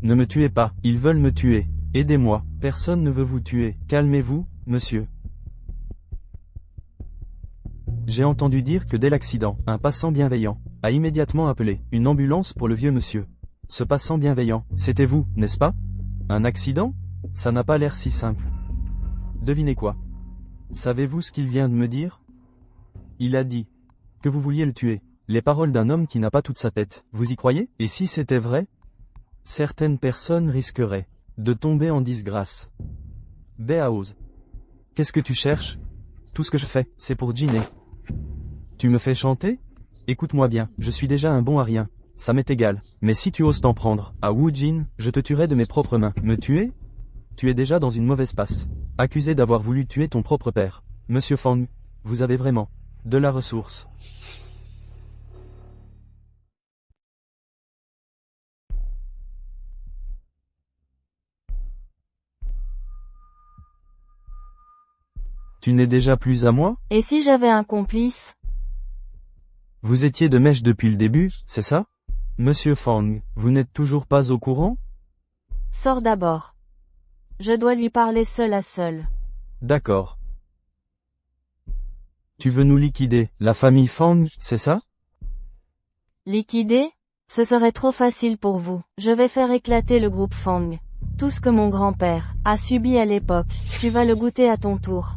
Speaker 1: Ne me tuez pas, ils veulent me tuer. Aidez-moi, personne ne veut vous tuer. Calmez-vous, monsieur. J'ai entendu dire que dès l'accident, un passant bienveillant a immédiatement appelé une ambulance pour le vieux monsieur. Ce passant bienveillant, c'était vous, n'est-ce pas? Un accident? Ça n'a pas l'air si simple. Devinez quoi? Savez-vous ce qu'il vient de me dire? Il a dit que vous vouliez le tuer. Les paroles d'un homme qui n'a pas toute sa tête. Vous y croyez? Et si c'était vrai? Certaines personnes risqueraient de tomber en disgrâce. Béaoz. Qu'est-ce que tu cherches? Tout ce que je fais, c'est pour Jiné. Tu me fais chanter? Écoute-moi bien, je suis déjà un bon à rien. Ça m'est égal. Mais si tu oses t'en prendre à Wu Jin, je te tuerai de mes propres mains. Me tuer? Tu es déjà dans une mauvaise passe. Accusé d'avoir voulu tuer ton propre père. Monsieur Fang, vous avez vraiment de la ressource. Tu n'es déjà plus à moi?
Speaker 2: Et si j'avais un complice?
Speaker 1: Vous étiez de mèche depuis le début, c'est ça? Monsieur Fang, vous n'êtes toujours pas au courant?
Speaker 2: Sors d'abord. Je dois lui parler seul à seul.
Speaker 1: D'accord. Tu veux nous liquider, la famille Fang, c'est ça?
Speaker 2: Liquider? Ce serait trop facile pour vous. Je vais faire éclater le groupe Fang. Tout ce que mon grand-père a subi à l'époque, tu vas le goûter à ton tour.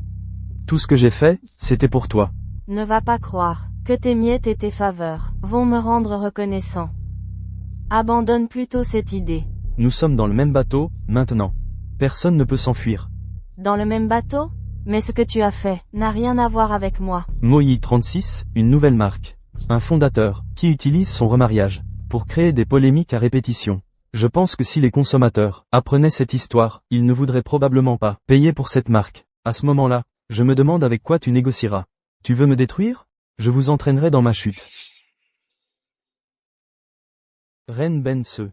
Speaker 1: Tout ce que j'ai fait, c'était pour toi.
Speaker 2: Ne va pas croire que tes miettes et tes faveurs vont me rendre reconnaissant. Abandonne plutôt cette idée.
Speaker 1: Nous sommes dans le même bateau, maintenant. Personne ne peut s'enfuir.
Speaker 2: Dans le même bateau? Mais ce que tu as fait n'a rien à voir avec moi.
Speaker 1: Moyi 36, une nouvelle marque. Un fondateur, qui utilise son remariage pour créer des polémiques à répétition. Je pense que si les consommateurs apprenaient cette histoire, ils ne voudraient probablement pas payer pour cette marque. À ce moment-là, je me demande avec quoi tu négocieras. Tu veux me détruire? Je vous entraînerai dans ma chute. Ren Ben-se.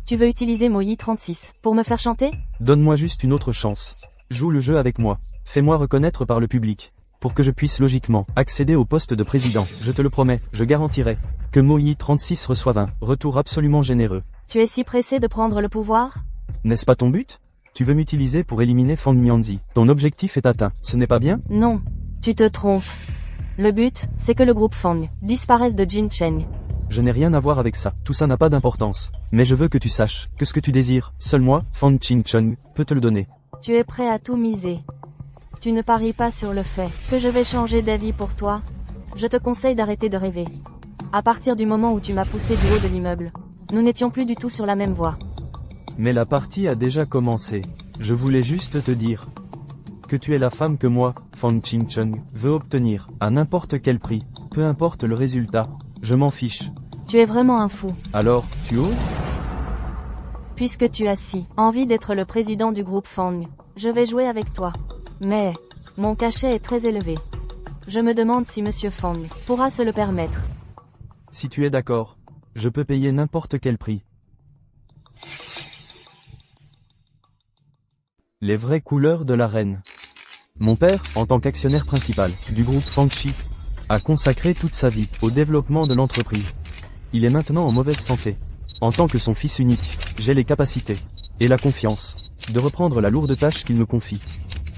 Speaker 2: Tu veux utiliser Moyi 36 pour me faire chanter?
Speaker 1: Donne-moi juste une autre chance. Joue le jeu avec moi. Fais-moi reconnaître par le public. Pour que je puisse logiquement accéder au poste de président. Je te le promets, je garantirai que Moyi 36 reçoive un retour absolument généreux.
Speaker 2: Tu es si pressé de prendre le pouvoir?
Speaker 1: N'est-ce pas ton but? Tu veux m'utiliser pour éliminer Fang Mianzi. Ton objectif est atteint, ce n'est pas bien?
Speaker 2: Non, tu te trompes. Le but, c'est que le groupe Fang disparaisse de Jin Cheng.
Speaker 1: Je n'ai rien à voir avec ça, tout ça n'a pas d'importance. Mais je veux que tu saches que ce que tu désires, seul moi, Fang Qin Cheng, peut te le donner.
Speaker 2: Tu es prêt à tout miser. Tu ne paries pas sur le fait que je vais changer d'avis pour toi. Je te conseille d'arrêter de rêver. À partir du moment où tu m'as poussé du haut de l'immeuble, nous n'étions plus du tout sur la même voie.
Speaker 1: Mais la partie a déjà commencé. Je voulais juste te dire que tu es la femme que moi, Fang Qin Cheng, veux obtenir, à n'importe quel prix, peu importe le résultat, je m'en fiche.
Speaker 2: Tu es vraiment un fou.
Speaker 1: Alors, tu oses?
Speaker 2: Puisque tu as si envie d'être le président du groupe Fang, je vais jouer avec toi. Mais, mon cachet est très élevé. Je me demande si Monsieur Fang pourra se le permettre.
Speaker 1: Si tu es d'accord, je peux payer n'importe quel prix. Les vraies couleurs de la reine. Mon père, en tant qu'actionnaire principal du groupe Fangxi, a consacré toute sa vie au développement de l'entreprise. Il est maintenant en mauvaise santé. En tant que son fils unique, j'ai les capacités et la confiance de reprendre la lourde tâche qu'il me confie.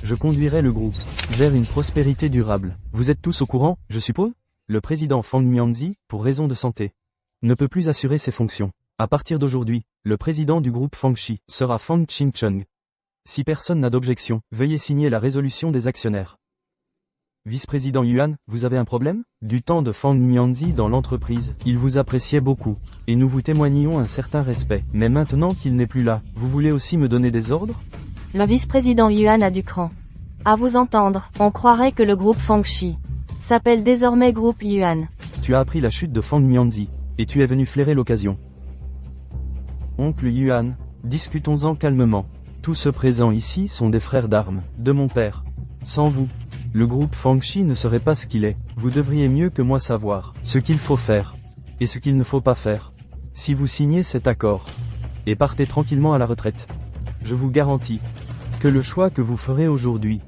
Speaker 1: Je conduirai le groupe vers une prospérité durable. Vous êtes tous au courant, je suppose? Le président Fang Mianzi, pour raison de santé, ne peut plus assurer ses fonctions. À partir d'aujourd'hui, le président du groupe Fangxi sera Fang Qingcheng. Si personne n'a d'objection, veuillez signer la résolution des actionnaires. Vice-président Yuan, vous avez un problème? Du temps de Fang Mianzi dans l'entreprise, il vous appréciait beaucoup, et nous vous témoignions un certain respect. Mais maintenant qu'il n'est plus là, vous voulez aussi me donner des ordres?
Speaker 2: Le vice-président Yuan a du cran. À vous entendre, on croirait que le groupe Fangxi s'appelle désormais groupe Yuan.
Speaker 1: Tu as appris la chute de Fang Mianzi, et tu es venu flairer l'occasion. Oncle Yuan, discutons-en calmement. Tous ceux présents ici sont des frères d'armes, de mon père. Sans vous, le groupe Fangxi ne serait pas ce qu'il est. Vous devriez mieux que moi savoir ce qu'il faut faire, et ce qu'il ne faut pas faire. Si vous signez cet accord, et partez tranquillement à la retraite, je vous garantis que le choix que vous ferez aujourd'hui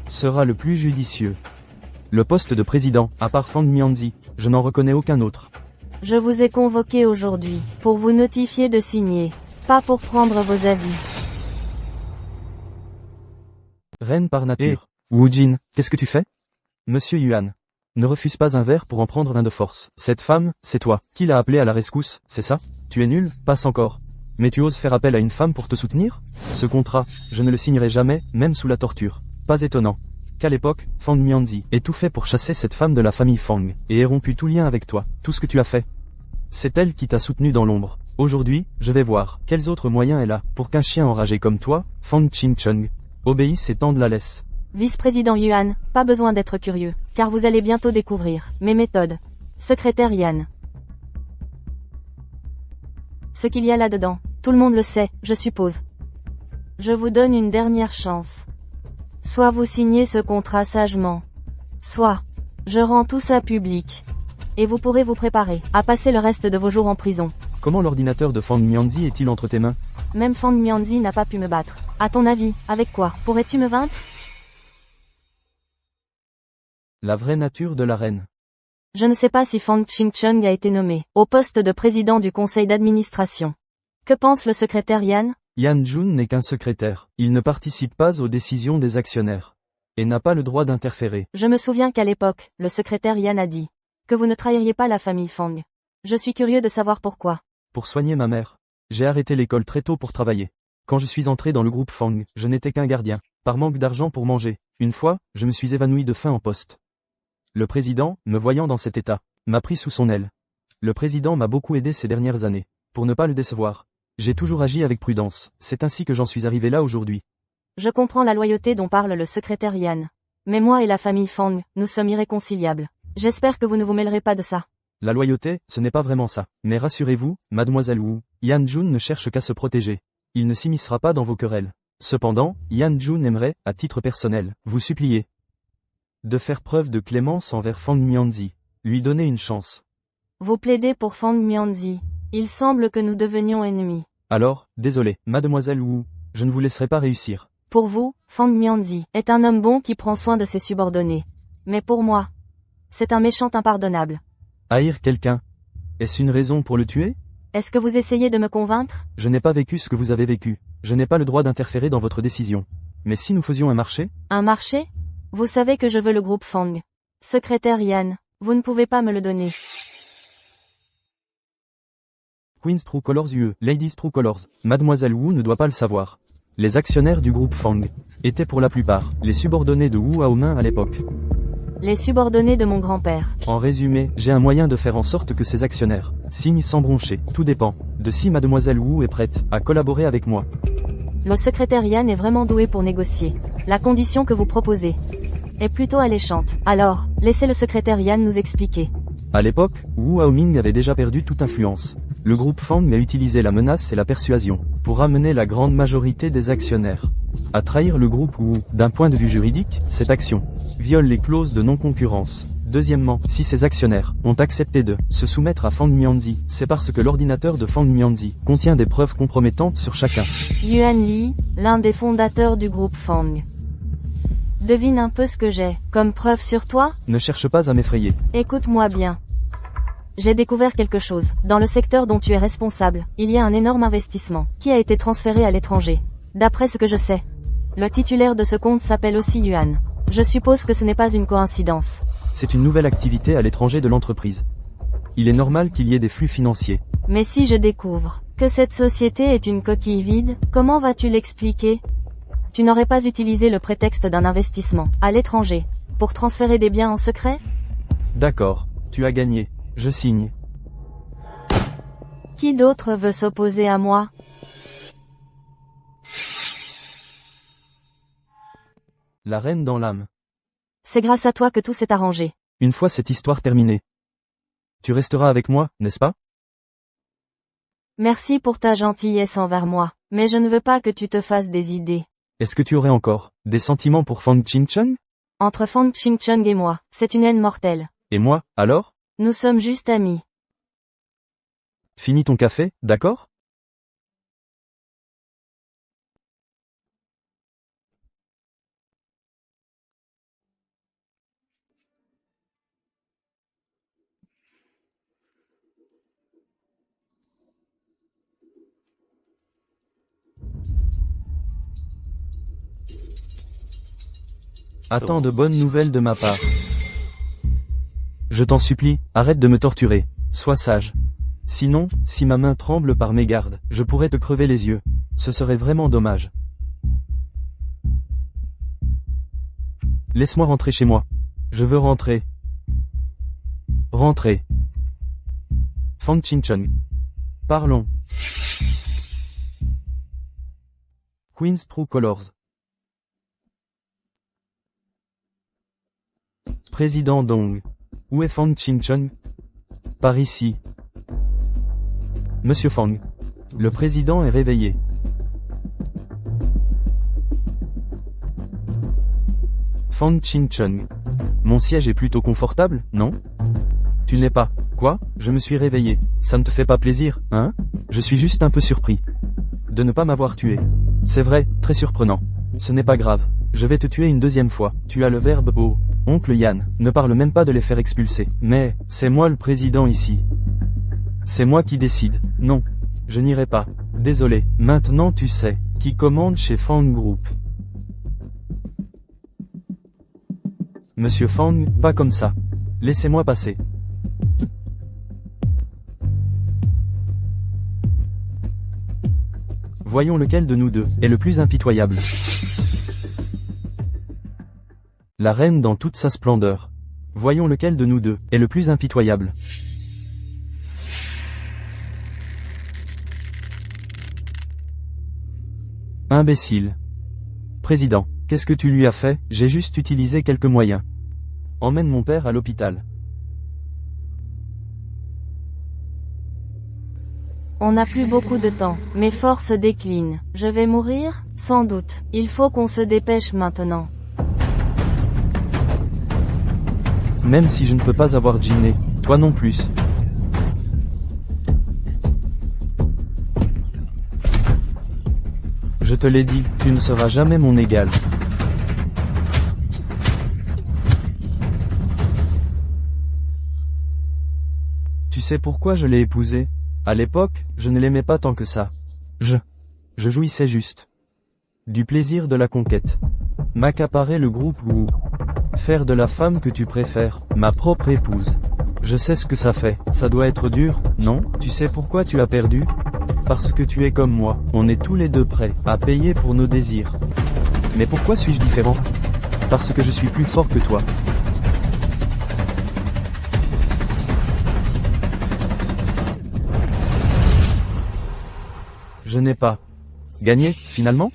Speaker 1: sera le plus judicieux. Le poste de président, à part Fang Mianzi, je n'en reconnais aucun autre.
Speaker 2: Je vous ai convoqué aujourd'hui pour vous notifier de signer, pas pour prendre vos avis.
Speaker 1: Reine par nature. Wu Jin, qu'est-ce que tu fais? Monsieur Yuan, ne refuse pas un verre pour en prendre un de force. Cette femme, c'est toi. Qui l'a appelée à la rescousse, c'est ça? Tu es nul? Passe encore. Mais tu oses faire appel à une femme pour te soutenir? Ce contrat, je ne le signerai jamais, même sous la torture. Pas étonnant qu'à l'époque, Fang Mianzi ait tout fait pour chasser cette femme de la famille Fang, et ait rompu tout lien avec toi. Tout ce que tu as fait, c'est elle qui t'a soutenu dans l'ombre. Aujourd'hui, je vais voir quels autres moyens elle a pour qu'un chien enragé comme toi, Fang Qingcheng, obéisse et tende la laisse.
Speaker 2: Vice-président Yuan, pas besoin d'être curieux, car vous allez bientôt découvrir mes méthodes. Secrétaire Yan. Ce qu'il y a là-dedans, tout le monde le sait, je suppose. Je vous donne une dernière chance. Soit vous signez ce contrat sagement, soit je rends tout ça public. Et vous pourrez vous préparer à passer le reste de vos jours en prison.
Speaker 1: Comment l'ordinateur de Fang Mianzi est-il entre tes mains?
Speaker 2: Même Fang Mianzi n'a pas pu me battre. À ton avis, avec quoi pourrais-tu me vaincre?
Speaker 1: La vraie nature de la reine.
Speaker 2: Je ne sais pas si Fang Qingcheng a été nommé au poste de président du conseil d'administration. Que pense le secrétaire Yan?
Speaker 1: Yan Jun n'est qu'un secrétaire. Il ne participe pas aux décisions des actionnaires. Et n'a pas le droit d'interférer.
Speaker 2: Je me souviens qu'à l'époque, le secrétaire Yan a dit que vous ne trahiriez pas la famille Fang. Je suis curieux de savoir pourquoi.
Speaker 1: Pour soigner ma mère. J'ai arrêté l'école très tôt pour travailler. Quand je suis entré dans le groupe Fang, je n'étais qu'un gardien. Par manque d'argent pour manger. Une fois, je me suis évanoui de faim en poste. Le président, me voyant dans cet état, m'a pris sous son aile. Le président m'a beaucoup aidé ces dernières années. Pour ne pas le décevoir, j'ai toujours agi avec prudence. C'est ainsi que j'en suis arrivé là aujourd'hui.
Speaker 2: Je comprends la loyauté dont parle le secrétaire Yan. Mais moi et la famille Fang, nous sommes irréconciliables. J'espère que vous ne vous mêlerez pas de ça.
Speaker 1: La loyauté, ce n'est pas vraiment ça. Mais rassurez-vous, mademoiselle Wu, Yan Jun ne cherche qu'à se protéger. Il ne s'immiscera pas dans vos querelles. Cependant, Yan Jun aimerait, à titre personnel, vous supplier de faire preuve de clémence envers Fang Mianzi. Lui donner une chance.
Speaker 2: Vous plaidez pour Fang Mianzi. Il semble que nous devenions ennemis.
Speaker 1: Alors, désolé, mademoiselle Wu, je ne vous laisserai pas réussir.
Speaker 2: Pour vous, Fang Mianzi est un homme bon qui prend soin de ses subordonnés. Mais pour moi, c'est un méchant impardonnable.
Speaker 1: Haïr quelqu'un, est-ce une raison pour le tuer?
Speaker 2: Est-ce que vous essayez de me convaincre?
Speaker 1: Je n'ai pas vécu ce que vous avez vécu. Je n'ai pas le droit d'interférer dans votre décision. Mais si nous faisions un marché?
Speaker 2: Un marché? Vous savez que je veux le groupe Fang. Secrétaire Yan, vous ne pouvez pas me le donner.
Speaker 1: Queen's True Colors UE, Ladies True Colors. Mademoiselle Wu ne doit pas le savoir. Les actionnaires du groupe Fang étaient pour la plupart les subordonnés de Wu Haomin à l'époque.
Speaker 2: Les subordonnés de mon grand-père.
Speaker 1: En résumé, j'ai un moyen de faire en sorte que ces actionnaires signent sans broncher. Tout dépend de si mademoiselle Wu est prête à collaborer avec moi.
Speaker 2: Le secrétaire Yan est vraiment doué pour négocier. La condition que vous proposez est plutôt alléchante. Alors, laissez le secrétaire Yan nous expliquer.
Speaker 1: À l'époque, Wu Haoming avait déjà perdu toute influence. Le groupe Fang a utilisé la menace et la persuasion pour amener la grande majorité des actionnaires à trahir le groupe Wu. D'un point de vue juridique, cette action viole les clauses de non-concurrence. Deuxièmement, si ces actionnaires ont accepté de se soumettre à Fang Mianzi, c'est parce que l'ordinateur de Fang Mianzi contient des preuves compromettantes sur chacun.
Speaker 2: Yuan Li, l'un des fondateurs du groupe Fang. Devine un peu ce que j'ai comme preuve sur toi?
Speaker 1: Ne cherche pas à m'effrayer.
Speaker 2: Écoute-moi bien. J'ai découvert quelque chose. Dans le secteur dont tu es responsable, il y a un énorme investissement qui a été transféré à l'étranger. D'après ce que je sais, le titulaire de ce compte s'appelle aussi Yuan. Je suppose que ce n'est pas une coïncidence.
Speaker 1: C'est une nouvelle activité à l'étranger de l'entreprise. Il est normal qu'il y ait des flux financiers.
Speaker 2: Mais si je découvre que cette société est une coquille vide, comment vas-tu l'expliquer? Tu n'aurais pas utilisé le prétexte d'un investissement à l'étranger pour transférer des biens en secret?
Speaker 1: D'accord, tu as gagné. Je signe.
Speaker 2: Qui d'autre veut s'opposer à moi?
Speaker 1: La reine dans l'âme.
Speaker 2: C'est grâce à toi que tout s'est arrangé.
Speaker 1: Une fois cette histoire terminée, tu resteras avec moi, n'est-ce pas?
Speaker 2: Merci pour ta gentillesse envers moi, mais je ne veux pas que tu te fasses des idées.
Speaker 1: Est-ce que tu aurais encore des sentiments pour Fang Qingcheng?
Speaker 2: Entre Fang Qingcheng et moi, c'est une haine mortelle.
Speaker 1: Et moi, alors?
Speaker 2: Nous sommes juste amis.
Speaker 1: Finis ton café, d'accord? Attends de bonnes nouvelles de ma part. Je t'en supplie, arrête de me torturer. Sois sage. Sinon, si ma main tremble par mégarde, je pourrais te crever les yeux. Ce serait vraiment dommage. Laisse-moi rentrer chez moi. Je veux rentrer. Rentrer. Fang Qingcheng. Parlons. Queen's True Colors. Président Dong. Où est Fang Qingcheng? Par ici. Monsieur Fang. Le président est réveillé. Fang Qingcheng. Mon siège est plutôt confortable, non? Tu n'es pas. Quoi? Je me suis réveillé. Ça ne te fait pas plaisir, hein? Je suis juste un peu surpris de ne pas m'avoir tué. C'est vrai, très surprenant. Ce n'est pas grave. Je vais te tuer une deuxième fois. Tu as le verbe oh. Oncle Yann, ne parle même pas de les faire expulser. Mais, c'est moi le président ici. C'est moi qui décide. Non. Je n'irai pas. Désolé. Maintenant tu sais qui commande chez Fang Group. Monsieur Fang, pas comme ça. Laissez-moi passer. Voyons lequel de nous deux est le plus impitoyable. La reine dans toute sa splendeur. Voyons lequel de nous deux est le plus impitoyable. Imbécile. Président, qu'est-ce que tu lui as fait? J'ai juste utilisé quelques moyens. Emmène mon père à l'hôpital.
Speaker 2: On n'a plus beaucoup de temps. Mes forces déclinent. Je vais mourir? Sans doute. Il faut qu'on se dépêche maintenant.
Speaker 1: Même si je ne peux pas avoir Jinné, toi non plus. Je te l'ai dit, tu ne seras jamais mon égal. Tu sais pourquoi je l'ai épousée? À l'époque, je ne l'aimais pas tant que ça. Je jouissais juste du plaisir de la conquête. M'accaparer le groupe Wu. Faire de la femme que tu préfères, ma propre épouse. Je sais ce que ça fait, ça doit être dur, non? Tu sais pourquoi tu as perdu? Parce que tu es comme moi, on est tous les deux prêts à payer pour nos désirs. Mais pourquoi suis-je différent? Parce que je suis plus fort que toi. Je n'ai pas gagné, finalement?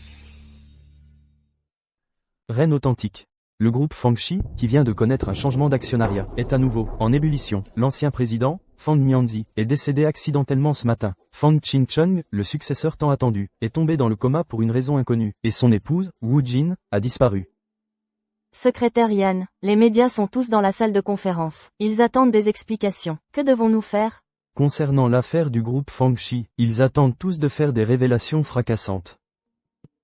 Speaker 1: Reine authentique. Le groupe Fangxi, qui vient de connaître un changement d'actionnariat, est à nouveau en ébullition. L'ancien président, Fang Mianzi, est décédé accidentellement ce matin. Fang Qingcheng, le successeur tant attendu, est tombé dans le coma pour une raison inconnue, et son épouse, Wu Jin, a disparu.
Speaker 2: Secrétaire Yan, les médias sont tous dans la salle de conférence. Ils attendent des explications. Que devons-nous faire?
Speaker 1: Concernant l'affaire du groupe Fangxi, ils attendent tous de faire des révélations fracassantes.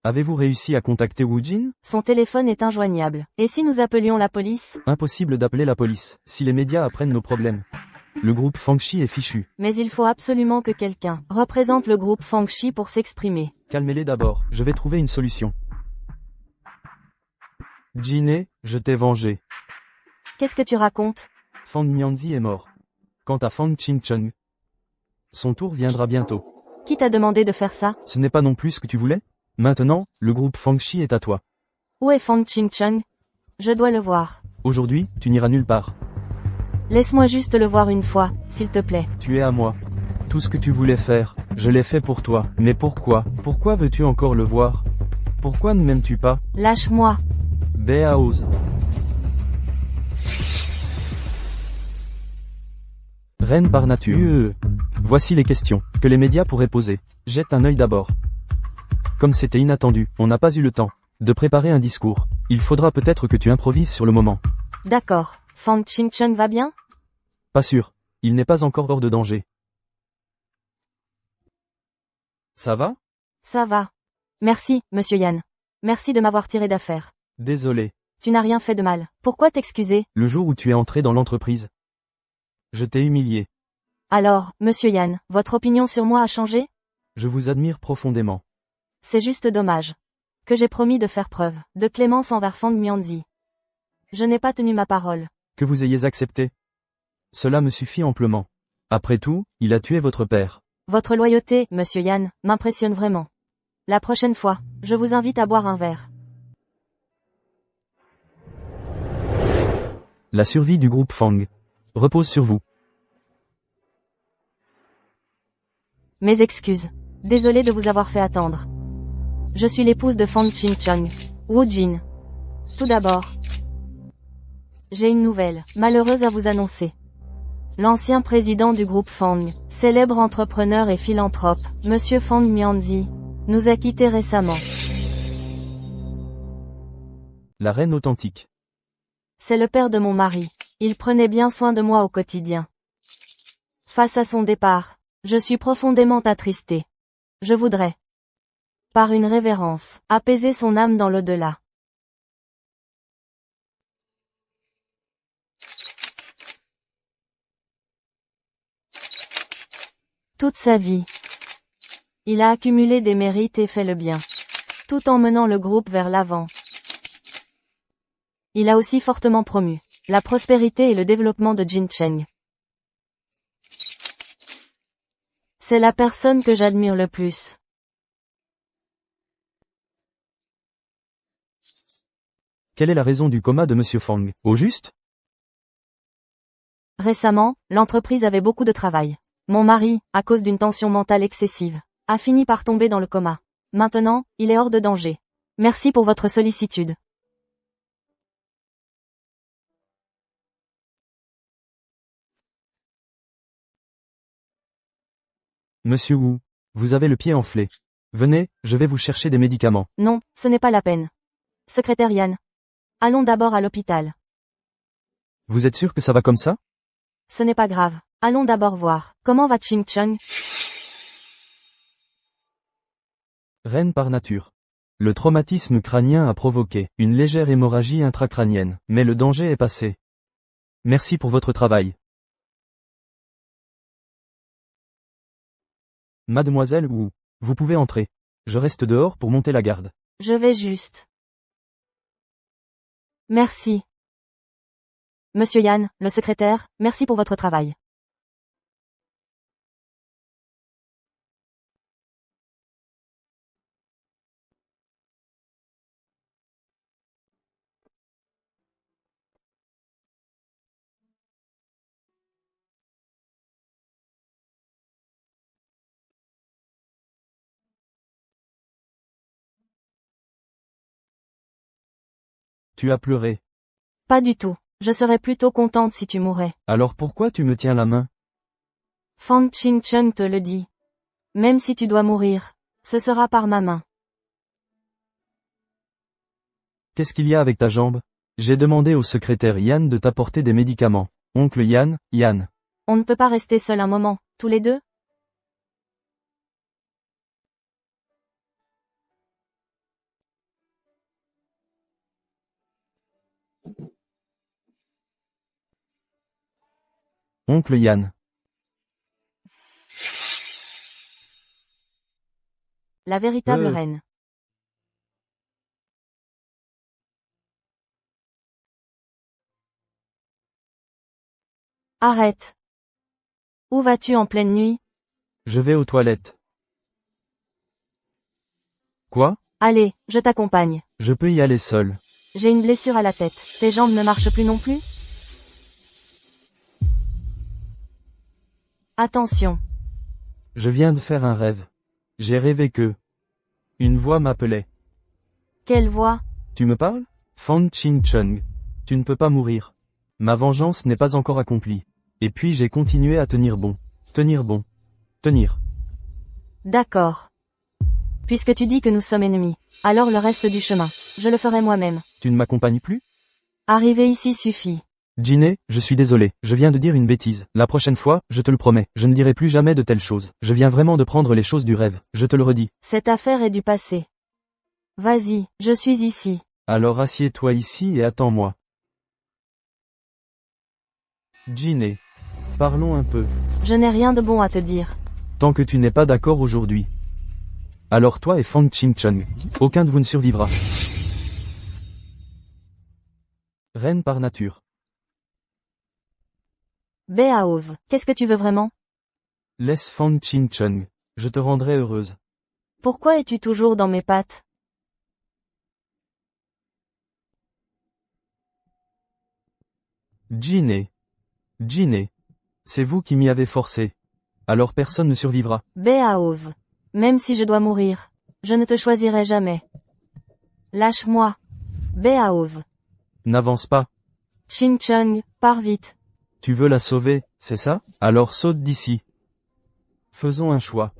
Speaker 1: Avez-vous réussi à contacter Wu Jin?
Speaker 2: Son téléphone est injoignable. Et si nous appelions la police?
Speaker 1: Impossible d'appeler la police, si les médias apprennent nos problèmes. Le groupe Fangxi est fichu.
Speaker 2: Mais il faut absolument que quelqu'un représente le groupe Fangxi pour s'exprimer.
Speaker 1: Calmez-les d'abord, je vais trouver une solution. Jiné, je t'ai vengé.
Speaker 2: Qu'est-ce que tu racontes?
Speaker 1: Fang Mianzi est mort. Quant à Fang Qingcheng, son tour viendra bientôt.
Speaker 2: Qui t'a demandé de faire ça?
Speaker 1: Ce n'est pas non plus ce que tu voulais? Maintenant, le groupe Fangxi est à toi.
Speaker 2: Où est Fang Qingcheng? Je dois le voir.
Speaker 1: Aujourd'hui, tu n'iras nulle part.
Speaker 2: Laisse-moi juste le voir une fois, s'il te plaît.
Speaker 1: Tu es à moi. Tout ce que tu voulais faire, je l'ai fait pour toi. Mais pourquoi? Pourquoi veux-tu encore le voir? Pourquoi ne m'aimes-tu pas?
Speaker 2: Lâche-moi.
Speaker 1: Béaose. Reine par nature. Voici les questions que les médias pourraient poser. Jette un œil d'abord. Comme c'était inattendu, on n'a pas eu le temps de préparer un discours. Il faudra peut-être que tu improvises sur le moment.
Speaker 2: D'accord. Fang Qingcheng va bien?
Speaker 1: Pas sûr. Il n'est pas encore hors de danger. Ça va?
Speaker 2: Ça va. Merci, monsieur Yan. Merci de m'avoir tiré d'affaire.
Speaker 1: Désolé.
Speaker 2: Tu n'as rien fait de mal. Pourquoi t'excuser?
Speaker 1: Le jour où tu es entré dans l'entreprise, je t'ai humilié.
Speaker 2: Alors, monsieur Yan, votre opinion sur moi a changé?
Speaker 1: Je vous admire profondément.
Speaker 2: C'est juste dommage. Que j'ai promis de faire preuve de clémence envers Fang Mianzi. Je n'ai pas tenu ma parole.
Speaker 1: Que vous ayez accepté. Cela me suffit amplement. Après tout, il a tué votre père.
Speaker 2: Votre loyauté, monsieur Yan, m'impressionne vraiment. La prochaine fois, je vous invite à boire un verre.
Speaker 1: La survie du groupe Fang repose sur vous.
Speaker 2: Mes excuses. Désolé de vous avoir fait attendre. Je suis l'épouse de Fang Qingcheng, Wu Jin. Tout d'abord, j'ai une nouvelle malheureuse à vous annoncer. L'ancien président du groupe Fang, célèbre entrepreneur et philanthrope, monsieur Fang Mianzi, nous a quittés récemment.
Speaker 1: La reine authentique.
Speaker 2: C'est le père de mon mari. Il prenait bien soin de moi au quotidien. Face à son départ, je suis profondément attristée. Je voudrais, par une révérence, apaiser son âme dans l'au-delà. Toute sa vie, il a accumulé des mérites et fait le bien, tout en menant le groupe vers l'avant. Il a aussi fortement promu la prospérité et le développement de Jincheng. C'est la personne que j'admire le plus.
Speaker 1: Quelle est la raison du coma de monsieur Fang? Au juste?
Speaker 2: Récemment, l'entreprise avait beaucoup de travail. Mon mari, à cause d'une tension mentale excessive, a fini par tomber dans le coma. Maintenant, il est hors de danger. Merci pour votre sollicitude.
Speaker 1: Monsieur Wu, vous avez le pied enflé. Venez, je vais vous chercher des médicaments.
Speaker 2: Non, ce n'est pas la peine. Secrétaire Yan. Allons d'abord à l'hôpital.
Speaker 1: Vous êtes sûr que ça va comme ça?
Speaker 2: Ce n'est pas grave. Allons d'abord voir. Comment va Qingcheng?
Speaker 1: Reine par nature. Le traumatisme crânien a provoqué une légère hémorragie intracrânienne, mais le danger est passé. Merci pour votre travail. Mademoiselle Wu, vous pouvez entrer. Je reste dehors pour monter la garde.
Speaker 2: Je vais juste. Merci. Monsieur Yan, le secrétaire, merci pour votre travail.
Speaker 1: Tu as pleuré.
Speaker 2: Pas du tout. Je serais plutôt contente si tu mourais.
Speaker 1: Alors pourquoi tu me tiens la main?
Speaker 2: Fang Qingcheng te le dit. Même si tu dois mourir, ce sera par ma main.
Speaker 1: Qu'est-ce qu'il y a avec ta jambe? J'ai demandé au secrétaire Yann de t'apporter des médicaments. Oncle Yann, Yann.
Speaker 2: On ne peut pas rester seul un moment, tous les deux?
Speaker 1: Oncle Yann.
Speaker 2: La véritable reine. Arrête. Où vas-tu en pleine nuit?
Speaker 1: Je vais aux toilettes. Quoi?
Speaker 2: Allez, je t'accompagne.
Speaker 1: Je peux y aller seul.
Speaker 2: J'ai une blessure à la tête. Tes jambes ne marchent plus non plus? Attention.
Speaker 1: Je viens de faire un rêve. J'ai rêvé que une voix m'appelait.
Speaker 2: Quelle voix?
Speaker 1: Tu me parles? Fang Qingcheng. Tu ne peux pas mourir. Ma vengeance n'est pas encore accomplie. Et puis j'ai continué à tenir bon. Tenir bon. Tenir.
Speaker 2: D'accord. Puisque tu dis que nous sommes ennemis, alors le reste du chemin, je le ferai moi-même.
Speaker 1: Tu ne m'accompagnes plus?
Speaker 2: Arriver ici suffit.
Speaker 1: Ginny, je suis désolé, je viens de dire une bêtise. La prochaine fois, je te le promets, je ne dirai plus jamais de telles choses. Je viens vraiment de prendre les choses du rêve, je te le redis.
Speaker 2: Cette affaire est du passé. Vas-y, je suis ici.
Speaker 1: Alors assieds-toi ici et attends-moi. Ginny. Parlons un peu.
Speaker 2: Je n'ai rien de bon à te dire.
Speaker 1: Tant que tu n'es pas d'accord aujourd'hui. Alors toi et Fang Qingcheng, aucun de vous ne survivra. Reine par nature.
Speaker 2: Béaoz, qu'est-ce que tu veux vraiment?
Speaker 1: Laisse Fang Qingcheng, je te rendrai heureuse.
Speaker 2: Pourquoi es-tu toujours dans mes pattes?
Speaker 1: Ginny. Ginny. C'est vous qui m'y avez forcé. Alors personne ne survivra.
Speaker 2: Béaoz. Même si je dois mourir, je ne te choisirai jamais. Lâche-moi. Béaoz.
Speaker 1: N'avance pas.
Speaker 2: Qingcheng, pars vite.
Speaker 1: Tu veux la sauver, c'est ça? Alors saute d'ici. Faisons un choix.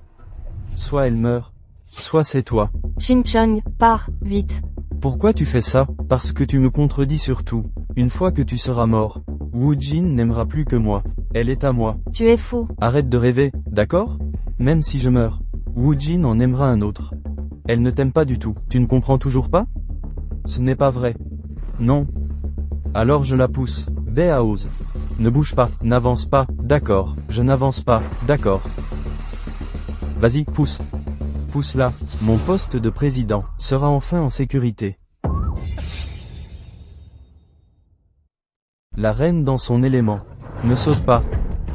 Speaker 1: Soit elle meurt, soit c'est toi.
Speaker 2: Qingcheng, pars, vite.
Speaker 1: Pourquoi tu fais ça? Parce que tu me contredis surtout. Une fois que tu seras mort, Wu Jin n'aimera plus que moi. Elle est à moi.
Speaker 2: Tu es fou.
Speaker 1: Arrête de rêver, d'accord? Même si je meurs, Wu Jin en aimera un autre. Elle ne t'aime pas du tout. Tu ne comprends toujours pas? Ce n'est pas vrai. Non. Alors je la pousse. Béaoz. Ne bouge pas, n'avance pas, d'accord. Je n'avance pas, d'accord. Vas-y, pousse. Pousse là. Mon poste de président sera enfin en sécurité. La reine dans son élément. Ne saute pas.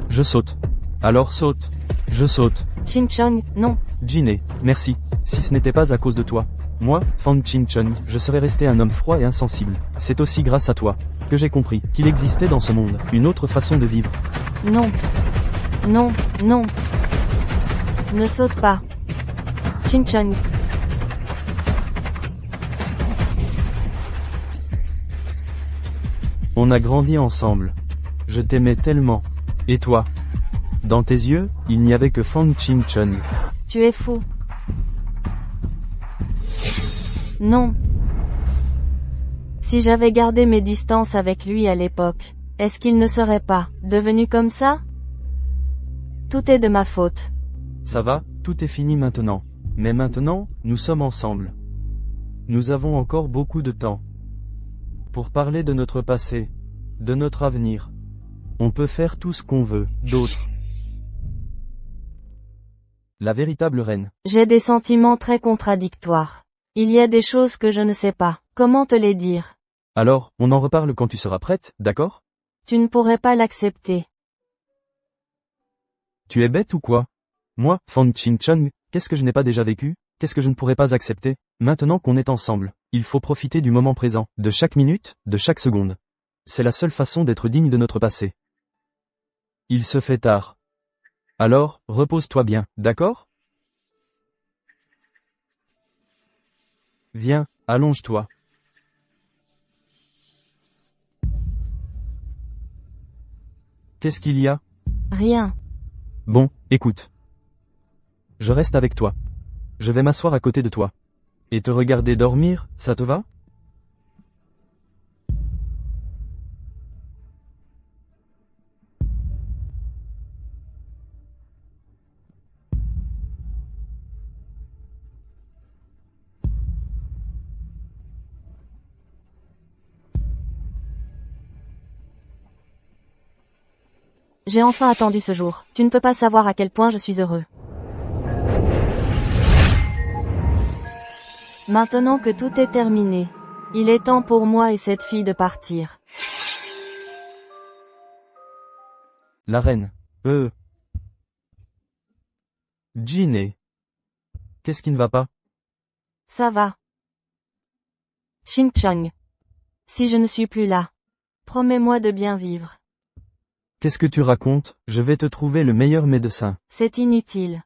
Speaker 1: Je saute. Alors saute. Je saute.
Speaker 2: Qingcheng, non.
Speaker 1: Ginny, merci. Si ce n'était pas à cause de toi, moi, Fang Qingcheng, je serais resté un homme froid et insensible. C'est aussi grâce à toi que j'ai compris qu'il existait dans ce monde une autre façon de vivre.
Speaker 2: Non. Non, non. Ne saute pas. Qingcheng.
Speaker 1: On a grandi ensemble. Je t'aimais tellement. Et toi? Dans tes yeux, il n'y avait que Fang Qingcheng.
Speaker 2: Tu es fou. Non. Si j'avais gardé mes distances avec lui à l'époque, est-ce qu'il ne serait pas devenu comme ça? Tout est de ma faute.
Speaker 1: Ça va, tout est fini maintenant. Mais maintenant, nous sommes ensemble. Nous avons encore beaucoup de temps. Pour parler de notre passé, de notre avenir. On peut faire tout ce qu'on veut, d'autres. La véritable reine.
Speaker 2: J'ai des sentiments très contradictoires. Il y a des choses que je ne sais pas. Comment te les dire?
Speaker 1: Alors, on en reparle quand tu seras prête, d'accord?
Speaker 2: Tu ne pourrais pas l'accepter.
Speaker 1: Tu es bête ou quoi? Moi, Fang Qingcheng, qu'est-ce que je n'ai pas déjà vécu? Qu'est-ce que je ne pourrais pas accepter? Maintenant qu'on est ensemble, il faut profiter du moment présent, de chaque minute, de chaque seconde. C'est la seule façon d'être digne de notre passé. Il se fait tard. Alors, repose-toi bien, d'accord? Viens, allonge-toi. Qu'est-ce qu'il y a?
Speaker 2: Rien.
Speaker 1: Bon, écoute. Je reste avec toi. Je vais m'asseoir à côté de toi. Et te regarder dormir, ça te va?
Speaker 2: J'ai enfin attendu ce jour. Tu ne peux pas savoir à quel point je suis heureux. Maintenant que tout est terminé, il est temps pour moi et cette fille de partir.
Speaker 1: La reine. Ginny. Qu'est-ce qui ne va pas?
Speaker 2: Ça va. Ching-chong. Si je ne suis plus là, promets-moi de bien vivre.
Speaker 1: Qu'est-ce que tu racontes? Je vais te trouver le meilleur médecin.
Speaker 2: C'est inutile.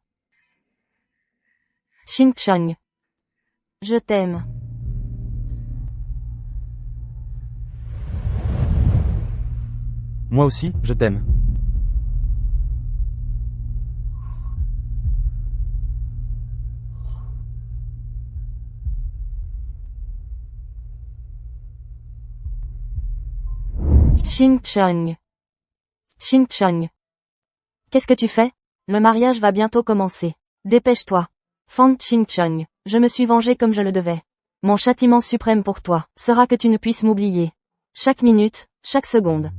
Speaker 2: Ching-chong. Je t'aime.
Speaker 1: Moi aussi, je t'aime.
Speaker 2: Ching-chong. Ching-chong. Qu'est-ce que tu fais? Le mariage va bientôt commencer. Dépêche-toi. Fang Ching-chong. Je me suis vengé comme je le devais. Mon châtiment suprême pour toi sera que tu ne puisses m'oublier. Chaque minute, chaque seconde.